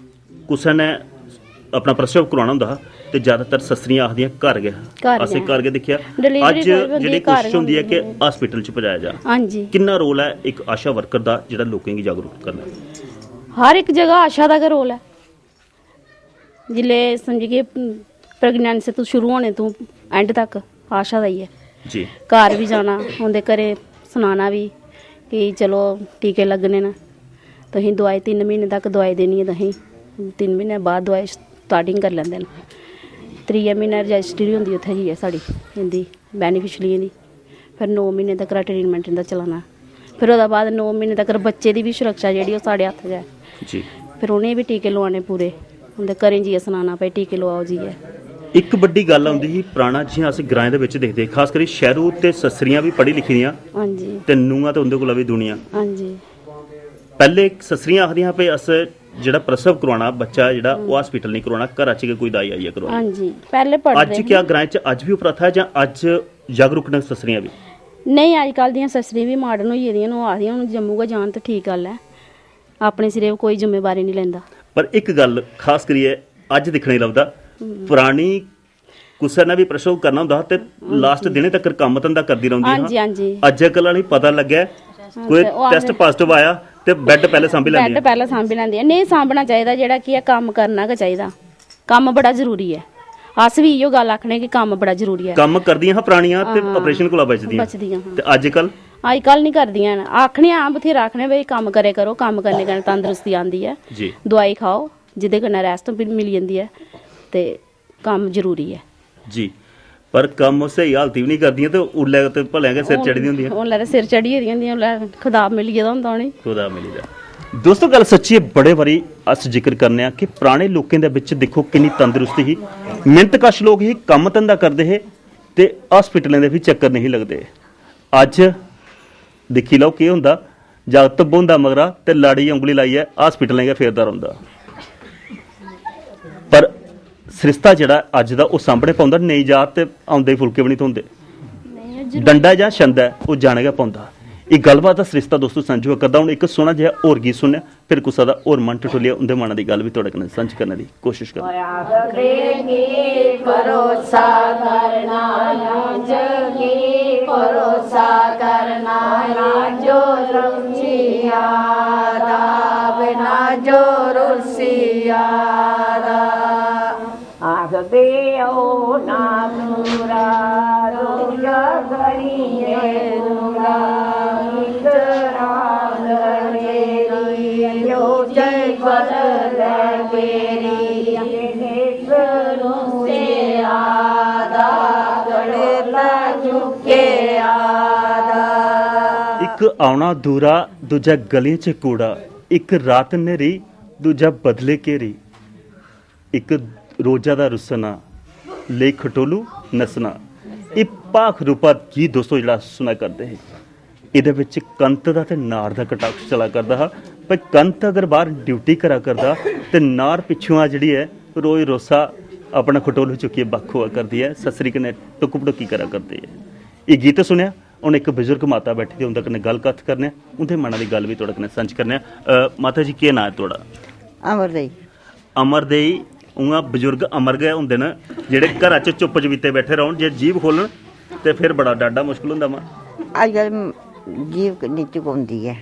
ਕਿਸੇ ਨੇ ਆਪਣਾ ਪ੍ਰਸਵ ਕਰਵਾਉਣਾ ਹੁੰਦਾ ਤੇ ਜ਼ਿਆਦਾਤਰ ਸਸਰੀਆਂ ਆਖਦੀਆਂ ਘਰ ਗਿਆ ਅਸੀਂ ਘਰ ਕੇ ਦੇਖਿਆ ਅੱਜ ਜਿਹੜੀ ਕੋਸ਼ਿਸ਼ ਹੁੰਦੀ ਹੈ ਕਿ ਹਸਪੀਟਲ ਚ ਪਹੁੰਚਾਇਆ ਜਾ ਹਾਂਜੀ ਕਿੰਨਾ ਰੋਲ ਹੈ ਇੱਕ ਆਸ਼ਾ ਵਰਕਰ ਦਾ ਜਿਹੜਾ ਲੋਕਾਂ ਦੀ ਜਾਗਰੂਕ ਕਰਨਾ ਹਰ ਇੱਕ ਜਗ੍ਹਾ ਆਸ਼ਾ ਦਾ ਰੋਲ ਹੈ ਜਿਲੇ ਸਮਝ ਕੇ ਪ੍ਰੈਗਨੈਂਸੀ ਤੋਂ ਸ਼ੁਰੂ ਹੋਣੇ ਤੋਂ ਐਂਡ ਤੱਕ ਆਸ਼ਾ ਦਾ ਹੀ ਹੈ ਜੀ ਘਰ ਵੀ ਜਾਣਾ ਉਹਦੇ ਘਰੇ ਸੁਣਾਣਾ ਵੀ ਕਿ ਚਲੋ ਟੀਕੇ ਲੱਗਣੇ ਨਾ ਤੁਸੀਂ ਦਵਾਈ 3 ਮਹੀਨੇ ਤੱਕ ਦਵਾਈ ਦੇਣੀ ਹੈ ਤੁਸੀਂ 3 ਮਹੀਨੇ ਬਾਅਦ ਦਵਾਈ ਸਟਾਰਟਿੰਗ ਕਰ ਲੈਂਦੇ ਨੇ 3 ਮਹੀਨੇ ਰਜਿਸਟਰੀ ਹੁੰਦੀ ਉੱਥੇ ਹੀ ਹੈ ਸਾਡੀ ਇਹਦੀ ਬੈਨੀਫਿਸ਼ਲੀ ਦੀ ਫਿਰ 9 ਮਹੀਨੇ ਤੱਕ ਟ੍ਰੀਟਮੈਂਟ ਇਹਦਾ ਚਲਾਉਣਾ ਫਿਰ ਉਹਦਾ ਬਾਅਦ 9 ਮਹੀਨੇ ਤੱਕ ਬੱਚੇ ਦੀ ਵੀ ਸੁਰੱਖਿਆ ਜਿਹੜੀ ਉਹ ਸਾਡੇ ਹੱਥ 'ਚ ਹੈ ਜੀ ਫਿਰ ਉਹਨੇ ਵੀ ਟੀਕੇ ਲਵਾਉਣੇ ਪੂਰੇ ਉਹਦੇ ਘਰੇ ਜੀ ਸੁਣਾਉਣਾ ਪਏ ਟੀਕੇ ਲਵਾਓ ਜੀ ਹੈ ਇੱਕ ਵੱਡੀ ਗੱਲ ਆਉਂਦੀ ਸੀ ਪੁਰਾਣਾ ਜਿਹਾ ਅਸੀਂ ਗ੍ਰਾਂ ਦੇ ਵਿੱਚ ਦੇਖਦੇ ਖਾਸ ਕਰੀ ਸ਼ਹਿਰੂ ਤੇ ਸਸਰੀਆਂ ਵੀ ਪੜ੍ਹੀ ਲਿਖੀ ਦੀਆਂ ਹਾਂਜੀ ਤੇ ਨੂੰਹਾਂ ਤੇ ਉਹਦੇ ਕੋਲ ਵੀ ਦੁਨੀਆ ਹਾਂਜੀ ਪਹਿਲੇ ਸਸਰੀਆਂ ਆਖਦੀਆਂ ਪਈ ਅਸ ਜਿਹੜਾ ਪ੍ਰਸਵ ਕਰਵਾਉਣਾ ਬੱਚਾ ਜਿਹੜਾ ਉਹ ਹਸਪੀਟਲ ਨਹੀਂ ਕਰਵਾਉਣਾ ਘਰਾਂ 'ਚ ਕੋਈ ਦਾਈ ਆਈ ਕਰਵਾਉਣਾ ਹਾਂਜੀ ਪਹਿਲੇ ਪੜ੍ਹਦੇ ਅੱਜ ਕਿਆ ਗ੍ਰਾਂ 'ਚ ਅੱਜ ਵੀ ਪ੍ਰਥਾ ਹੈ ਜਾਂ ਅੱਜ ਜਾਗਰੂਕ ਨੇ ਸਸਰੀਆਂ ਵੀ ਨਹੀਂ ਅੱਜ ਕੱਲ੍ਹ ਦੀਆਂ ਸਸਰੀਆਂ ਵੀ ਮਾਡਰਨ ਹੋਈ ਜਾਂਦੀਆਂ ਨੂੰ ਆਖਦੀਆਂ ਹੁਣ ਜੰਮੂ ਕਾ ਜਾਣ ਤਾਂ ਠੀਕ ਗੱਲ ਹੈ ਆਪਣੇ ਸਿਰੇ ਕੋਈ ਜ਼ਿੰਮੇਵਾਰੀ ਨਹੀਂ ਲੈਂਦਾ ਪਰ ਇੱਕ ਗੱਲ ਖਾਸ ਕਰੀਏ ਅੱਜ ਦਿਖਣੇ ਲੱਭਦਾ ਪੁਰਾਣੀ ਕੁਸਰ ਨੇ ਵੀ ਪ੍ਰਸਵ ਕਰਨਾ ਹੁੰਦਾ ਤੇ ਲਾਸਟ ਦਿਨੇ ਤੱਕ ਕੰਮ ਧੰਦਾ ਕਰਦੀ ਰਹਿੰਦੀ ਹਾਂ ਅੱਜ ਕੱਲ੍ਹ ਵਾਲੀ ਪਤਾ ਲੱਗਿਆ ਕੋਈ ਟੈਸਟ ਪੋਜ਼ਿਟਿਵ ਆਇਆ ਤੇ ਬੈੱਡ ਪਹਿਲੇ ਸਾਂਭੀ ਲੈਂਦੀ ਹੈ ਨਹੀਂ ਸਾਂਭਣਾ ਚਾਹੀਦਾ ਜਿਹੜਾ ਕੀ ਹੈ ਕੰਮ ਕਰਨਾ ਕਿ ਚਾਹੀਦਾ ਕੰਮ ਬੜਾ ਜ਼ਰੂਰੀ ਹੈ ਅਸ ਵੀ ਇਹੋ ਗੱਲ ਆਖਣੇ ਕਿ ਕੰਮ ਬੜਾ ਜ਼ਰੂਰੀ ਹੈ ਕੰਮ ਕਰਦੀਆਂ ਹਾਂ ਪੁਰਾਣੀਆਂ ਤੇ ਆਪਰੇਸ਼ਨ ਕੋਲ ਬਚਦੀਆਂ ਤੇ ਅੱਜ ਕੱਲ ਨਹੀਂ ਕਰਦੀਆਂ ਆਖਣੇ ਆ ਬਥੇਰਾ ਆਖਣੇ ਬਈ ਕੰਮ ਕਰੇ ਕਰੋ ਕੰਮ ਕਰਨੇ ਨਾਲ ਤੰਦਰੁਸਤੀ ਆਉਂਦੀ ਹੈ ਦਵਾਈ ਖਾਓ ਜਿਹਦੇ ਨਾਲ ਰੈਸਟ ਮਿਲ ਜਾਂਦੀ ਹੈ ਤੇ ਕੰਮ ਜ਼ਰੂਰੀ ਹੈ ਜੀ ਪਰ ਕੰਮ ਸਹੀ ਹਾਲਤ ਵੀ ਨਹੀਂ ਕਰਦੀਆਂ ਤੇ ਉੱਲੇ ਤੇ ਭਲਿਆਂ ਕੇ ਸਿਰ ਚੜ੍ਹਦੀ ਹੁੰਦੀਆਂ ਉਹਨਾਂ ਦੇ ਸਿਰ ਚੜ੍ਹੀ ਹੁੰਦੀਆਂ ਖੁਦਾ ਮਿਲ ਗਿਆ ਹੁੰਦਾ ਨਹੀਂ ਖੁਦਾ ਮਿਲ ਗਿਆ ਦੋਸਤੋ ਗੱਲ ਸੱਚੀ ਹੈ ਬੜੇ ਵਾਰੀ ਅਸ ਜ਼ਿਕਰ ਕਰਨੇ ਆ ਕਿ ਪੁਰਾਣੇ ਲੋਕਾਂ ਦੇ ਵਿੱਚ ਦੇਖੋ ਕਿੰਨੀ ਤੰਦਰੁਸਤੀ ਸੀ ਮਿਹਨਤਕਸ਼ ਲੋਕ ਹੀ ਕੰਮ ਧੰਦਾ ਕਰਦੇ ਹੈ ਤੇ ਹਸਪੀਟਲਾਂ ਦੇ ਵੀ ਚੱਕਰ ਨਹੀਂ ਲੱਗਦੇ ਅੱਜ ਦੇਖੀ ਲਓ ਕੀ ਹੁੰਦਾ ਜਦ ਬੋਂਦਾ ਮਗਰਾ ਤੇ ਲਾੜੀ ਉਂਗਲੀ ਲਾਈ ਹੈ ਹਸਪੀਟਲਾਂ ਦਾ ਫੇਰਦਾ ਰਹਿੰਦਾ ਪਰ ਸ੍ਰਿਸ਼ਤਾ ਜਿਹੜਾ ਅੱਜ ਦਾ ਉਹ ਸਾਹਮਣੇ ਪਾਉਂਦਾ ਨਹੀਂ ਜਾ ਤੇ ਆਉਂਦੇ ਫੁਲਕੇ ਵੀ ਨਹੀਂ ਧੋਂਦੇ ਡੰਡਾ ਜਾਂ ਛੰਦਾ ਉਹ ਜਾਣੇਗਾ ਪਾਉਂਦਾ ਇਹ ਗੱਲਬਾਤ ਦਾ ਸ੍ਰਿਸ਼ਤਾ ਦੋਸਤੋ ਸਾਂਝਾ ਕਰਦਾ ਹੁਣ ਇੱਕ ਸੋਹਣਾ ਜਿਹਾ ਹੋਰ ਗੀਤ ਸੁਣਿਆ ਫਿਰ ਕੁਸਾ ਦਾ ਹੋਰ ਮਨ ਟਟੋਲਿਆ ਉਹਦੇ ਮਨਾਂ ਦੀ ਗੱਲ ਵੀ ਤੁਹਾਡੇ ਨਾਲ ਸਾਂਝ ਕਰਨ ਦੀ ਕੋਸ਼ਿਸ਼ ਕਰਾਂਗੇ ਭਰੋਸਾ ਕਰਨਾ ਜਗੀ ਭਰੋਸਾ ਕਰਨਾ ਜੋ ਰੁਸੀਆ ਦਾ ਬਿਨਾ ਜੋ ਰੁਸੀਆ ਦਾ ਆਖਦੇ ਓ ਨਾ ਨੂਰਾ ਰੋਜਾ ਗਰੀਏ ਨੂਰਾ ਮਿਤਰਾ ਲੜੇਰੀ ਜੋ ਜੈ ਬਦਲ ਕੇਰੀ ਨੇ ਰੁਸੀਆ ਦਾ ਇੱਕ ਆਉਣਾ ਦੂਰਾ ਦੂਜਾ ਗਲੀਆਂ 'ਚ ਕੂੜਾ, ਇੱਕ ਰਾਤ ਨੇਰੀ ਦੂਜਾ ਬਦਲੇ ਘੇਰੀ, ਇੱਕ ਰੋਜ਼ਾ ਦਾ ਰੁਸਨਾ ਲੈ ਖਟੋਲੂ ਨਸਨਾ। ਇਹ ਪਾਖ ਰੂਪਾ ਗੀਤ ਦੋਸਤੋ ਜਿਹੜਾ ਸੁਣਾ ਕਰਦੇ ਹੈ, ਇਹਦੇ ਵਿੱਚ ਕੰਤ ਦਾ ਤੇ ਨਾਰ ਦਾ ਕਟਾਕਸ਼ ਚਲਾ ਕਰਦਾ ਹੈ। ਪਰ ਕੰਤ ਅਗਰ ਬਾਹਰ ਡਿਊਟੀ ਕਰਾ ਕਰਦਾ ਤੇ ਨਾਰ ਪਿੱਛੋਂ ਆ ਜਿਹੜੀ ਹੈ ਰੋਜ਼ ਰੋਸਾ ਆਪਣਾ ਖਟੋਲੂ ਚੁੱਕੀ ਬੱਖ ਹੋਆ ਕਰਦੀ ਹੈ, ਸਸਰੀ ਕਨੇ ਟੁਕ ਪਟੁਕੀ ਕਰਾ ਕਰਦੀ ਹੈ। ਇਹ ਗੀਤ ਸੁਣਿਆ ਹੁਣ ਇੱਕ ਬਜ਼ੁਰਗ ਮਾਤਾ ਬੈਠੀ ਤੇ ਉਹਨਾਂ ਕਨੇ ਗੱਲ ਕੱਥ ਕਰਨੇ, ਉਹਦੇ ਮਨਾਂ ਦੀ ਗੱਲ ਵੀ ਤੁਹਾਡੇ ਕਨੇ ਸਾਂਝ ਕਰਨੇ। ਮਾਤਾ ਜੀ ਕੀ ਨਾਂ ਹੈ ਤੁਹਾਡਾ? ਅਮਰਦੇਈ। ਅਮਰਦੇਈ। ਉਹਾਂ ਬਜ਼ੁਰਗ ਅਮਰ ਗਏ ਹੁੰਦੇ ਨੇ ਜਿਹੜੇ ਘਰਾਂ 'ਚ ਚੁੱਪ ਚਵੀਤੇ ਬੈਠੇ ਰਹਿਣ, ਜੇ ਜੀਭ ਖੋਲਣ ਤੇ ਫਿਰ ਬੜਾ ਡਾਡਾ ਮੁਸ਼ਕਲ ਹੁੰਦਾ ਵਾ। ਅੱਜ ਕੱਲ੍ਹ ਜੀਭ ਨੀਚੇ ਹੁੰਦੀ ਹੈ,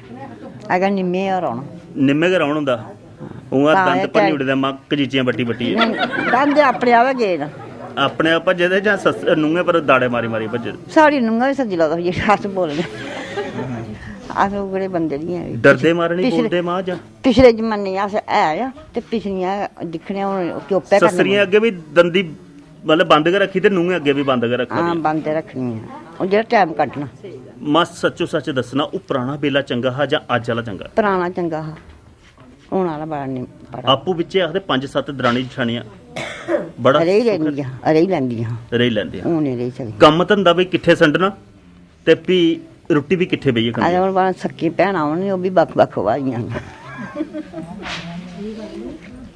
ਅਗਰ ਨਿੰਮੇ ਆ ਰੌਣ ਨਿੰਮੇ ਘਰ ਹੁੰਦਾ ਉਹਾਂ ਦੰਦ ਪੰਨੀ ਉੜਦੇ ਮਾਂ ਕਜੀਚੀਆਂ ਬੱਟੀ ਬੱਟੀ ਦੰਦ ਆਪਣੇ ਆਵੇ ਗਏ ਨਾ ਆਪਣੇ ਆਪ ਜਿਹਦੇ ਜਾਂ ਨੂੰਗੇ ਪਰ ਦਾੜੇ ਮਾਰੀ ਮਾਰੀ ਭੱਜੇ। ਸਾਡੀ ਨੂੰਗਾ ਵੀ ਸੱਜੀ ਲੱਗਦਾ ਜੀ, ਹੱਥ ਬੋਲਦੇ ਆਹ ਬੜੇ ਬੰਦੇ ਨਹੀਂ ਹੈ ਡਰਦੇ ਮਾਰਨੀ ਬੋਲਦੇ ਮਾਂ ਜਾਂ ਪਿਛਲੇ ਜ਼ਮਾਨੇ ਆ ਆ ਤੇ ਪਿਛਲੀਆਂ ਦਿਖਣੀਆਂ ਹੁਣ ਚੋਪੇ ਕਰਨੇ। ਸਸਰੀਆਂ ਅੱਗੇ ਵੀ ਦੰਦੀ ਮਤਲਬ ਬੰਦ ਕੇ ਰੱਖੀ ਤੇ ਨੂੰਗੇ ਅੱਗੇ ਵੀ ਬੰਦ ਕੇ ਰੱਖਣੀ। ਹਾਂ ਬੰਦ ਰੱਖਣੀਆਂ, ਉਹ ਜਿਹੜਾ ਟਾਈਮ ਕੱਢਣਾ। ਮਸ ਸੱਚੋ ਸੱਚ ਦੱਸਣਾ, ਉਹ ਪੁਰਾਣਾ ਬੇਲਾ ਚੰਗਾ ਹੈ ਜਾਂ ਅੱਜ ਵਾਲਾ ਚੰਗਾ? ਪੁਰਾਣਾ ਚੰਗਾ ਹੈ, ਹੁਣ ਵਾਲਾ ਬੜਾ ਨਹੀਂ। ਆਪੂ ਵਿੱਚੇ ਆਖਦੇ 5-7 ਦਰਾਣੀ ਜਠਾਣੀਆਂ ਬੜਾ ਰਹੀ ਲੈਂਦੀਆਂ ਰਹੀ ਲੈਂਦੀਆਂ ਰਹੀ ਲੈਂਦੀਆਂ। ਹੁਣ ਨਹੀਂ ਰਹੀ ਸਕਦੀ। ਕੰਮ ਧੰਦਾ ਵੀ ਕਿੱਥੇ ਸੰਡਣਾ ਤੇ ਵੀ ਰੋਟੀ ਵੀ ਕਿੱਥੇ ਬਈਏ ਖਾਣੀ। ਹੁਣ ਬਾਹਰ ਸੱਕੀ ਭੈਣਾਂ ਆਉਣ, ਉਹ ਵੀ ਵੱਖ ਵੱਖ ਵਾਈਆਂ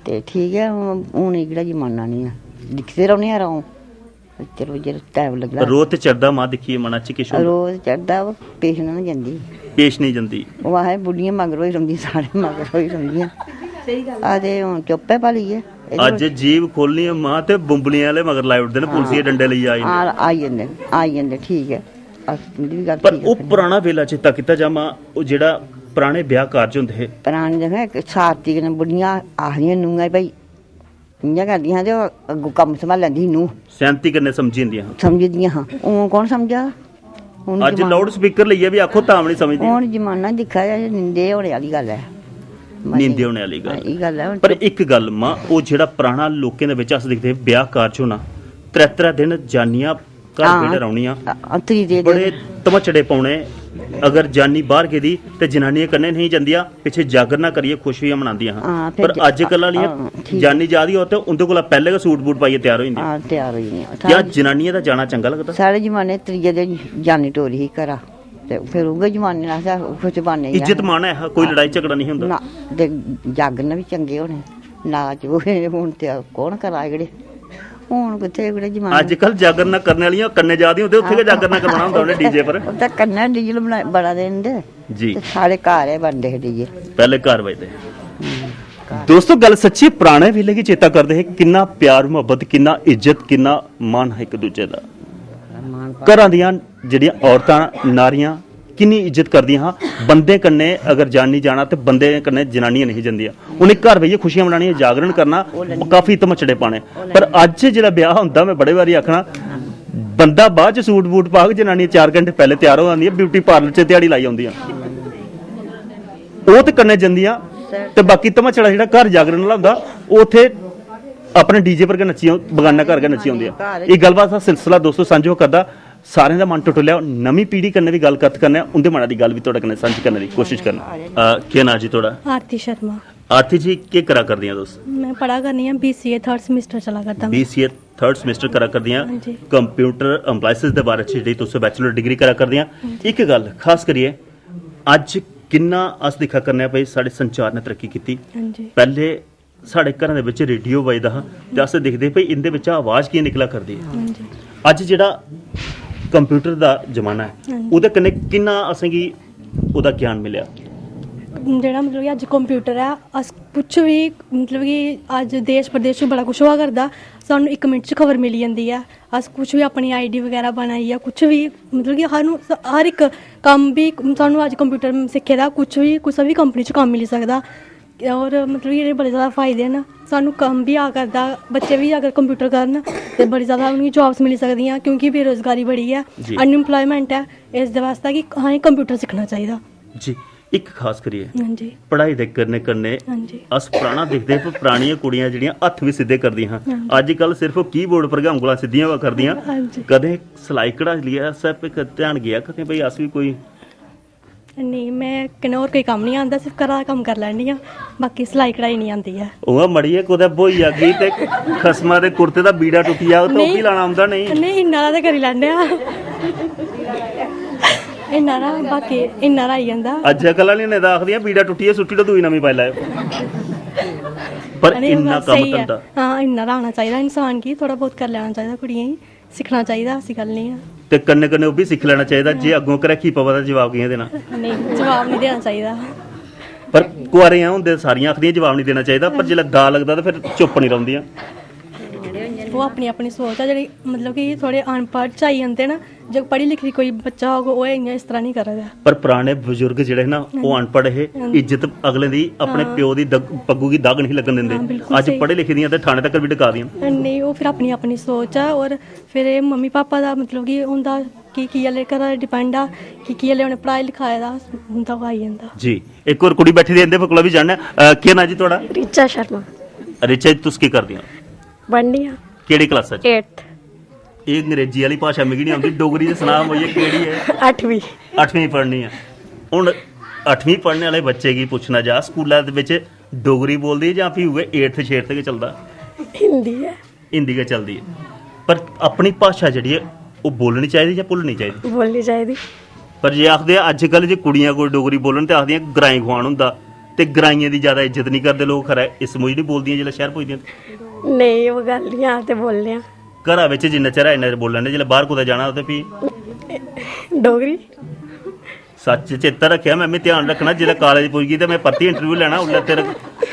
ਤੇ ਠੀਕ ਹੈ। ਹੁਣ ਇਹ ਜਿਹੜਾ ਜ਼ਮਾਨਾ ਨਹੀਂ ਆ, ਦਿਖਦੇ ਰਹਨੇ ਆ ਰਹੋ ਚਲੋ ਜੇ ਟਾਈਮ ਲੱਗਦਾ। ਰੋਜ਼ ਤੇ ਚੜਦਾ ਮਾਂ ਦੇਖੀਏ ਮਨਾਂ 'ਚ ਕਿਸ਼ੋ ਰੋਜ਼ ਚੜਦਾ, ਪੇਸ਼ ਨਾ ਜਾਂਦੀ, ਪੇਸ਼ ਨਹੀਂ ਜਾਂਦੀ। ਉਹ ਆਏ ਬੁੱਢੀਆਂ ਮਗਰੋਂ ਹੀ ਰਹਿੰਦੀ, ਸਾਰੇ ਮਗਰੋਂ ਹੀ ਰਹਿੰਦੀਆਂ। ਸਹੀ ਗੱਲ ਆ। ਤੇ ਹੁਣ ਚੁੱਪੇ ਪਾ ਲਈਏ। ਅੱਜ ਜੀਭ ਖੋਲਣੀ ਮਾਂ ਤੇ ਬੁੰਬਲੀਆਂ ਵਾਲੇ ਮਗਰ ਲਾਏ ਉੱਠਦੇ ਨੇ, ਪੁਲਸੀਏ ਡੰਡੇ ਲਈ ਆਈ ਜਾਂਦੇ ਠੀਕ ਹੈ। ਪਰ ਉਹ ਪੁਰਾਣਾ ਵੇਲਾ ਚੇਤਾ ਕੀਤਾ ਜਾਵਾਂ, ਉਹ ਜਿਹੜਾ ਪੁਰਾਣੇ ਵਿਆਹ ਕਾਰਜ ਹੁੰਦੇ ਹੈ ਪੁਰਾਣੇ ਜਗ੍ਹਾ ਸਾਥੀ ਨੇ ਬੁੱਢੀਆਂ ਆਖਦੀਆਂ ਨੂੰਗਾ ਭਾਈ ਇੰਜਾ ਕਰਦੀਆਂ ਤੇ ਅੱਗੋਂ ਕੰਮ ਸੰਭਾਲ ਲੈਂਦੀ ਨੂੰ ਸਹਿਮਤੀ ਕਰਨੇ ਸਮਝਦੀਆਂ ਹਾਂ। ਉਹ ਕੌਣ ਸਮਝਾ? ਅੱਜ ਲਾਊਡ ਸਪੀਕਰ ਲਈਏ ਵੀ ਆਖੋ ਤਾਂ ਨਹੀਂ ਸਮਝਦੀ। ਹੁਣ ਜ਼ਮਾਨਾ ਦਿਖਾ ਜਾ ਨਿੰਦੇ ਹੋਣੇ ਵਾਲੀ ਗੱਲ ਹੈ, ਨਿੰਦੇ ਹੋਣੇ ਵਾਲੀ ਗੱਲ ਇਹ ਗੱਲ ਹੈ। ਪਰ ਇੱਕ ਗੱਲ ਮਾਂ, ਉਹ ਜਿਹੜਾ ਪੁਰਾਣਾ ਲੋਕਾਂ ਦੇ ਵਿੱਚ ਅਸ ਦਿਖਦੇ ਵਿਆਹ ਕਾਰਜ ਹੋਣਾ, 73 ਦਿਨ ਜਾਨੀਆਂ ਘਰ ਵੇਲੇ ਰਹਿਣੀਆਂ, ਬੜੇ ਤਮਚੜੇ ਪਾਉਣੇ। ਅਗਰ ਜਾਨੀ ਬਾਹਰ ਗਈ ਦੀ ਤੇ ਜਨਾਨੀਆਂ ਕੰਨੇ ਨਹੀਂ ਜਾਂਦੀਆਂ, ਪਿੱਛੇ ਜਾਗਰ ਨਾ ਕਰੀਏ ਖੁਸ਼ੀਆਂ ਮਨਾਉਂਦੀਆਂ ਹਾਂ। ਪਰ ਅੱਜ ਕੱਲ੍ਹ ਵਾਲੀਆਂ ਜਾਨੀ ਜਾਦੀ ਹੋ ਤੇ ਉਹਦੇ ਕੋਲ ਪਹਿਲੇ ਦਾ ਸੂਟ ਬੂਟ ਪਾਈਏ ਤਿਆਰ ਹੋ ਜਾਂਦੀਆਂ। ਤਿਆਰ ਹੋ ਜਾਂਦੀਆਂ। ਜਾਂ ਜਨਾਨੀਆਂ ਦਾ ਜਾਣਾ ਚੰਗਾ ਲੱਗਦਾ? ਸਾਰੇ ਜ਼ਮਾਨੇ ਤਰੀਏ ਦੇ ਜਾਨੀ ਟੋਰੀ ਹੀ ਕਰਾ ਤੇ ਫਿਰ ਉਹ ਜ਼ਮਾਨੇ ਨਾਲ ਕੁਝ ਬਾਨੇ ਇੱਜ਼ਤ ਮਾਣ ਹੈ, ਕੋਈ ਲੜਾਈ ਝਗੜਾ ਨਹੀਂ ਹੁੰਦਾ। ਨਾ ਤੇ ਜਾਗਰਨਾ ਵੀ ਚੰਗੇ ਹੋਣੇ, ਨਾਚ ਉਹ ਹੁਣ ਤੇ ਕੌਣ ਕਰਾ ਜਿਹੜੇ ਹੁਣ ਕਿੱਥੇ ਕਿਹੜੇ ਜ਼ਮਾਨੇ। ਅੱਜ ਕੱਲ ਜਾਗਰ ਨਾ ਕਰਨ ਵਾਲੀਆਂ ਕੰਨੇ ਜਾਦੀ ਹੁੰਦੇ, ਉੱਥੇ ਕਿ ਜਾਗਰ ਨਾ ਕਰਵਾਉਣਾ ਹੁੰਦਾ ਉਹਨੇ ਡੀਜੇ ਪਰ। ਉਹ ਤਾਂ ਕੰਨਾ ਡੀਜਲ ਬੜਾ ਦਿੰਦੇ ਜੀ, ਸਾਰੇ ਘਰ ਹੈ ਬੰਦੇ ਡੀਜੇ ਪਹਿਲੇ ਘਰ ਵੱਜਦੇ। ਦੋਸਤੋ ਗੱਲ ਸੱਚੀ, ਪੁਰਾਣੇ ਵੇਲੇ ਕੀ ਚੇਤਾ ਕਰਦੇ ਹੈ, ਕਿੰਨਾ ਪਿਆਰ ਮੁਹੱਬਤ, ਕਿੰਨਾ ਇੱਜ਼ਤ, ਕਿੰਨਾ ਮਾਣ ਹੈ ਇੱਕ ਦੂਜੇ ਦਾ। ਘਰਾਂ ਦੀਆਂ ਜਿਹੜੀਆਂ ਔਰਤਾਂ ਨਾਰੀਆਂ ਕਿੰਨੀ ਇੱਜ਼ਤ ਕਰਦੀਆਂ ਹਾਂ। ਬੰਦੇ ਕੰਨੇ ਅਗਰ ਜਾਣੀ ਜਾਣਾ ਤੇ ਬੰਦੇ ਕੰਨੇ ਜਨਾਨੀਆਂ ਨਹੀਂ ਜਾਂਦੀਆਂ। ਉਹਨੇ ਘਰ ਬਈਏ ਖੁਸ਼ੀਆਂ ਮਨਾਉਣੀਆਂ, ਜਾਗਰਣ ਕਰਨਾ, ਕਾਫੀ ਤਮਚੜੇ ਪਾਣੇ। ਪਰ ਅੱਜ ਜਿਹੜਾ ਵਿਆਹ ਹੁੰਦਾ, ਮੈਂ ਬੜੇ ਵਾਰੀ ਆਖਣਾ, ਬੰਦਾ ਬਾਅਦ ਚ ਸੂਟ ਬੂਟ ਪਾ ਕੇ ਜਨਾਨੀਆਂ 4 ਘੰਟੇ ਪਹਿਲੇ ਤਿਆਰ ਹੋ ਜਾਂਦੀਆਂ, ਬਿਊਟੀ ਪਾਰਲਰ 'ਚ ਦਿਹਾੜੀ ਲਾਈ ਆਉਂਦੀਆਂ, ਉਹ ਤੇ ਕੰਨੇ ਜਾਂਦੀਆਂ। ਤੇ ਬਾਕੀ ਤਮਚੜਾ ਜਿਹੜਾ ਘਰ ਜਾਗਰਣ ਵਾਲਾ ਹੁੰਦਾ, ਉਹ ਉੱਥੇ ਆਪਣੇ ਡੀਜੇ ਪਰ ਕੇ ਨੱਚੀ, ਬਗਾਨਾ ਘਰ ਕੇ ਨੱਚੀ ਆਉਂਦੀ ਆ। ਇਹ ਗੱਲਬਾਤ ਦਾ ਸਿਲਸਿਲਾ ਦੋਸਤੋ ਸਾਂਝੋ ਕਰਦਾ, ਸਾਰਿਆਂ ਦਾ ਮਨ ਟੁੱਟ ਲਿਆ। ਨਵੀਂ ਪੀੜ੍ਹੀ ਕੰਨੇ ਵੀ ਗੱਲ ਕੱਤ ਕਰਨਾ, ਉਹਦੇ ਮਨਾਂ ਦੀ ਗੱਲ ਵੀ ਤੁਹਾਡੇ ਕਨੇ ਸਾਂਝੀ ਕਰਨ ਦੀ ਕੋਸ਼ਿਸ਼ ਕਰਨਾ। ਕੀ ਨਾਂ ਜੀ ਤੁਹਾਡਾ? आरती शर्मा। आरती जी ਕੀ ਕਰਾ ਕਰਦੀਆਂ ਦੋਸਤ? मैं पढ़ा करनी है BCA 3rd सेमेस्टर चला करता। BCA 3rd सेमेस्टर ਕਰਾ ਕਰਦੀਆਂ, ਕੰਪਿਊਟਰ ਐਮਪਲਾਈਸਿਸ ਦੇ ਬਾਰੇ ਚ ਜਿਹੜੀ ਤੁਸੀਂ ਬੈਚਲਰ ਡਿਗਰੀ ਕਰਾ ਕਰਦੀਆਂ। ਇੱਕ ਗੱਲ ਖਾਸ ਕਰੀਏ, ਅੱਜ ਕਿੰਨਾ ਅਸ ਦਿਖਾ ਕਰਨਾ ਪਈ ਸਾਡੇ ਸੰਚਾਰ ਨੇ ਤਰੱਕੀ ਕੀਤੀ। ਪਹਿਲੇ ਸਾਡੇ ਘਰਾਂ ਦੇ ਵਿੱਚ ਰੇਡੀਓ ਵੱਜਦਾ ਹਾਂ ਤੇ ਅਸੀਂ ਦੇਖਦੇ ਪਈ ਇਹਦੇ ਵਿੱਚ ਆਵਾਜ਼ ਕੀ ਨਿਕਲਾ ਕਰਦੀ ਹੈ। ਅੱਜ ਜਿਹੜਾ ਕੰਪਿਊਟਰ ਦਾ ਜ਼ਮਾਨਾ ਹੈ, ਉਹਦੇ ਕਨੇ ਕਿੰਨਾ ਅਸੀਂ ਕੀ ਉਹਦਾ ਗਿਆਨ ਮਿਲਿਆ। ਜਿਹੜਾ ਮਤਲਬ ਕਿ ਅੱਜ ਕੰਪਿਊਟਰ ਹੈ, ਅਸ ਕੁਛ ਵੀ ਮਤਲਬ ਕਿ ਅੱਜ ਦੇਸ਼ ਪ੍ਰਦੇਸ਼ 'ਚ ਬੜਾ ਕੁਛ ਹੋਆ ਕਰਦਾ, ਸਾਨੂੰ 1 ਮਿੰਟ 'ਚ ਖਬਰ ਮਿਲ ਜਾਂਦੀ ਹੈ। ਅਸ ਕੁਛ ਵੀ ਆਪਣੀ ID ਵਗੈਰਾ ਬਣਾਈ ਆ, ਕੁਛ ਵੀ ਮਤਲਬ ਕਿ ਸਾਨੂੰ ਹਰ ਇੱਕ ਕੰਮ ਵੀ ਸਾਨੂੰ ਅੱਜ ਕੰਪਿਊਟਰ ਸਿੱਖੇ ਦਾ ਕੁਛ ਵੀ ਕੰਪਨੀ 'ਚ ਕੰਮ ਮਿਲ ਸਕਦਾ। ਔਰ ਮਤਲਬ ਕਿ ਇਹਦੇ ਬੜੇ ਜ਼ਿਆਦਾ ਫਾਇਦੇ ਨੇ, ਸਾਨੂੰ ਕੰਮ ਵੀ ਆ ਕਰਦਾ, ਬੱਚੇ ਵੀ ਅਗਰ ਕੰਪਿਊਟਰ ਕਰਨ ਤੇ ਬੜੀ ਜ਼ਿਆਦਾ ਉਹਨਾਂ ਨੂੰ ਜੌਬਸ ਮਿਲ ਸਕਦੀਆਂ, ਕਿਉਂਕਿ ਬੇਰੁਜ਼ਗਾਰੀ ਬੜੀ ਹੈ, ਅਨਇੰਪਲੋਇਮੈਂਟ ਹੈ। ਇਸ ਦੇ ਵਾਸਤੇ ਕਿ ਹਾਂ ਕੰਪਿਊਟਰ ਸਿੱਖਣਾ ਚਾਹੀਦਾ ਜੀ। ਇੱਕ ਖਾਸ ਕਰੀਏ ਪੜ੍ਹਾਈ ਦੇ ਕਰਨੇ ਅਸ ਪੁਰਾਣਾ ਦੇਖਦੇ ਪੁਰਾਣੀਆਂ ਕੁੜੀਆਂ ਜਿਹੜੀਆਂ ਹੱਥ ਵੀ ਸਿੱਧੇ ਕਰਦੀਆਂ, ਅੱਜ ਕੱਲ ਸਿਰਫ ਕੀਬੋਰਡ ਪਰ ਉਂਗਲਾਂ ਸਿੱਧੀਆਂ ਵਾ ਕਰਦੀਆਂ। ਕਦੇ ਸਿਲਾਈ ਕਢਾਈ ਲਿਆ ਸਭ ਧਿਆਨ ਗਿਆ, ਕਦੇ ਬਈ ਅਸ ਵੀ ਕੋਈ ਨਹੀਂ ਮੈਂ ਕਿਨੂੰ ਹੋਰ ਕੋਈ ਕੰਮ ਨਹੀਂ ਆਉਂਦਾ, ਸਿਰਫ ਘਰਾਂ ਦਾ ਕੰਮ ਕਰ ਲੈਂਦੀ ਆ, ਬਾਕੀ ਸਿਲਾਈ ਕਢਾਈ ਨਹੀਂ ਆਉਂਦੀ ਹੈ। ਉਹ ਮੜੀਏ ਕੋਦੇ ਬੋਈ ਆ ਗਈ ਤੇ ਖਸਮਾਂ ਦੇ ਕੁਰਤੇ ਦਾ ਬੀੜਾ ਟੁੱਟੀ ਆ, ਉਹ ਤੋਂ ਕੀ ਲਾਣਾ ਆਉਂਦਾ ਨਹੀਂ। ਨਹੀਂ ਇੰਨਾ ਦਾ ਤਾਂ ਕਰੀ ਲੈਂਦੇ ਆ, ਇੰਨਾ ਦਾ ਬਾਕੀ ਇੰਨਾ ਦਾ ਆਈ ਜਾਂਦਾ। ਅੱਜ ਕੱਲ੍ਹ ਵਾਲੀਆਂ ਨੇ ਤਾਂ ਆਖਦੀਆਂ ਬੀੜਾ ਟੁੱਟੀ ਹੈ ਸੁੱਟੀ ਤੋਂ ਦੂਈ ਨਵੀਂ ਪਾਈ ਲਾਏ, ਪਰ ਇੰਨਾ ਕੰਮ ਧੰਦਾ ਹਾਂ ਇੰਨਾ ਦਾ ਆਉਣਾ ਚਾਹੀਦਾ ਇਨਸਾਨ ਕੀ, ਥੋੜਾ ਬਹੁਤ ਕਰ ਲੈਣਾ ਚਾਹੀਦਾ, ਕੁੜੀਆਂ ਹੀ ਸਿੱਖਣਾ ਚਾਹੀਦਾ, ਐਸੀ ਗੱਲ ਨਹੀਂ ਆ। ਤੇ ਕੰਨੇ ਕੰਨੇ ਉਹ ਵੀ ਸਿੱਖ ਲੈਣਾ ਚਾਹੀਦਾ, ਜੇ ਅੱਗੋਂ ਕਰੇ ਕੀ ਪਵਾ ਦਾ ਜਵਾਬ ਕਿਵੇਂ ਦੇਣਾ। ਨਹੀਂ ਜਵਾਬ ਨਹੀਂ ਦੇਣਾ ਚਾਹੀਦਾ, ਪਰ ਕੁਆਰੇ ਆ ਹੁੰਦੇ ਸਾਰੀਆਂ ਆਖਦੀਆਂ ਜਵਾਬ ਨਹੀਂ ਦੇਣਾ ਚਾਹੀਦਾ, ਪਰ ਜੇ ਦਾ ਲੱਗਦਾ ਤਾਂ ਫਿਰ ਚੁੱਪ ਨਹੀਂ ਰਹਿੰਦੀਆਂ। ਉਹ ਆਪਣੀ ਆਪਣੀ ਸੋਚ ਆ, ਜਿਹੜੀ ਮਤਲਬ ਕਿ ਥੋੜੇ ਅਨਪੜ੍ਹ ਚਾਈ ਜਾਂਦੇ ਨਾ, ਜੇ ਪੜ੍ਹੀ ਲਿਖੀ ਕੋਈ ਬੱਚਾ ਹੋਗਾ ਉਹ ਇੰਨਾ ਇਸ ਤਰ੍ਹਾਂ ਨਹੀਂ ਕਰਦਾ। ਪਰ ਪੁਰਾਣੇ ਬਜ਼ੁਰਗ ਜਿਹੜੇ ਨਾ ਉਹ ਅਨਪੜ੍ਹ ਇਹ ਇੱਜ਼ਤ ਅਗਲੇ ਦੀ ਆਪਣੇ ਪਿਓ ਦੀ ਪੱਗੂ ਦੀ ਦਾਗ ਨਹੀਂ ਲੱਗਣ ਦਿੰਦੇ। ਅੱਜ ਪੜ੍ਹੇ ਲਿਖੇ ਦੀਆਂ ਤੇ ਥਾਣੇ ਤੱਕ ਵੀ ਡਕਾ ਦੀਆਂ। ਨਹੀਂ ਉਹ ਫਿਰ ਆਪਣੀ ਆਪਣੀ ਸੋਚ ਆ, ਔਰ ਫਿਰ ਇਹ ਮੰਮੀ ਪਾਪਾ ਦਾ ਮਤਲਬ ਕਿ ਹੁੰਦਾ ਕੀ ਵਾਲੇ ਘਰ ਡਿਪੈਂਡ ਆ, ਕੀ ਵਾਲੇ ਉਹਨੇ ਪੜ੍ਹਾਈ ਲਿਖਾਈ ਦਾ ਹੁੰਦਾ ਉਹ ਆਈ ਜਾਂਦਾ ਜੀ। ਇੱਕ ਹੋਰ ਕੁੜੀ ਬੈਠੀ ਦੀ ਇਹਦੇ ਕੋਲ ਵੀ ਜਾਣਨਾ, ਕੀ ਨਾਂ ਜੀ ਤੁਹਾਡਾ? ਰਿਚਾ ਸ਼ਰਮਾ। ਰਿਚਾ ਜੀ ਤੁਸੀਂ ਕੀ ਕਰਦੀਆਂ? ਪੜ੍ਹਨੀ ਆ। ਕਿਹੜੀ ਕਲਾਸ ਚ? 8th। ਇਹ ਅੰਗਰੇਜ਼ੀ ਵਾਲੀ ਭਾਸ਼ਾ ਮਿਗੀ ਨਹੀਂ ਆਉਂਦੀ, ਡੋਗਰੀ ਦੇ ਸੁਨਾਮ ਹੋਈਏ ਕਿਹੜੀ ਹੈ? 8ਵੀਂ। 8ਵੀਂ ਪੜ੍ਹਨੀ ਆ। ਹੁਣ 8ਵੀਂ ਪੜ੍ਹਨੇ ਵਾਲੇ ਬੱਚੇ ਕੀ ਪੁੱਛਣਾ, ਜਾ ਸਕੂਲਾਂ ਦੇ ਵਿੱਚ ਡੋਗਰੀ ਬੋਲਦੀ ਹੈ ਜਾਂ ਫਿਰ ਹੋਏ 8th 6th ਤੇ ਚੱਲਦਾ? ਹਿੰਦੀ ਹੈ। ਹਿੰਦੀ ਕੇ ਚੱਲਦੀ ਹੈ, ਪਰ ਆਪਣੀ ਭਾਸ਼ਾ ਜਿਹੜੀ ਹੈ ਉਹ ਬੋਲਣੀ ਚਾਹੀਦੀ ਜਾਂ ਭੁੱਲਣੀ ਚਾਹੀਦੀ? ਬੋਲਣੀ ਚਾਹੀਦੀ। ਪਰ ਜੇ ਆਖਦੇ ਆ ਅੱਜ ਕੱਲ੍ਹ ਜੇ ਕੁੜੀਆਂ ਕੋਲ ਡੋਗਰੀ ਬੋਲਣ ਤੇ ਆਖਦੀਆਂ ਗਰਾਈ ਖਵਾਣ ਹੁੰਦਾ, ਤੇ ਗਰਾਈਆਂ ਦੀ ਜ਼ਿਆਦਾ ਇੱਜ਼ਤ ਨਹੀਂ ਕਰਦੇ ਲੋਕ, ਖਰਾ ਇਸ ਮੂੰਹ ਨਹੀਂ ਬੋਲਦੀਆਂ ਜਿਹੜਾ ਸ਼ਹਿਰ ਪੁੱਜਦੀਆਂ। ਨਹੀਂ ਉਹ ਗੱਲ ਨਹੀਂ ਆ ਤੇ ਬੋਲਦੇ ਆ ਘਰਾਂ ਵਿੱਚ ਜਿੰਨਾ ਚਿਰ ਇੰਨਾ ਬੋਲਣ ਦੇ, ਜਿਹੜਾ ਬਾਹਰ ਕੋਦਾ ਜਾਣਾ ਉਹਦੇ ਵੀ ਡੋਗਰੀ ਸੱਚ ਚੇਤਾ ਰੱਖਿਆ। ਮੈਂ ਵੀ ਧਿਆਨ ਰੱਖਣਾ, ਜਿਹੜਾ ਕਾਲਜ ਪੁੱਜ ਗਈ ਤੇ ਮੈਂ ਪਰਤੀ ਇੰਟਰਵਿਊ ਲੈਣਾ, ਉਹਲਾ ਤੇਰਾ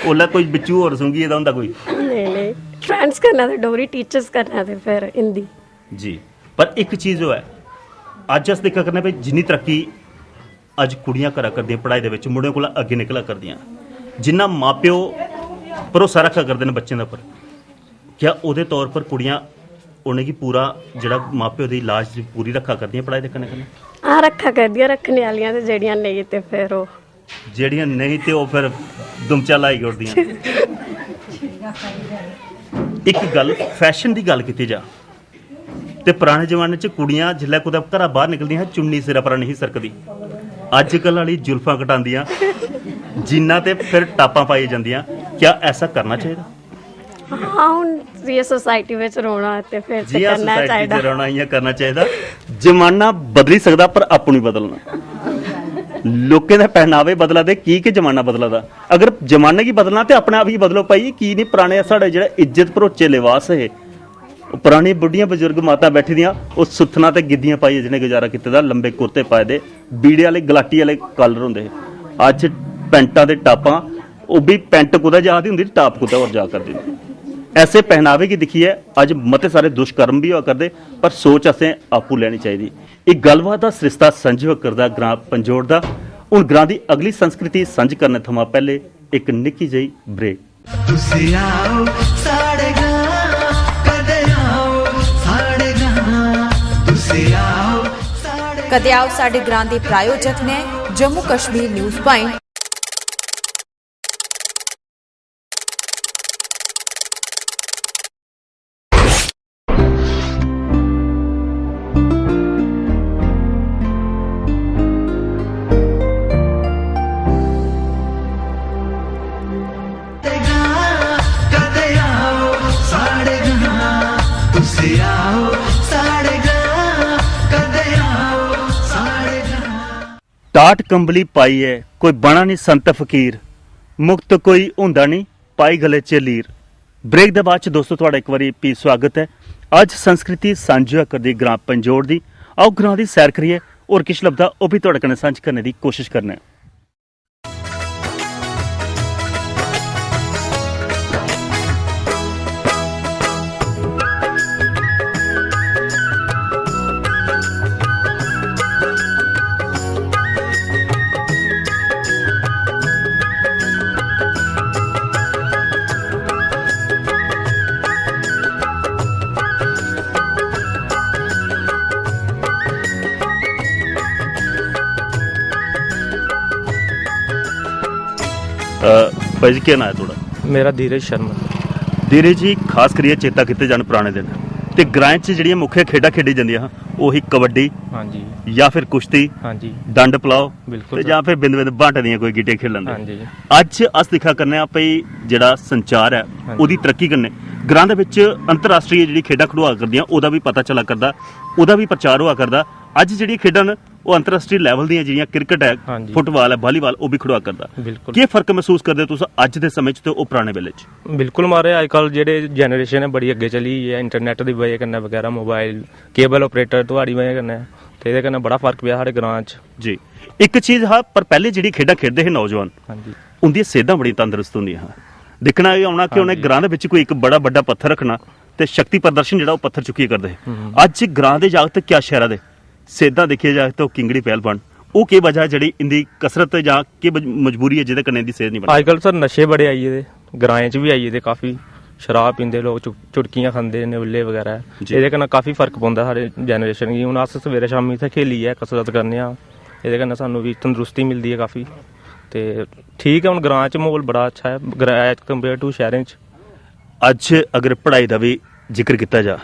ਉਹਲਾ ਕੋਈ ਵਿੱਚੂ ਹੋਰ ਸੁਣਗੀ ਇਹਦਾ ਹੁੰਦਾ ਕੋਈ ਨਹੀਂ ਫਰੈਂਡਸ ਕਰਨਾ ਤੇ ਡੋਗਰੀ ਟੀਚਰਸ ਕਰਨਾ ਤੇ ਫਿਰ ਹਿੰਦੀ ਜੀ। ਪਰ ਇੱਕ ਚੀਜ਼ ਉਹ ਹੈ ਅੱਜ ਅਸੀਂ ਦੇਖਿਆ ਕਰਨਾ ਵੀ ਜਿੰਨੀ ਤਰੱਕੀ ਅੱਜ ਕੁੜੀਆਂ ਕਰਾ ਕਰਦੀਆਂ ਪੜ੍ਹਾਈ ਦੇ ਵਿੱਚ, ਮੁੰਡਿਆਂ ਕੋਲ ਅੱਗੇ ਨਿਕਲਾ ਕਰਦੀਆਂ, ਜਿੰਨਾ ਮਾਪਿਓ ਭਰੋਸਾ ਰੱਖਿਆ ਕਰਦੇ ਨੇ ਬੱਚਿਆਂ ਦੇ ਉੱਪਰ, ਕਿਆ ਉਹਦੇ ਤੌਰ ਪਰ ਕੁੜੀਆਂ ਉਹਨੇ ਕੀ ਪੂਰਾ ਜਿਹੜਾ ਮਾਪਿਓ ਦੀ ਲਾਜ ਪੂਰੀ ਰੱਖਾ ਕਰਦੀਆਂ ਪੜ੍ਹਾਈ ਦੇ ਕੰਨੇ ਕੰਨੇ? ਆ ਰੱਖਾ ਕਰਦੀਆਂ ਰੱਖਣੇ ਵਾਲੀਆਂ ਤੇ ਜਿਹੜੀਆਂ ਨਹੀਂ ਤੇ ਫਿਰ ਉਹ ਜਿਹੜੀਆਂ ਨਹੀਂ ਤੇ ਉਹ ਫਿਰ ਦੁਮਚਾ ਲਾਈ ਉੜਦੀਆਂ। ਇੱਕ ਗੱਲ ਫੈਸ਼ਨ ਦੀ ਗੱਲ ਕੀਤੀ ਜਾ ਤੇ ਪੁਰਾਣੇ ਜ਼ਮਾਨੇ 'ਚ ਕੁੜੀਆਂ ਜਿੱਲੇ ਕੁਦਾ ਘਰਾਂ ਬਾਹਰ ਨਿਕਲਦੀਆਂ ਚੁੰਨੀ ਸਿਰਾਂ ਪਰ ਨਹੀਂ ਸਰਕਦੀ, ਅੱਜ ਕੱਲ੍ਹ ਵਾਲੀ ਜ਼ੁਲਫਾਂ ਕਟਾਉਂਦੀਆਂ, ਜਿਨ੍ਹਾਂ ਤੇ ਫਿਰ ਟਾਪਾਂ ਪਾਈ ਜਾਂਦੀਆਂ। ਕਿਆ ਐਸਾ ਕਰਨਾ ਚਾਹੀਦਾ? ਹਾਂ ਹੁਣ ਇਹ ਸੋਸਾਇਟੀ ਵਿੱਚ ਰੋਣਾ ਤੇ ਫਿਰ ਜੀ ਕਰਨਾ ਚਾਹੀਦਾ, ਰੋਣਾ ਹੀ ਕਰਨਾ ਚਾਹੀਦਾ। ਜ਼ਮਾਨਾ ਬਦਲੀ ਸਕਦਾ ਪਰ ਆਪੂ ਨਹੀਂ ਬਦਲਣਾ। ਲੋਕਾਂ ਦਾ ਪਹਿਨਾਵੇ ਬਦਲਾ ਦੇ ਕੀ ਕਿ ਜ਼ਮਾਨਾ ਬਦਲਾ ਦਾ, ਅਗਰ ਜ਼ਮਾਨੇ ਕੀ ਬਦਲਣਾ ਤੇ ਆਪਣੇ ਆਪ ਹੀ ਬਦਲੋ ਭਾਈ। ਕੀ ਨਹੀਂ ਪੁਰਾਣੇ ਸਾਡੇ ਜਿਹੜਾ ਇੱਜ਼ਤ ਭਰੋਚੇ ਲਿਬਾਸ ਹੈ, ਪੁਰਾਣੀ ਬੁੱਢੀਆਂ ਬਜ਼ੁਰਗ ਮਾਤਾ ਬੈਠੀ ਦੀਆਂ ਉਹ ਸੁੱਥਣਾ ਤੇ ਗਿੱਧੀਆਂ ਪਾਈ ਜਿਹਨੇ ਗੁਜ਼ਾਰਾ ਕੀਤੇ ਦਾ, ਲੰਬੇ ਕੁਰਤੇ ਪਾਏ ਦੇ, ਬੀੜੇ ਵਾਲੇ ਗਲਾਟੀ ਵਾਲੇ ਕਲਰ ਹੁੰਦੇ। ਅੱਜ ਪੈਂਟਾਂ ਦੇ ਟਾਪਾਂ, ਉਹ ਵੀ ਪੈਂਟ ਕੁਦਾ ਜਾਦੀ ਹੁੰਦੀ, ਟਾਪ ਕੁਦਾ ਹੋਰ ਜਾ ਕਰਦੀ। ਐਸੇ ਪਹਿਨਾਵੇ ਕੀ ਦਿਖੀ ਹੈ ਅੱਜ ਮਤੇ ਸਾਰੇ ਦੁਸ਼ਕਰਮ ਵੀ ਹੋਇਆ ਕਰਦੇ, ਪਰ ਸੋਚ ਅਸੀਂ ਆਪੂ ਲੈਣੀ ਚਾਹੀਦੀ। ਇੱਕ ਗੱਲਬਾਤ ਦਾ ਸਰਿਸ਼ਤਾ ਸੰਜੀਵ ਕਰਦਾ ਗ੍ਰਾਂ ਪੰਜੋੜ ਦਾ। ਹੁਣ ਗ੍ਰਾਂ ਦੀ ਅਗਲੀ ਸੰਸਕ੍ਰਿਤੀ ਸੰਜ ਕਰਨ ਥਮਾ ਪਹਿਲੇ ਇੱਕ ਨਿੱਕੀ ਜਿਹੀ ਬ੍ਰੇਕ। ਤੁਸੀਂ ਆਓ ਸਾਡੇ ਗਾਂ, ਕਦੇ ਆਓ ਸਾਡੇ ਗਾਂ, ਤੁਸੀਂ ਆਓ ਸਾਡੇ ਕਦੇ ਆਓ ਸਾਡੇ ਗ੍ਰਾਂ ਦੇ ਪ੍ਰਾਯੋਜਕ ਨੇ ਜੰਮੂ ਕਸ਼ਮੀਰ ਨਿਊਜ਼ ਪੁਆਇੰਟ। टाट कंबली पाई है कोई बना नहीं संत फकीर, मुक्त कोई हुंदा नहीं पाई गले च लीर। ब्रेक दे बाद दोस्तों तुहाडा एक बारी भी स्वागत है। अज संस्कृति सांझा करदी ग्रां पंजोड़ दी। आओ ग्रां दी सैर करिए और किश लभदा ओह भी तुहाडे कन्नै सांझ करने दी कोशिश करने। भाई जी क्या नाम है थोड़ा? मेरा धीरज शर्मा। धीरज जी खास करिए चेता किते जान पुराने दिन? ਤੇ ਗ੍ਰਾਂ 'ਚ ਜਿਹੜੀਆਂ ਮੁੱਖ ਖੇਡਾਂ ਖੇਡੀ ਜਾਂਦੀਆਂ ਉਹੀ ਕਬੱਡੀ ਹਾਂਜੀ ਜਾਂ ਫਿਰ ਕੁਸ਼ਤੀ ਹਾਂਜੀ ਡੰਡ ਪਲਾਓ ਬਿਲਕੁਲ ਤੇ ਜਾਂ ਫਿਰ ਬਿੰਦ ਬਿੰਦ ਬਾਂਟੇ ਦੀਆਂ ਕੋਈ ਗਿੱਟੇ ਖੇਡਣ ਦੇ ਹਾਂਜੀ ਅੱਜ ਅਸ ਦਿਖਾ ਕਰਨੇ ਆ ਭਈ ਜਿਹੜਾ ਸੰਚਾਰ ਹੈ ਉਹਦੀ ਤਰੱਕੀ ਕਰਨੇ ਗ੍ਰਾਂ ਦੇ ਵਿੱਚ ਅੰਤਰਰਾਸ਼ਟਰੀ ਜਿਹੜੀ ਖੇਡਾਂ ਖਿਡਵਾ ਕਰਦੀਆਂ ਉਹਦਾ ਵੀ ਪਤਾ ਚੱਲਾ ਕਰਦਾ ਉਹਦਾ ਵੀ ਪ੍ਰਚਾਰ ਹੋਆ ਕਰਦਾ ਅੱਜ ਜਿਹੜੀਆਂ ਖੇਡਾਂ ਨੇ ਉਹ ਅੰਤਰਰਾਸ਼ਟਰੀ ਲੈਵਲ ਦੀਆਂ ਜਿਹੜੀਆਂ ਕ੍ਰਿਕਟ ਹੈ ਫੁੱਟਬਾਲ ਹੈ ਵਾਲੀਬਾਲ ਉਹ ਵੀ ਖਿਡਵਾ ਕਰਦਾ ਬਿਲਕੁਲ ਕੀ ਫਰਕ ਮਹਿਸੂਸ ਕਰਦੇ ਹੋ ਤੁਸੀਂ ਅੱਜ ਦੇ ਸਮੇਂ 'ਚ ਤੇ ਉਹ ਪੁਰਾਣੇ ਵੇਲੇ 'ਚ ਬਿਲਕੁਲ ਮਾਰੇ ਅੱਜ ਕੱਲ ਜਿਹੜੇ ਜਨਰੇਸ਼ਨ ਹੈ ਬੜੀ ਅੱਗੇ ਚਲੀ ਹੈ ਇੰਟਰਨੈਟ ਦੀ ਵਜ੍ਹਾ ਕन्नै ਵਗੈਰਾ मोबाइल केबल ऑपरेटर ਤੁਹਾਡੀ ਵਜ੍ਹਾ ਕन्नै ਤੇ ਇਹਦੇ ਕन्नै ਬੜਾ ਫਰਕ ਪਿਆ ਸਾਡੇ ਗ੍ਰਾਂ 'ਚ ਜੀ ਇੱਕ ਚੀਜ਼ ਹਾਂ ਪਰ ਪਹਿਲੇ ਜਿਹੜੀ ਖੇਡਾਂ ਖੇਡਦੇ ਸੀ ਨੌਜਵਾਨ ਹਾਂਜੀ ਉਹਦੀਆਂ ਸਿਹਤਾਂ ਬੜੀ ਤੰਦਰੁਸਤ ਹੁੰਦੀਆਂ ਹਾਂ ਦੇਖਣਾ ਇਹ ਆਉਣਾ ਕਿ ਉਹਨੇ ਗ੍ਰਾਂ ਦੇ ਵਿੱਚ ਕੋਈ ਇੱਕ ਬੜਾ ਵੱਡਾ ਪੱਥਰ ਰੱਖਣਾ ਤੇ ਸ਼ਕਤੀ ਪ੍ਰਦਰਸ਼ਨ ਜਿਹੜਾ ਉਹ ਪੱਥਰ ਚੁੱਕੀ ਕਰਦੇ ਅੱਜ ਗ੍ਰਾਂ ਦੇ ਜਾਗਤ ਕਿਆ ਸ਼ਹਿਰਾਂ ਦੇ ਸਿਹਤਾਂ ਦੇਖਿਆ ਜਾਏ ਤਾਂ ਕਿੰਗੜੀ ਪਹਿਲਵਾਨ ਉਹ ਕੀ ਵਜ੍ਹਾ ਜਿਹੜੀ ਇੰਦੀ ਕਸਰਤ ਜਾਂ ਕੀ ਮਜਬੂਰੀ ਹੈ ਜਿਹਦੇ ਕਨੇ ਦੀ ਸਿਹਤ ਨਹੀਂ ਬਣਦੀ ਅੱਜ ਕੱਲ ਸਰ ਨਸ਼ੇ ਬੜੇ ਆਈ ਇਹਦੇ ਗ੍ਰਾਂ 'ਚ ਵੀ ਆਈ ਇਹਦੇ ਕਾਫੀ ਸ਼ਰਾਬ ਪੀਂਦੇ ਲੋਕ ਚੁਟਕੀਆਂ ਖਾਂਦੇ ਨੇ ਉੱਲੇ ਵਗੈਰਾ ਇਹਦੇ ਕन्नै ਕਾਫੀ ਫਰਕ ਪੈਂਦਾ ਸਾਡੇ ਜਨਰੇਸ਼ਨ ਦੀ ਹੁਣ ਅਸ ਸਵੇਰੇ ਸ਼ਾਮੀ ਇੱਥੇ ਖੇਲੀ ਹੈ ਕਸਰਤ ਕਰਨੇ ਆ ਇਹਦੇ ਕन्नै ਸਾਨੂੰ ਵੀ ਤੰਦਰੁਸਤੀ ਮਿਲਦੀ ਹੈ ਕਾਫੀ ਤੇ ਠੀਕ ਹੈ ਹੁਣ ਗ੍ਰਾਂ 'ਚ ਮਾਹੌਲ ਬੜਾ ਅੱਛਾ ਹੈ ਗ੍ਰਾਂ ਕੰਪੇਅਰ ਟੂ ਸ਼ਹਿਰਾਂ 'ਚ ਅੱਜ ਅਗਰ ਪੜ੍ਹਾਈ ਦਾ ਵੀ ਜ਼ਿਕਰ ਕੀਤਾ ਜਾ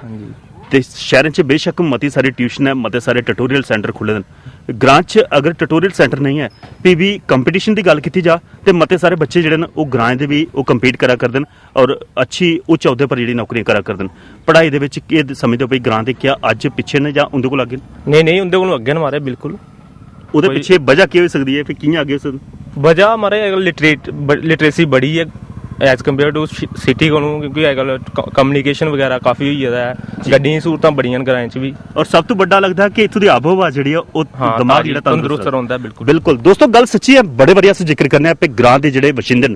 ਤੇ ਸ਼ਹਿਰਾਂ 'ਚ ਬੇਸ਼ੱਕ ਮਤੀ ਸਾਰੀ ਟਿਊਸ਼ਨ ਹੈ ਮਤੇ ਸਾਰੇ ਟਿਊਟੋਰੀਅਲ ਸੈਂਟਰ ਖੁੱਲੇ ਨੇ ਗ੍ਰਾਂ 'ਚ ਅਗਰ ਟਿਊਟੋਰੀਅਲ ਸੈਂਟਰ ਨਹੀਂ ਹੈ ਪੀਵੀ ਕੰਪੀਟੀਸ਼ਨ ਦੀ ਗੱਲ ਕੀਤੀ ਜਾ ਤੇ ਮਤੇ ਸਾਰੇ ਬੱਚੇ ਜਿਹੜੇ ਨੇ ਉਹ ਗ੍ਰਾਂ ਦੇ ਵੀ ਉਹ ਕੰਪੀਟ ਕਰਾ ਕਰਦੇ ਨੇ ਔਰ ਅੱਛੀ ਉੱਚ ਅਹੁਦੇ ਪਰ ਜਿਹੜੀ ਨੌਕਰੀਆਂ ਕਰਾ ਕਰਦੇ ਨੇ ਪੜ੍ਹਾਈ ਦੇ ਵਿੱਚ ਕੀ ਸਮਝਦੇ ਹੋ ਭਈ ਗ੍ਰਾਂ ਦੇ ਕਿਆ ਅੱਜ ਪਿੱਛੇ ਨੇ ਜਾਂ ਉਹਦੇ ਕੋਲ ਅੱਗੇ ਨਹੀਂ ਉਹਦੇ ਕੋਲ ਅੱਗੇ ਨੇ ਮਾਰੇ ਬਿਲਕੁਲ ਉਹਦੇ ਪਿੱਛੇ ਵਜ੍ਹਾ ਕੀ ਹੋ ਸਕਦੀ ਹੈ ਫਿਰ ਕਿਵੇਂ ਅੱਗੇ ਹੋ ਸਕਦੀ ਵਜ੍ਹਾ ਮਾਰੇ ਲਿਟਰੇਸੀ ਬੜੀ ਹੈ ਐਜ਼ ਕੰਪੇਅਰ ਟੂ ਸਿਟੀ ਕੋਲੋਂ ਕਿਉਂਕਿ ਅੱਜ ਕੱਲ ਕਮਿਊਨੀਕੇਸ਼ਨ ਵਗੈਰਾ ਕਾਫੀ ਹੋਈ ਜਾਂਦਾ ਹੈ ਗੱਡੀਆਂ ਸਹੂਲਤਾਂ ਬੜੀਆਂ ਗ੍ਰਾਂ 'ਚ ਵੀ ਔਰ ਸਭ ਤੋਂ ਵੱਡਾ ਲੱਗਦਾ ਕਿ ਇੱਥੋਂ ਦੀ ਆਬੋ ਹਵਾ ਜਿਹੜੀ ਆ ਉਹ ਦਿਮਾਗ ਜਿਹੜਾ ਤੰਦਰੁਸਤ ਰਹਿੰਦਾ ਬਿਲਕੁਲ ਬਿਲਕੁਲ ਦੋਸਤੋ ਗੱਲ ਸੱਚੀ ਹੈ ਬੜੇ ਵਧੀਆ ਅਸੀਂ ਜ਼ਿਕਰ ਕਰਨੇ ਆ ਕਿ ਗ੍ਰਾਂ ਦੇ ਜਿਹੜੇ ਵਸਿੰਦੇ ਨੇ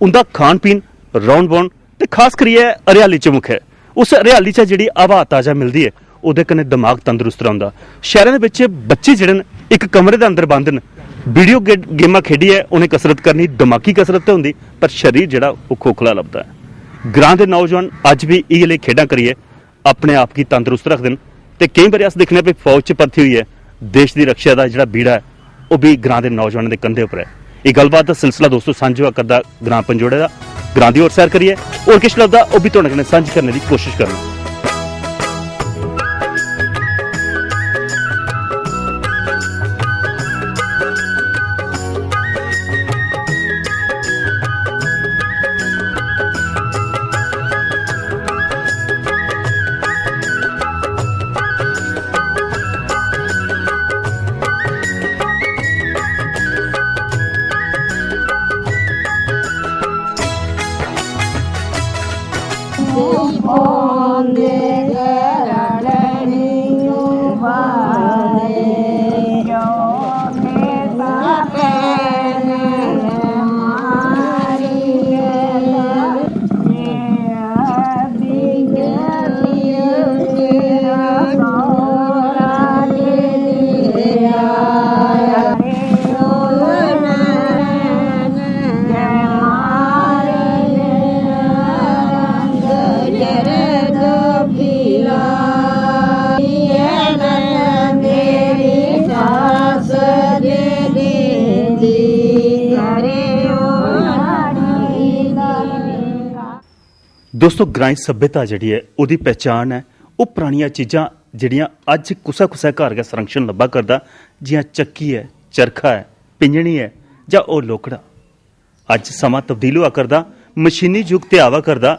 ਉਹਦਾ ਖਾਣ ਪੀਣ ਰੌਣ ਬੌਣ ਤੇ ਖਾਸ ਕਰੀਏ ਹਰਿਆਲੀ 'ਚ ਮੁੱਖ ਹੈ ਉਸ ਹਰਿਆਲੀ 'ਚ ਜਿਹੜੀ ਹਵਾ ਤਾਜ਼ਾ ਮਿਲਦੀ ਹੈ ਉਹਦੇ ਕਨੇ ਦਿਮਾਗ ਤੰਦਰੁਸਤ ਰਹਿੰਦਾ ਸ਼ਹਿਰਾਂ ਦੇ ਵਿੱਚ ਬੱਚੇ ਜਿਹੜੇ ਨੇ ਇੱਕ ਕਮਰੇ ਦੇ ਅੰਦਰ ਬੰਦ ਨੇ ਵੀਡੀਓ ਗੇਮਾਂ ਖੇਡੀ ਹੈ ਉਹਨੇ ਕਸਰਤ ਕਰਨੀ ਦਿਮਾਗੀ ਕਸਰਤ ਤੇ ਹੁੰਦੀ ਪਰ ਸਰੀਰ ਜਿਹੜਾ ਉਹ ਖੋਖਲਾ ਲੱਭਦਾ ਹੈ ਗ੍ਰਾਂ ਦੇ ਨੌਜਵਾਨ ਅੱਜ ਵੀ ਇਹ ਲਈ ਖੇਡਾਂ ਕਰੀਏ ਆਪਣੇ ਆਪ ਕੀ ਤੰਦਰੁਸਤ ਰੱਖਦੇ ਨੇ ਤੇ ਕਈ ਵਾਰ ਅਸੀਂ ਦੇਖਨੇ ਪਏ ਫੌਜ 'ਚ ਭਰਤੀ ਹੋਈ ਹੈ ਦੇਸ਼ ਦੀ ਰੱਖਿਆ ਦਾ ਜਿਹੜਾ ਬੀੜਾ ਹੈ ਉਹ ਵੀ ਗ੍ਰਾਂ ਦੇ ਨੌਜਵਾਨਾਂ ਦੇ ਕੰਧੇ ਉੱਪਰ ਹੈ ਇਹ ਗੱਲਬਾਤ ਦਾ ਸਿਲਸਿਲਾ ਦੋਸਤੋ ਸਾਂਝਾ ਕਰਦਾ ਗ੍ਰਾਂ ਪੰਜੋੜੇ ਦਾ ਗ੍ਰਾਂ ਦੀ ਹੋਰ ਸੈਰ ਕਰੀਏ ਔਰ ਕਿਸ ਲੱਭਦਾ ਉਹ ਵੀ ਤੁਹਾਡੇ ਨਾਲ ਸਾਂਝ ਕਰਨ ਦੀ ਕੋਸ਼ਿਸ਼ ਕਰਨਾ ਦੋਸਤੋ ਗ੍ਰਾਂ ਸੱਭਿਅਤਾ ਜਿਹੜੀ ਹੈ ਉਹਦੀ ਪਹਿਚਾਣ ਹੈ ਉਹ ਪੁਰਾਣੀਆਂ ਚੀਜ਼ਾਂ ਜਿਹੜੀਆਂ ਅੱਜ ਕੁਸਾ ਘਰ ਦਾ ਸੰਰਕਸ਼ਣ ਲੱਭਾ ਕਰਦਾ ਜਿਵੇਂ ਚੱਕੀ ਹੈ ਚਰਖਾ ਹੈ ਪਿੰਜਣੀ ਹੈ ਜਾਂ ਉਹ ਲੋਕੜਾ ਅੱਜ ਸਮਾਂ ਤਬਦੀਲ ਹੋਆ ਕਰਦਾ ਮਸ਼ੀਨੀ ਯੁੱਗ ਤੇ ਆਵਾ ਕਰਦਾ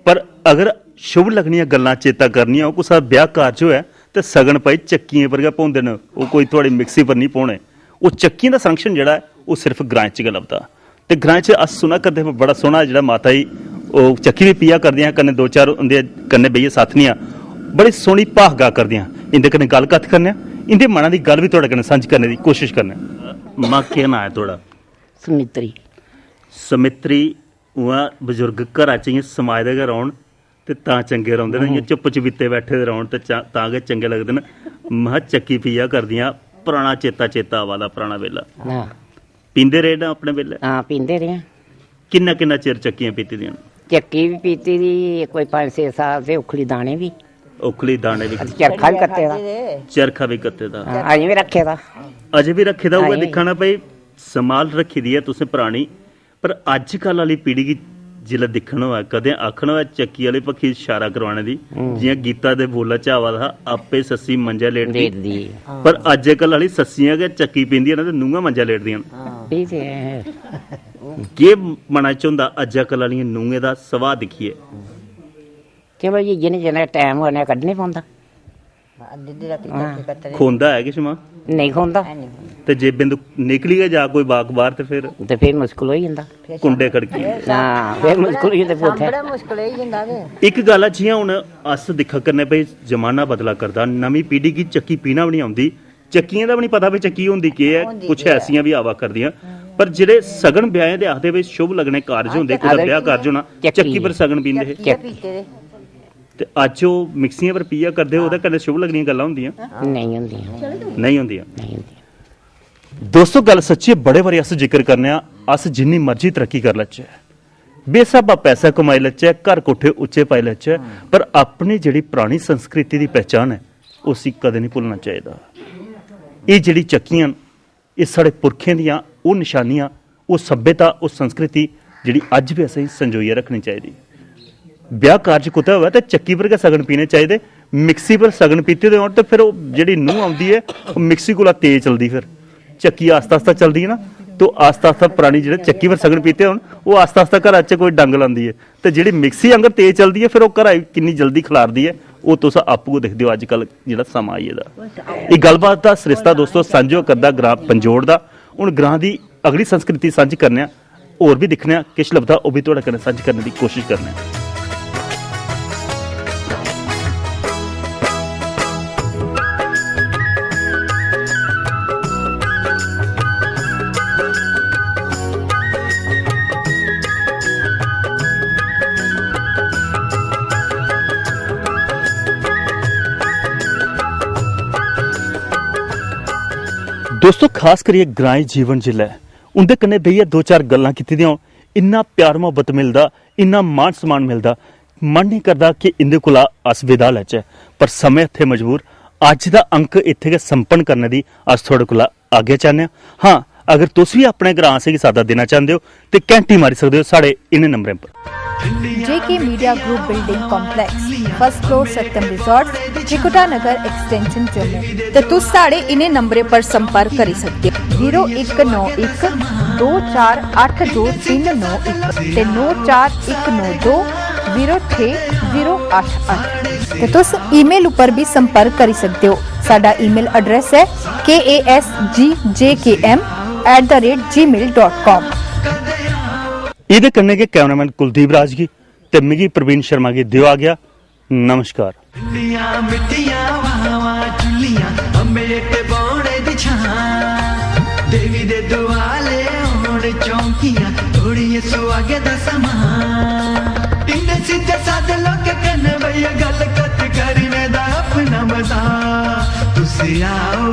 ਪਰ ਅਗਰ ਸ਼ੁਭ ਲੱਗਣੀਆਂ ਗੱਲਾਂ ਚੇਤਾ ਕਰਨੀਆਂ ਉਹ ਕੁਸਾ ਵਿਆਹ ਕਾਰਜ ਹੋਇਆ ਤੇ ਸਗਨ ਪਈ ਚੱਕੀਆਂ ਵਰਗਾ ਪਾਉਂਦੇ ਨੇ ਉਹ ਕੋਈ ਤੁਹਾਡੀ ਮਿਕਸੀ ਪਰ ਨਹੀਂ ਪਾਉਣੇ ਉਹ ਚੱਕੀਆਂ ਦਾ ਸੰਰਕਸ਼ਣ ਜਿਹੜਾ ਉਹ ਸਿਰਫ ਗ੍ਰਾਂ 'ਚ ਲੱਭਦਾ ਤੇ ਗ੍ਰਾਂ 'ਚ ਅਸ ਸੁਣਾ ਕਰਦੇ ਬੜਾ ਸੋਹਣਾ ਜਿਹੜਾ ਮਾਤਾ ਜੀ ਉਹ ਚੱਕੀ ਵੀ ਪੀਆ ਕਰਦੀਆਂ ਕੰਨੇ ਦੋ ਚਾਰ ਹੁੰਦੇ ਕੰਨੇ ਬਈਏ ਸਾਥਨੀਆਂ ਬੜੀ ਸੋਹਣੀ ਭਾਗਾ ਕਰਦੀਆਂ ਇਹਦੇ ਕਨੇ ਗੱਲ ਕੱਥ ਕਰਨੇ ਇਹਦੇ ਮਨਾਂ ਦੀ ਗੱਲ ਵੀ ਤੁਹਾਡੇ ਕਨੇ ਸਾਂਝ ਕਰਨ ਦੀ ਕੋਸ਼ਿਸ਼ ਕਰਨੇ ਮਾਂ ਕੀ ਨਾਂ ਹੈ ਤੁਹਾਡਾ ਸਮਿਤਰੀ ਉਹ ਬਜ਼ੁਰਗ ਘਰਾਂ 'ਚ ਸਮਾਜ ਦੇ ਘਰ ਆਉਣ ਤੇ ਤਾਂ ਚੰਗੇ ਰਹਿੰਦੇ ਨੇ ਚੁੱਪ ਚਵੀਤੇ ਬੈਠੇ ਰਹਿਣ ਤੇ ਤਾਂ ਕਿ ਚੰਗੇ ਲੱਗਦੇ ਨੇ ਮਹਾਂ ਚੱਕੀ ਪੀਆ ਕਰਦੀਆਂ ਪੁਰਾਣਾ ਚੇਤਾ ਵਾਲਾ ਪੁਰਾਣਾ ਵੇਲਾ ਪੀਂਦੇ ਰਹੇ ਨਾ ਆਪਣੇ ਵੇਲੇ ਹਾਂ ਪੀਂਦੇ ਰਹੇ ਕਿੰਨਾ ਚਿਰ ਚੱਕੀਆਂ ਪੀਤੀ ਦੀਆਂ ਚੱਕੀ ਵੀ ਪੀਤੀ ਦੀ ਕੋਈ 5-6 ਸਾਲ ਤੇ ਉਖਲੀ ਦਾਣੇ ਵੀ ਚਰਖਾ ਵੀ ਕੱਤੇ ਦਾ ਅਜੇ ਵੀ ਰੱਖੇ ਦਾ ਉਹ ਦਿਖਾਣਾ ਪਈ ਸੰਭਾਲ ਰੱਖੀ ਦੀ ਹੈ ਤੁਸੀਂ ਪੁਰਾਣੀ ਪਰ ਅੱਜ ਕੱਲ ਵਾਲੀ ਪੀੜ੍ਹੀ जिला दिखना होऐ कदें आखना होऐ चक्की वाले पक्खी इशारा करवाने दी जियां गीता दे बोला च आवा दा आपे सस्सी मंजा लेटदी पर अज्जकल वाली सस्सियां गै चक्की पींदियां न ते नूंहां मंजा लेटदियां न केह् मना च होंदा अज्जकल वालियां नूंहें दा सुभाऽ दिक्खिए चलो जी जिन्ने टाइम होने कड्ढने पौंदा खोंदा है किश मां नहीं खोंदा ते जे बिंदु निकली गै जा कोई बाक बाहर ते फिर मुश्किल हो जांदा कुंडे खड़की हां फिर मुश्किल हो जांदा बड़ा मुश्किल हो जांदा वे एक गल है जियां हुन अस दिक्खा करने भई जमाना बदला करदा नमीं पीढ़ी गी चक्की पीना भी नहीं आउंदी चक्कियां दा भी नहीं पता भी चक्की होंदी केह् है कुछ ऐसियां भी आवा करदियां पर जेह्ड़े सगन ब्याहें दे आखदे भी शुभ लगने कारज होंदे कुदै ब्याह कारज होना चक्की पर सगन पींदे हे ते अज्ज ओह् मिक्सियां पर पिया करदे ओह्दे कन्नै शुभ लगनियां गल्लां होंदियां नहीं होंदियां दोस्तों गल सच्ची बड़े बारी अस जिक्र करने अस जिन्नी मर्जी तरक्की कर लैचे बेस्हाबा पैसा कमाई लैचे घर कोठे उच्चे पाई लैचे पर अपनी जेह्ड़ी परानी संस्कृति दी पहचान है उसी कदें नहीं भुल्लना चाहिदा एह् जेह्ड़ी चक्कियां एह् साढ़े पुरखें दियां ओह् निशानियां ओह् सभ्यता ओह् संस्कृति जेह्ड़ी अज्ज भी असेंगी संजोइयै रखनी चाहिदी ब्याह कारज कुतै होवे ते चक्की पर गै सगन पीने चाहिदे मिक्सी पर सगन पीते दे होन ते फिर ओह् जेह्ड़ी नूंह आउंदी है ओह् मिक्सी कोला तेज चलदी फिर चक्की आस्ता आस्ता चलदी है ना तो आस्ता आस्ता पुरानी जेह्ड़े चक्की पर सगन पीते होन ओह् आस्ता आस्ता घरा च कोई डंग लांदी है ते जेह्ड़ी मिक्सी आंगर तेज चलदी है फिर ओह् घरा किन्नी जल्दी खलारदी है ओह् तुस आपूं दिखदे हो अज्जकल जेह्ड़ा समां आई गेदा एह् गल्लबात दा सरिस्ता दोस्तों सांझा करदा ग्रां पंजोड़ दा हुण ग्रां दी अगली संस्कृति सांझी करने आं होर भी दिक्खने आं किश लभदा ओह् भी तुहाडे कन्नै सांझी करने दी कोशिश करने आं दोस्तों खास करिए ग्रांई जीवन जिला उंदे कन्नै बेहियै दो चार गल्लां कीती दियां इन्ना प्यार मोहब्बत मिलदा इन्ना मान सम्मान मिलदा मन नहीं करदा कि इंदे कोला अस विदा लैचे पर समय इत्थे मजबूर अज्ज दा अंक इत्थे गै संपन्न करने दी अस थोड़े कोला आगे चाहने हाँ अगर तुस भी अपने ग्रां असेंगी सादा देना चाहते हो तो घंटी मारी सकते हो साढ़े इन्हें नंबरें पर JK media group building complex first floor Satyam resort Trikuta Nagar extension Jammu ते तुस साढ़े इन्हें नंबरें पर संपर्क करी सकते हो 0191 24823991 ते 94192 06088 ते तुस ईमेल ऊपर भी संपर्क करी सकते हो साडा ईमेल एड्रेस है kasgjkm@gmail.com इहदे कन्नै गै कैमरामैन कुलदीप राज गी ते मिगी प्रवीण शर्मा गी दियो आ गया नमस्कार मिट्टियां वावा चुल्लियां अम्बे ते बौणे दी छां देवी दे दुआले होण चौंकियां थोड़ी सुहागे दा समां इन्ने सीधे साधे लोग कन्ने भैया गल कत करने दा अपना मजा तुसी आओ